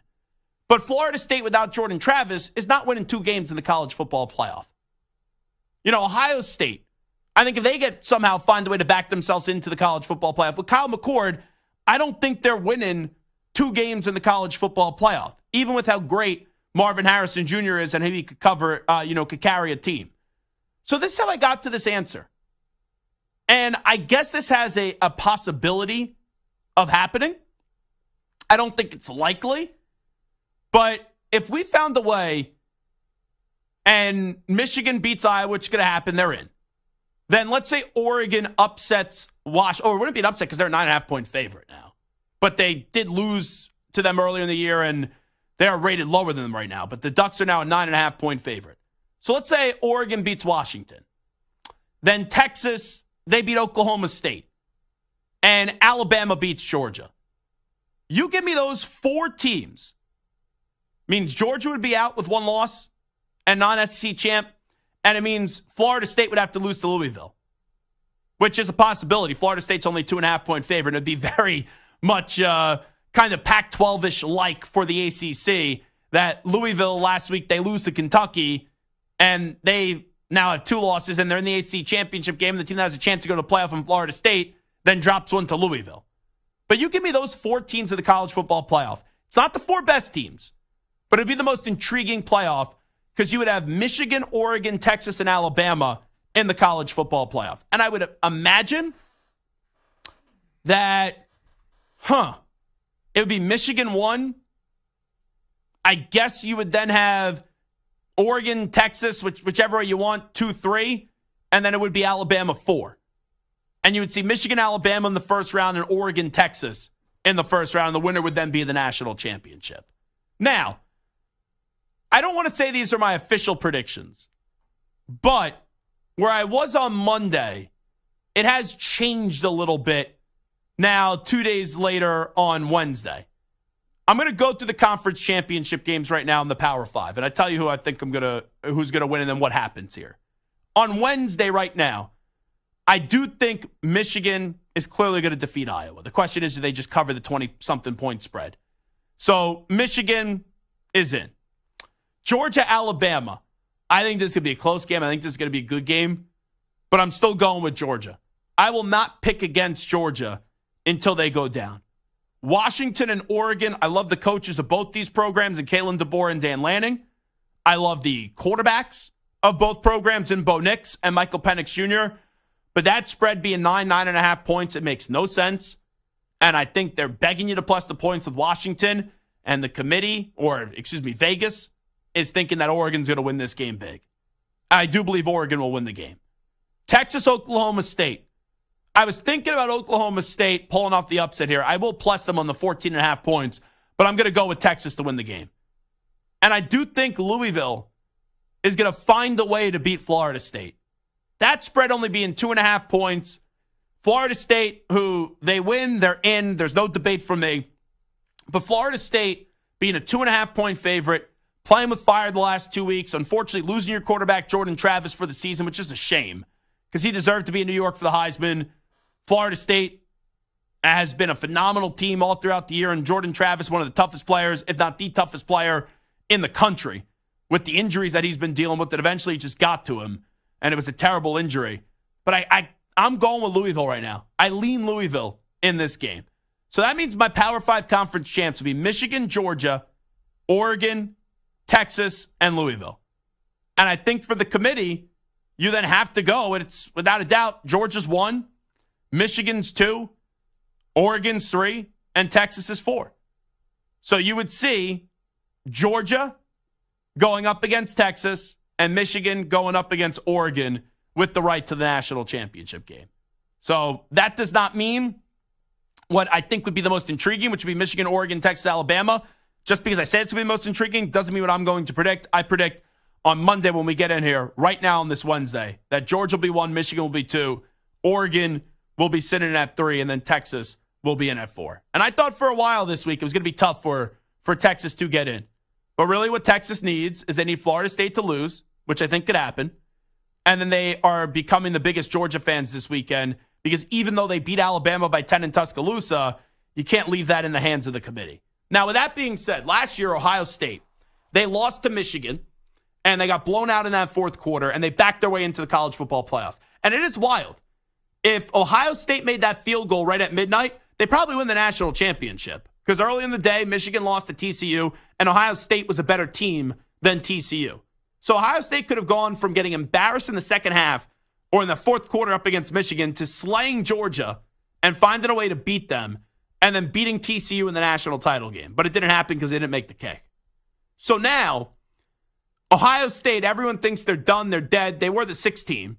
But Florida State without Jordan Travis is not winning 2 games in the college football playoff. You know, Ohio State, I think if they somehow find a way to back themselves into the college football playoff, with Kyle McCord, I don't think they're winning 2 games in the college football playoff, even with how great Marvin Harrison Jr. is and how he could could carry a team. So this is how I got to this answer. And I guess this has a possibility of happening. I don't think it's likely. But if we found a way and Michigan beats Iowa, which is going to happen, they're in. Then let's say Oregon upsets Washington. Or it wouldn't be an upset because they're a 9.5-point favorite now. But they did lose to them earlier in the year, and they are rated lower than them right now. But the Ducks are now a 9.5-point favorite. So let's say Oregon beats Washington. Then Texas, they beat Oklahoma State. And Alabama beats Georgia. You give me those 4 teams. Means Georgia would be out with 1 loss and non-SEC champ. And it means Florida State would have to lose to Louisville, which is a possibility. Florida State's only 2.5-point favorite. It'd be very much kind of Pac-12-ish like for the ACC that Louisville last week, they lose to Kentucky, and they now have 2 losses, and they're in the ACC championship game. The team that has a chance to go to the playoff in Florida State then drops 1 to Louisville. But you give me those 4 teams of the college football playoff. It's not the 4 best teams, but it'd be the most intriguing playoff because you would have Michigan, Oregon, Texas, and Alabama in the college football playoff. And I would imagine that, it would be Michigan 1. I guess you would then have Oregon, Texas, whichever way you want, 2, 3. And then it would be Alabama 4. And you would see Michigan, Alabama in the first round and Oregon, Texas in the first round. The winner would then be the national championship. Now, I don't want to say these are my official predictions, but where I was on Monday, it has changed a little bit now 2 days later on Wednesday. I'm going to go through the conference championship games right now in the Power 5, and I tell you who I think who's going to win and then what happens here. On Wednesday right now, I do think Michigan is clearly going to defeat Iowa. The question is, do they just cover the 20-something point spread? So Michigan is in. Georgia, Alabama. I think this could be a close game. I think this is going to be a good game, but I'm still going with Georgia. I will not pick against Georgia until they go down. Washington and Oregon. I love the coaches of both these programs, and Kalen DeBoer and Dan Lanning. I love the quarterbacks of both programs in Bo Nix and Michael Penix Jr., but that spread being 9.5 points, it makes no sense. And I think they're begging you to plus the points with Washington, and the committee, Vegas, is thinking that Oregon's going to win this game big. I do believe Oregon will win the game. Texas, Oklahoma State. I was thinking about Oklahoma State pulling off the upset here. I will plus them on the 14.5 points, but I'm going to go with Texas to win the game. And I do think Louisville is going to find a way to beat Florida State. That spread only being 2.5 points. Florida State, who they win, they're in. There's no debate from me. But Florida State being a 2.5 point favorite, playing with fire the last 2 weeks. Unfortunately, losing your quarterback, Jordan Travis, for the season, which is a shame because he deserved to be in New York for the Heisman. Florida State has been a phenomenal team all throughout the year, and Jordan Travis, one of the toughest players, if not the toughest player in the country, with the injuries that he's been dealing with that eventually just got to him, and it was a terrible injury. But I'm going with Louisville right now. I lean Louisville in this game. So that means my Power 5 conference champs will be Michigan, Georgia, Oregon, Texas, and Louisville. And I think for the committee, you then have to go, and it's without a doubt, Georgia's 1, Michigan's 2, Oregon's 3, and Texas is 4. So you would see Georgia going up against Texas and Michigan going up against Oregon with the right to the national championship game. So that does not mean what I think would be the most intriguing, which would be Michigan, Oregon, Texas, Alabama. Just because I said it's going to be the most intriguing doesn't mean what I'm going to predict. I predict on Monday when we get in here, right now on this Wednesday, that Georgia will be 1, Michigan will be 2, Oregon will be sitting at 3, and then Texas will be in at 4. And I thought for a while this week it was going to be tough for Texas to get in. But really what Texas needs is they need Florida State to lose, which I think could happen. And then they are becoming the biggest Georgia fans this weekend because even though they beat Alabama by 10 in Tuscaloosa, you can't leave that in the hands of the committee. Now, with that being said, last year, Ohio State, they lost to Michigan, and they got blown out in that fourth quarter, and they backed their way into the college football playoff. And it is wild. If Ohio State made that field goal right at midnight, they probably win the national championship. Because early in the day, Michigan lost to TCU, and Ohio State was a better team than TCU. So Ohio State could have gone from getting embarrassed in the second half or in the fourth quarter up against Michigan to slaying Georgia and finding a way to beat them and then beating TCU in the national title game. But it didn't happen because they didn't make the kick. So now, Ohio State, everyone thinks they're done, they're dead. They were the 6th team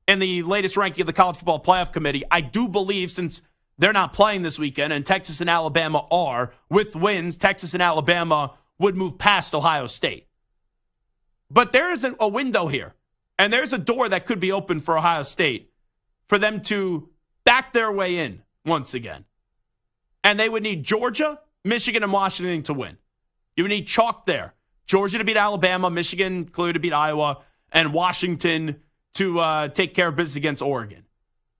in the latest ranking of the College Football Playoff Committee. I do believe since they're not playing this weekend and Texas and Alabama are, with wins, Texas and Alabama would move past Ohio State. But there is a window here, and there's a door that could be open for Ohio State for them to back their way in once again. And they would need Georgia, Michigan, and Washington to win. You would need chalk there. Georgia to beat Alabama, Michigan clearly to beat Iowa, and Washington to take care of business against Oregon.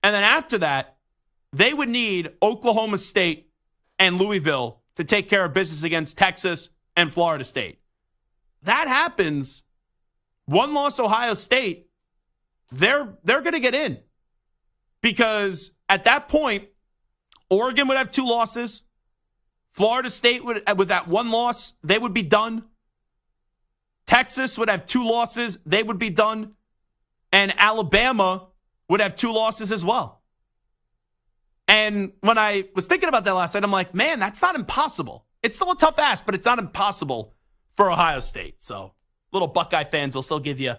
And then after that, they would need Oklahoma State and Louisville to take care of business against Texas and Florida State. That happens. One-loss Ohio State, they're going to get in. Because at that point, Oregon would have 2 losses. Florida State would, with that 1 loss, they would be done. Texas would have 2 losses. They would be done. And Alabama would have 2 losses as well. And when I was thinking about that last night, I'm like, man, that's not impossible. It's still a tough ask, but it's not impossible for Ohio State. So little Buckeye fans will still give you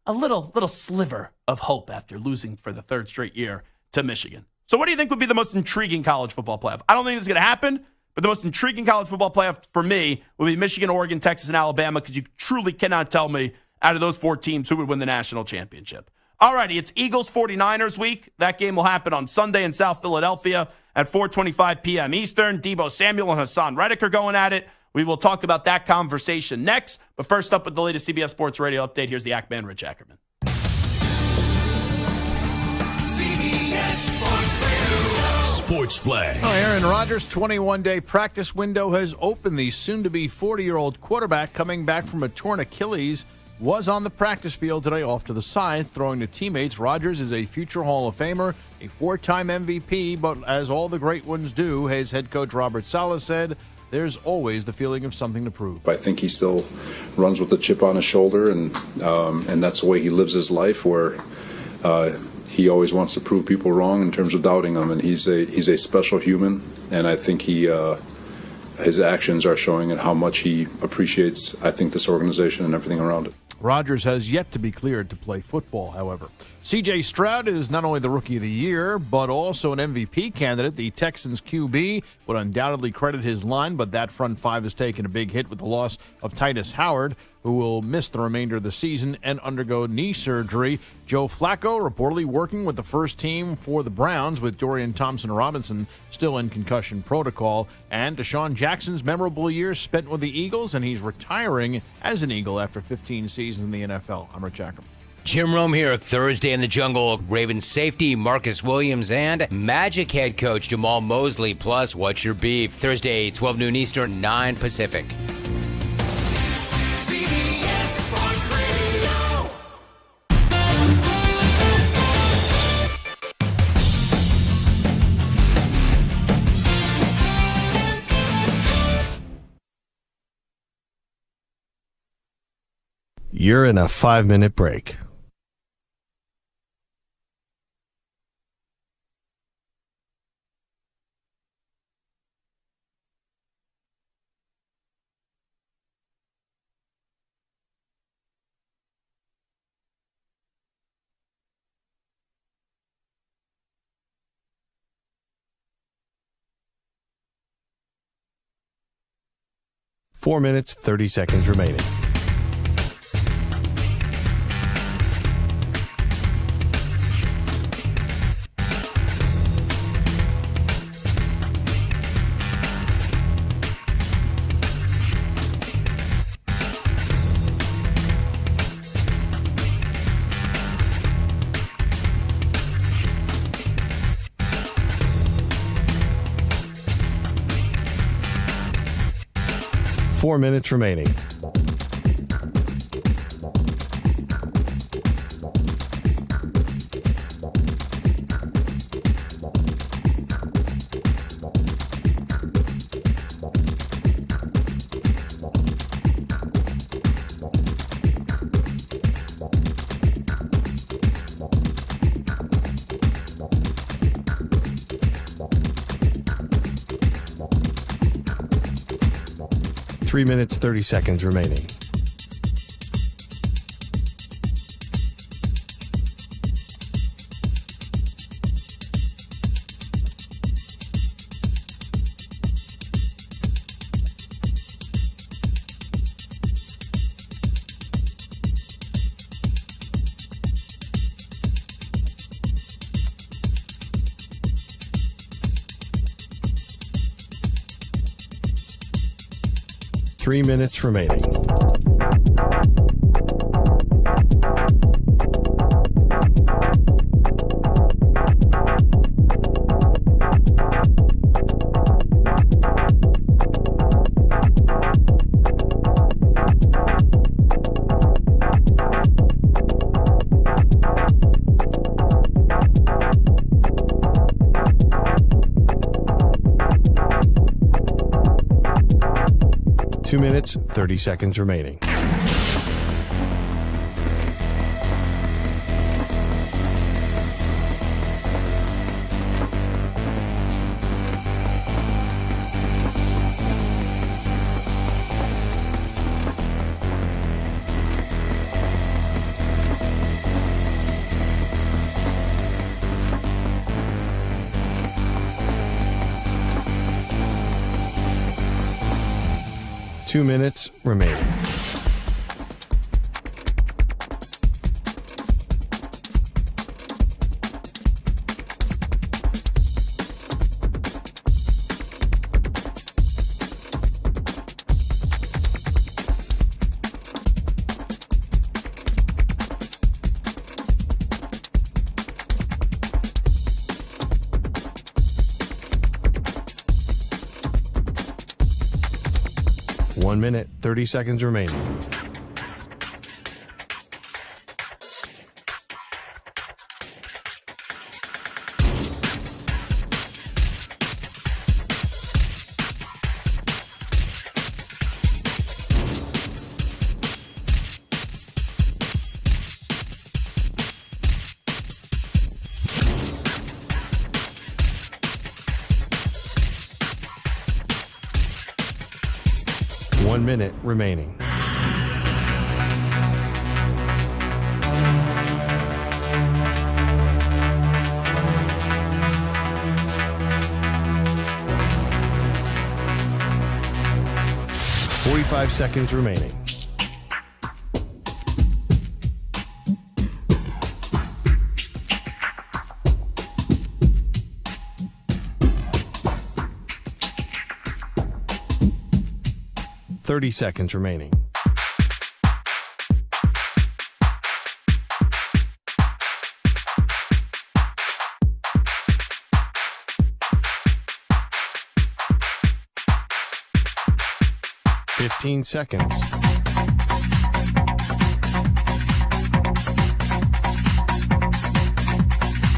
a little sliver of hope after losing for the 3rd straight year to Michigan. So what do you think would be the most intriguing college football playoff? I don't think it's going to happen, but the most intriguing college football playoff for me would be Michigan, Oregon, Texas, and Alabama, because you truly cannot tell me out of those 4 teams who would win the national championship. All righty, it's Eagles 49ers week. That game will happen on Sunday in South Philadelphia at 4:25 p.m. Eastern. Deebo Samuel and Hassan Reddick are going at it. We will talk about that conversation next. But first up with the latest CBS Sports Radio update, here's the Ackman, Rich Ackerman. CBS Sports Radio. Sports Flag. Aaron Rodgers' 21-day practice window has opened. The soon-to-be 40-year-old quarterback coming back from a torn Achilles was on the practice field today off to the side, throwing to teammates. Rodgers is a future Hall of Famer, a 4-time MVP, but as all the great ones do, his head coach Robert Saleh said, there's always the feeling of something to prove. I think he still runs with a chip on his shoulder, and that's the way he lives his life, where he always wants to prove people wrong in terms of doubting them. And he's a special human, and I think his actions are showing it how much he appreciates, I think, this organization and everything around it. Rodgers has yet to be cleared to play football, however. C.J. Stroud is not only the Rookie of the Year, but also an MVP candidate. The Texans QB would undoubtedly credit his line, but that front 5 has taken a big hit with the loss of Titus Howard, who who will miss the remainder of the season and undergo knee surgery. Joe Flacco reportedly working with the first team for the Browns, with Dorian Thompson-Robinson still in concussion protocol. And Deshaun Jackson's memorable years spent with the Eagles, and he's retiring as an Eagle after 15 seasons in the NFL. I'm Rich Ackerman. Jim Rome here. Thursday in the Jungle. Ravens safety Marcus Williams and Magic head coach Jamal Mosley. Plus, what's your beef? Thursday, 12 noon Eastern, 9 Pacific. CBS Sports Radio. You're in a 5-minute break. Four minutes, 30 seconds remaining. Four minutes remaining. Three minutes, 30 seconds remaining. Three minutes remaining. Two minutes, 30 seconds remaining. Two minutes remaining. One minute, 30 seconds remaining. One minute remaining. .45 seconds remaining. 30 seconds remaining. Fifteen seconds.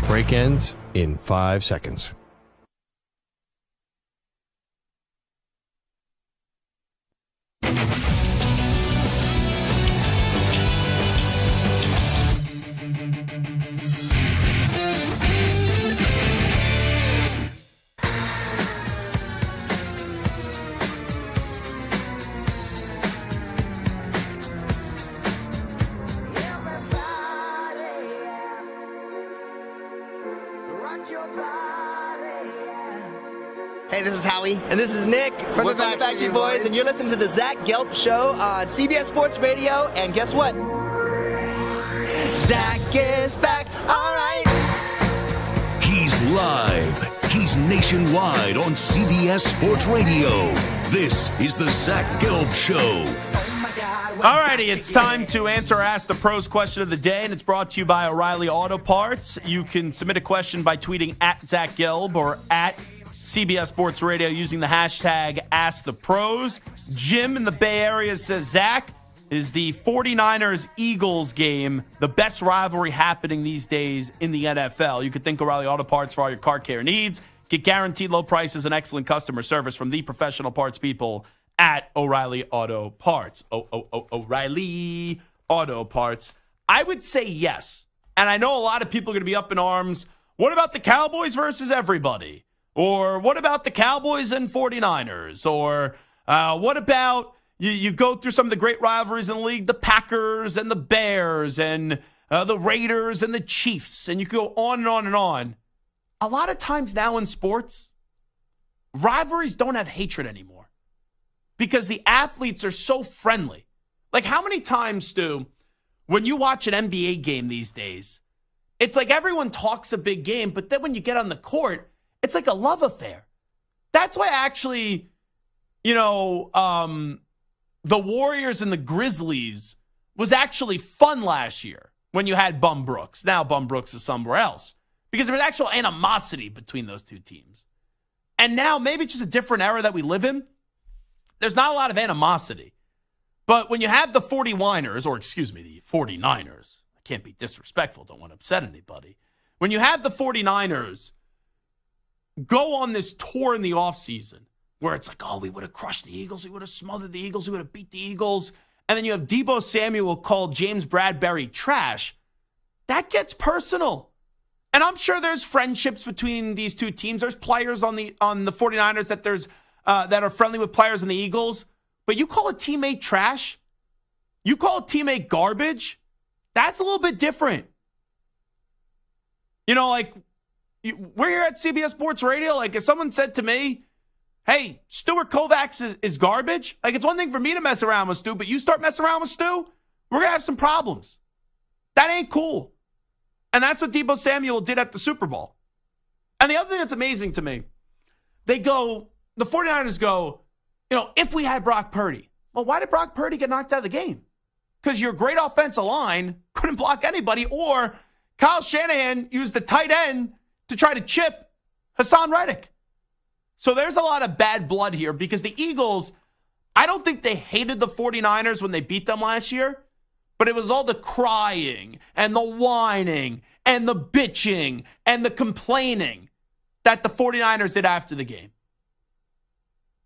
Break ends in 5 seconds. Hey, this is Howie. And this is Nick from the Backstreet Boys. And you're listening to the Zach Gelb Show on CBS Sports Radio. And guess what? Zach is back. All right. He's live. He's nationwide on CBS Sports Radio. This is the Zach Gelb Show. All righty, it's time to answer or ask the pros question of the day, and it's brought to you by O'Reilly Auto Parts. You can submit a question by tweeting at Zach Gelb or at CBS Sports Radio using the hashtag AskThePros. Jim in the Bay Area says, Zach, is the 49ers-Eagles game the best rivalry happening these days in the NFL? You could think O'Reilly Auto Parts for all your car care needs. Get guaranteed low prices and excellent customer service from the professional parts people at O'Reilly Auto Parts. O'Reilly Auto Parts. I would say yes. And I know a lot of people are going to be up in arms. What about the Cowboys versus everybody? Or what about the Cowboys and 49ers? Or what about you go through some of the great rivalries in the league, the Packers and the Bears and the Raiders and the Chiefs, and you can go on and on and on. A lot of times now in sports, rivalries don't have hatred anymore because the athletes are so friendly. Like how many times, Stu, when you watch an NBA game these days, it's like everyone talks a big game, but then when you get on the court, it's like a love affair. That's why actually, the Warriors and the Grizzlies was actually fun last year when you had Bum Brooks. Now Bum Brooks is somewhere else because there was actual animosity between those two teams. And now maybe it's just a different era that we live in. There's not a lot of animosity. But when you have the 49ers, I can't be disrespectful, don't want to upset anybody. When you have the 49ers go on this tour in the offseason where it's like, oh, we would have crushed the Eagles, we would have smothered the Eagles, we would have beat the Eagles, and then you have Deebo Samuel call James Bradbury trash, that gets personal. And I'm sure there's friendships between these two teams. There's players on the 49ers that are friendly with players in the Eagles, but you call a teammate trash, you call a teammate garbage, that's a little bit different. We're here at CBS Sports Radio. Like, if someone said to me, hey, Stuart Kovacs is garbage, like, it's one thing for me to mess around with Stu, but you start messing around with Stu, we're going to have some problems. That ain't cool. And that's what Deebo Samuel did at the Super Bowl. And the other thing that's amazing to me, the 49ers go, if we had Brock Purdy. Well, why did Brock Purdy get knocked out of the game? Because your great offensive line couldn't block anybody, or Kyle Shanahan used the tight end to try to chip Hassan Reddick. So there's a lot of bad blood here because the Eagles, I don't think they hated the 49ers when they beat them last year, but it was all the crying and the whining and the bitching and the complaining that the 49ers did after the game.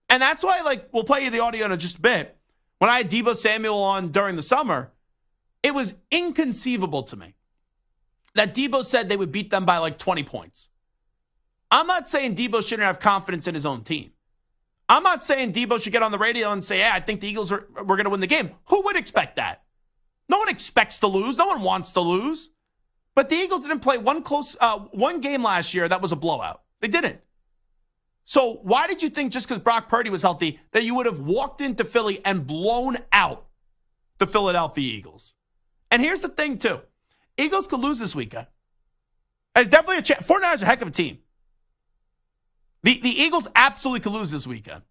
And that's why, we'll play you the audio in just a bit. When I had Deebo Samuel on during the summer, it was inconceivable to me that Deebo said they would beat them by 20 points. I'm not saying Deebo shouldn't have confidence in his own team. I'm not saying Deebo should get on the radio and say, I think the Eagles were going to win the game. Who would expect that? No one expects to lose. No one wants to lose. But the Eagles didn't play one game last year that was a blowout. They didn't. So why did you think just because Brock Purdy was healthy that you would have walked into Philly and blown out the Philadelphia Eagles? And here's the thing, too. Eagles could lose this weekend. There's definitely a chance. 49ers are a heck of a team. The Eagles absolutely could lose this weekend.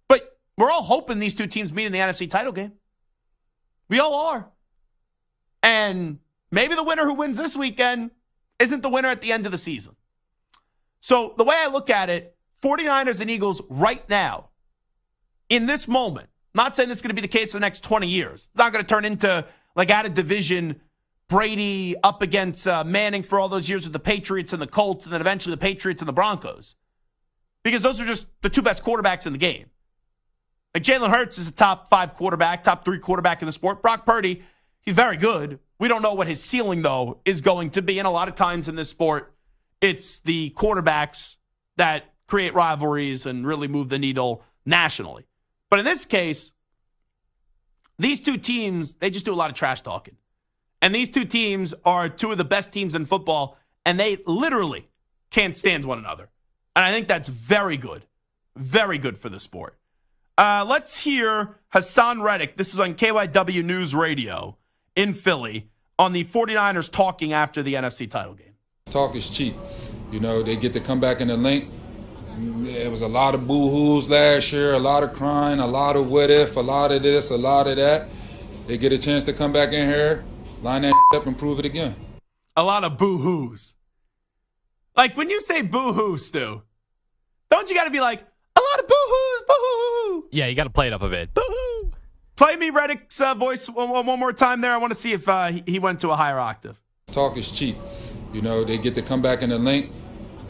But We're all hoping these two teams meet in the NFC title game. We all are. And maybe the winner who wins this weekend isn't the winner at the end of the season. So the way I look at it, 49ers and Eagles right now, in this moment, not saying this is going to be the case for the next 20 years. It's not going to turn into, like, out of division, Brady up against Manning for all those years with the Patriots and the Colts, and then eventually the Patriots and the Broncos. Because those are just the two best quarterbacks in the game. Like, Jalen Hurts is a top 5 quarterback, top 3 quarterback in the sport. Brock Purdy, he's very good. We don't know what his ceiling, though, is going to be. And a lot of times in this sport, it's the quarterbacks that create rivalries and really move the needle nationally. But in this case, these two teams, they just do a lot of trash talking. And these two teams are two of the best teams in football, and they literally can't stand one another. And I think that's very good for the sport. Let's hear Hassan Reddick. This is on KYW News Radio in Philly on the 49ers talking after the NFC title game. Talk is cheap. You know, they get to come back in the link. There was a lot of boo-hoos last year, a lot of crying, a lot of what if, a lot of this, a lot of that. They get a chance to come back in here, line that up and prove it again. A lot of boo-hoos. Like, when you say boo-hoo, Stu, don't you got to be like, a lot of boo-hoos, boo-hoo? Yeah, you got to play it up a bit. Boo-hoo. Play me Reddick's voice one more time there. I want to see if he went to a higher octave. Talk is cheap. You know, they get to come back in the link.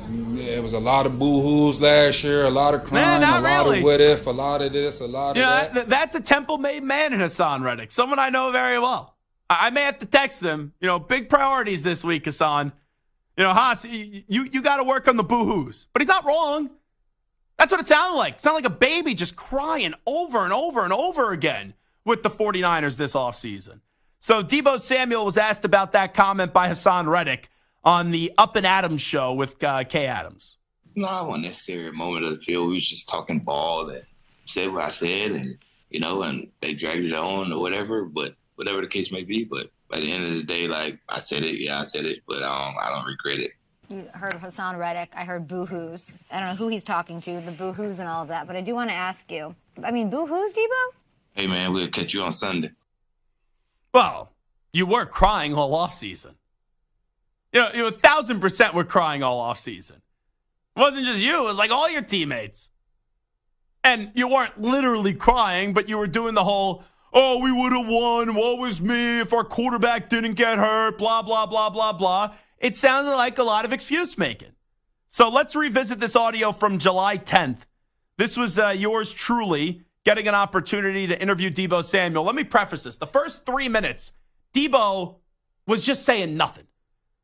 There was a lot of boo-hoos last year, a lot of crying, a lot of what if, a lot of this, a lot of that. That's a Temple-made man in Hassan Reddick, someone I know very well. I may have to text him. You know, big priorities this week, Hassan. You know, Haas, you got to work on the boo-hoos. But he's not wrong. That's what it sounded like. It sounded like a baby just crying over and over and over again with the 49ers this offseason. So Deebo Samuel was asked about that comment by Hassan Reddick on the Up and Adams show with Kay Adams. No, I wasn't necessarily a moment of the field. We was just talking ball and said what I said, and, you know, and they dragged it on or whatever, but whatever the case may be. But by the end of the day, like, I said it, but I don't regret it. You heard of Hassan Reddick. I heard boo-hoos. I don't know who he's talking to, the boo-hoos and all of that, but I do want to ask you. I mean, boo-hoos, Deebo? Hey, man, we'll catch you on Sunday. Well, you were crying all offseason. You 1,000% were crying all offseason. It wasn't just you. It was like all your teammates. And you weren't literally crying, but you were doing the whole, oh, we would have won. Woe was me if our quarterback didn't get hurt, blah, blah, blah, blah, blah. It sounded like a lot of excuse making. So let's revisit this audio from July 10th. This was yours truly getting an opportunity to interview Deebo Samuel. Let me preface this. The first 3 minutes, Deebo was just saying nothing.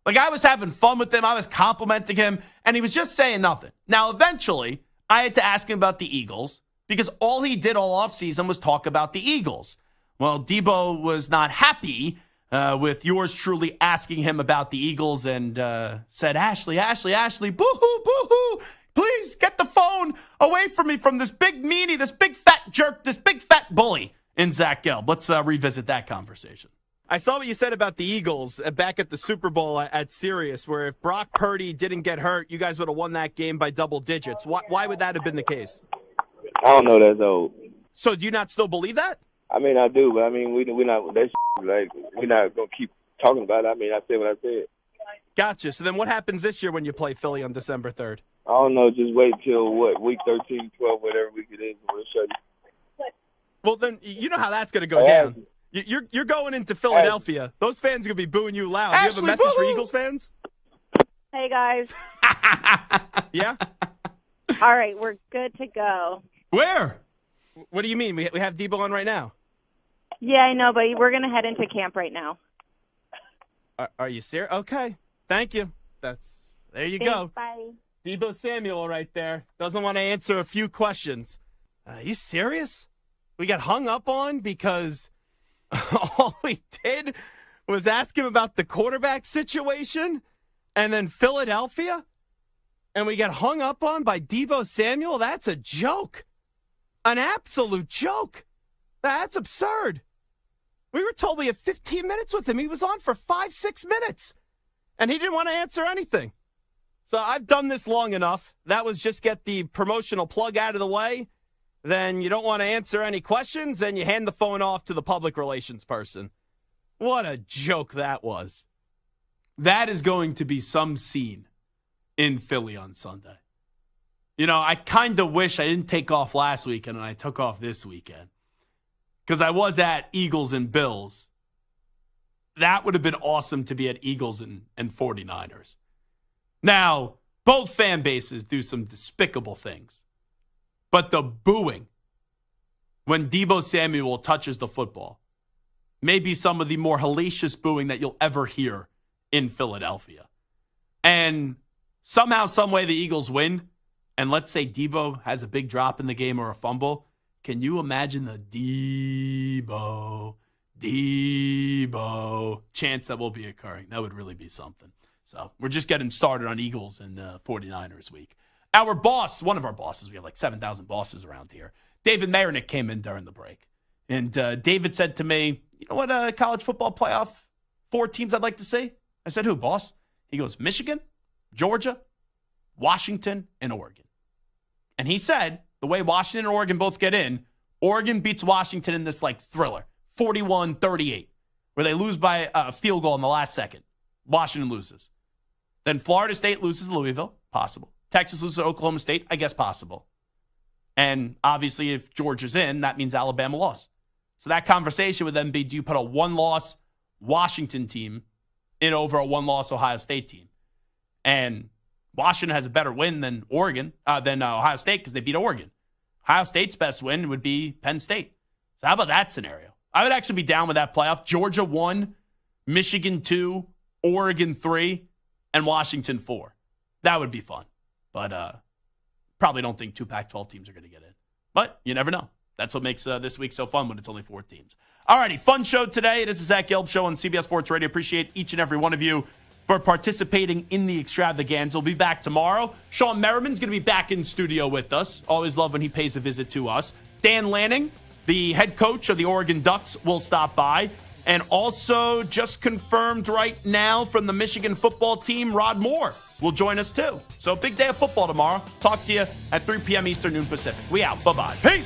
Like, I was having fun with him. I was complimenting him, and he was just saying nothing. Now, eventually, I had to ask him about the Eagles because all he did all offseason was talk about the Eagles. Well, Deebo was not happy with yours truly asking him about the Eagles and said, Ashley, boo-hoo, boo-hoo. Please get the phone away from me, from this big meanie, this big fat jerk, this big fat bully in Zach Gelb. Let's revisit that conversation. I saw what you said about the Eagles back at the Super Bowl at Sirius, where if Brock Purdy didn't get hurt, you guys would have won that game by double digits. Why would that have been the case? I don't know. That's old. So do you not still believe that? I mean, I do, but I mean, we're not. That's like we're not gonna keep talking about it. I mean, I said what I said. Gotcha. So then, what happens this year when you play Philly on December 3rd? I don't know. Just wait till week 13, 12, whatever week it is, and we'll show you. Well, then you know how that's gonna go down. You're going into Philadelphia. Those fans are going to be booing you loud. Ashley, you have a message for Eagles fans? Hey, guys. Yeah? All right, we're good to go. Where? What do you mean? We have Deebo on right now. Yeah, I know, but we're going to head into camp right now. Are you serious? Okay. Thank you. There you Thanks, go. Bye. Deebo Samuel right there. Doesn't want to answer a few questions. Are you serious? We got hung up on because all we did was ask him about the quarterback situation and then Philadelphia, and we got hung up on by Deebo Samuel? That's a joke. An absolute joke. That's absurd. We were told we had 15 minutes with him. He was on for 5-6 minutes, and he didn't want to answer anything. So I've done this long enough. That was just get the promotional plug out of the way. then you don't want to answer any questions, and you hand the phone off to the public relations person. What a joke that was. That is going to be some scene in Philly on Sunday. You know, I kind of wish I didn't take off last weekend and I took off this weekend. Because I was at Eagles and Bills. That would have been awesome to be at Eagles and 49ers. Now, both fan bases do some despicable things. But the booing when Deebo Samuel touches the football may be some of the more hellacious booing that you'll ever hear in Philadelphia. And somehow, some way the Eagles win, and let's say Deebo has a big drop in the game or a fumble. Can you imagine the Deebo chants that will be occurring? That would really be something. So we're just getting started on Eagles and 49ers week. Our boss, one of our bosses, we have like 7,000 bosses around here, David Marinick came in during the break. And David said to me, you know what college football playoff 4 teams I'd like to see? I said, who, boss? He goes, Michigan, Georgia, Washington, and Oregon. And he said, the way Washington and Oregon both get in, Oregon beats Washington in this like thriller, 41-38, where they lose by a field goal in the last second. Washington loses. Then Florida State loses to Louisville, possible. Texas loses to Oklahoma State, I guess possible. And obviously if Georgia's in, that means Alabama lost. So that conversation would then be, do you put a 1-loss Washington team in over a 1-loss Ohio State team? And Washington has a better win than Ohio State because they beat Oregon. Ohio State's best win would be Penn State. So how about that scenario? I would actually be down with that playoff. Georgia 1, Michigan 2, Oregon 3, and Washington 4. That would be fun. But probably don't think 2 Pac-12 teams are going to get in. But you never know. That's what makes this week so fun when it's only 4 teams. All righty, fun show today. It is the Zach Gelb Show on CBS Sports Radio. Appreciate each and every one of you for participating in the extravaganza. We'll be back tomorrow. Sean Merriman's going to be back in studio with us. Always love when he pays a visit to us. Dan Lanning, the head coach of the Oregon Ducks, will stop by. And also just confirmed right now from the Michigan football team, Rod Moore will join us too. So big day of football tomorrow. Talk to you at 3 p.m. Eastern, noon Pacific. We out. Bye-bye. Peace.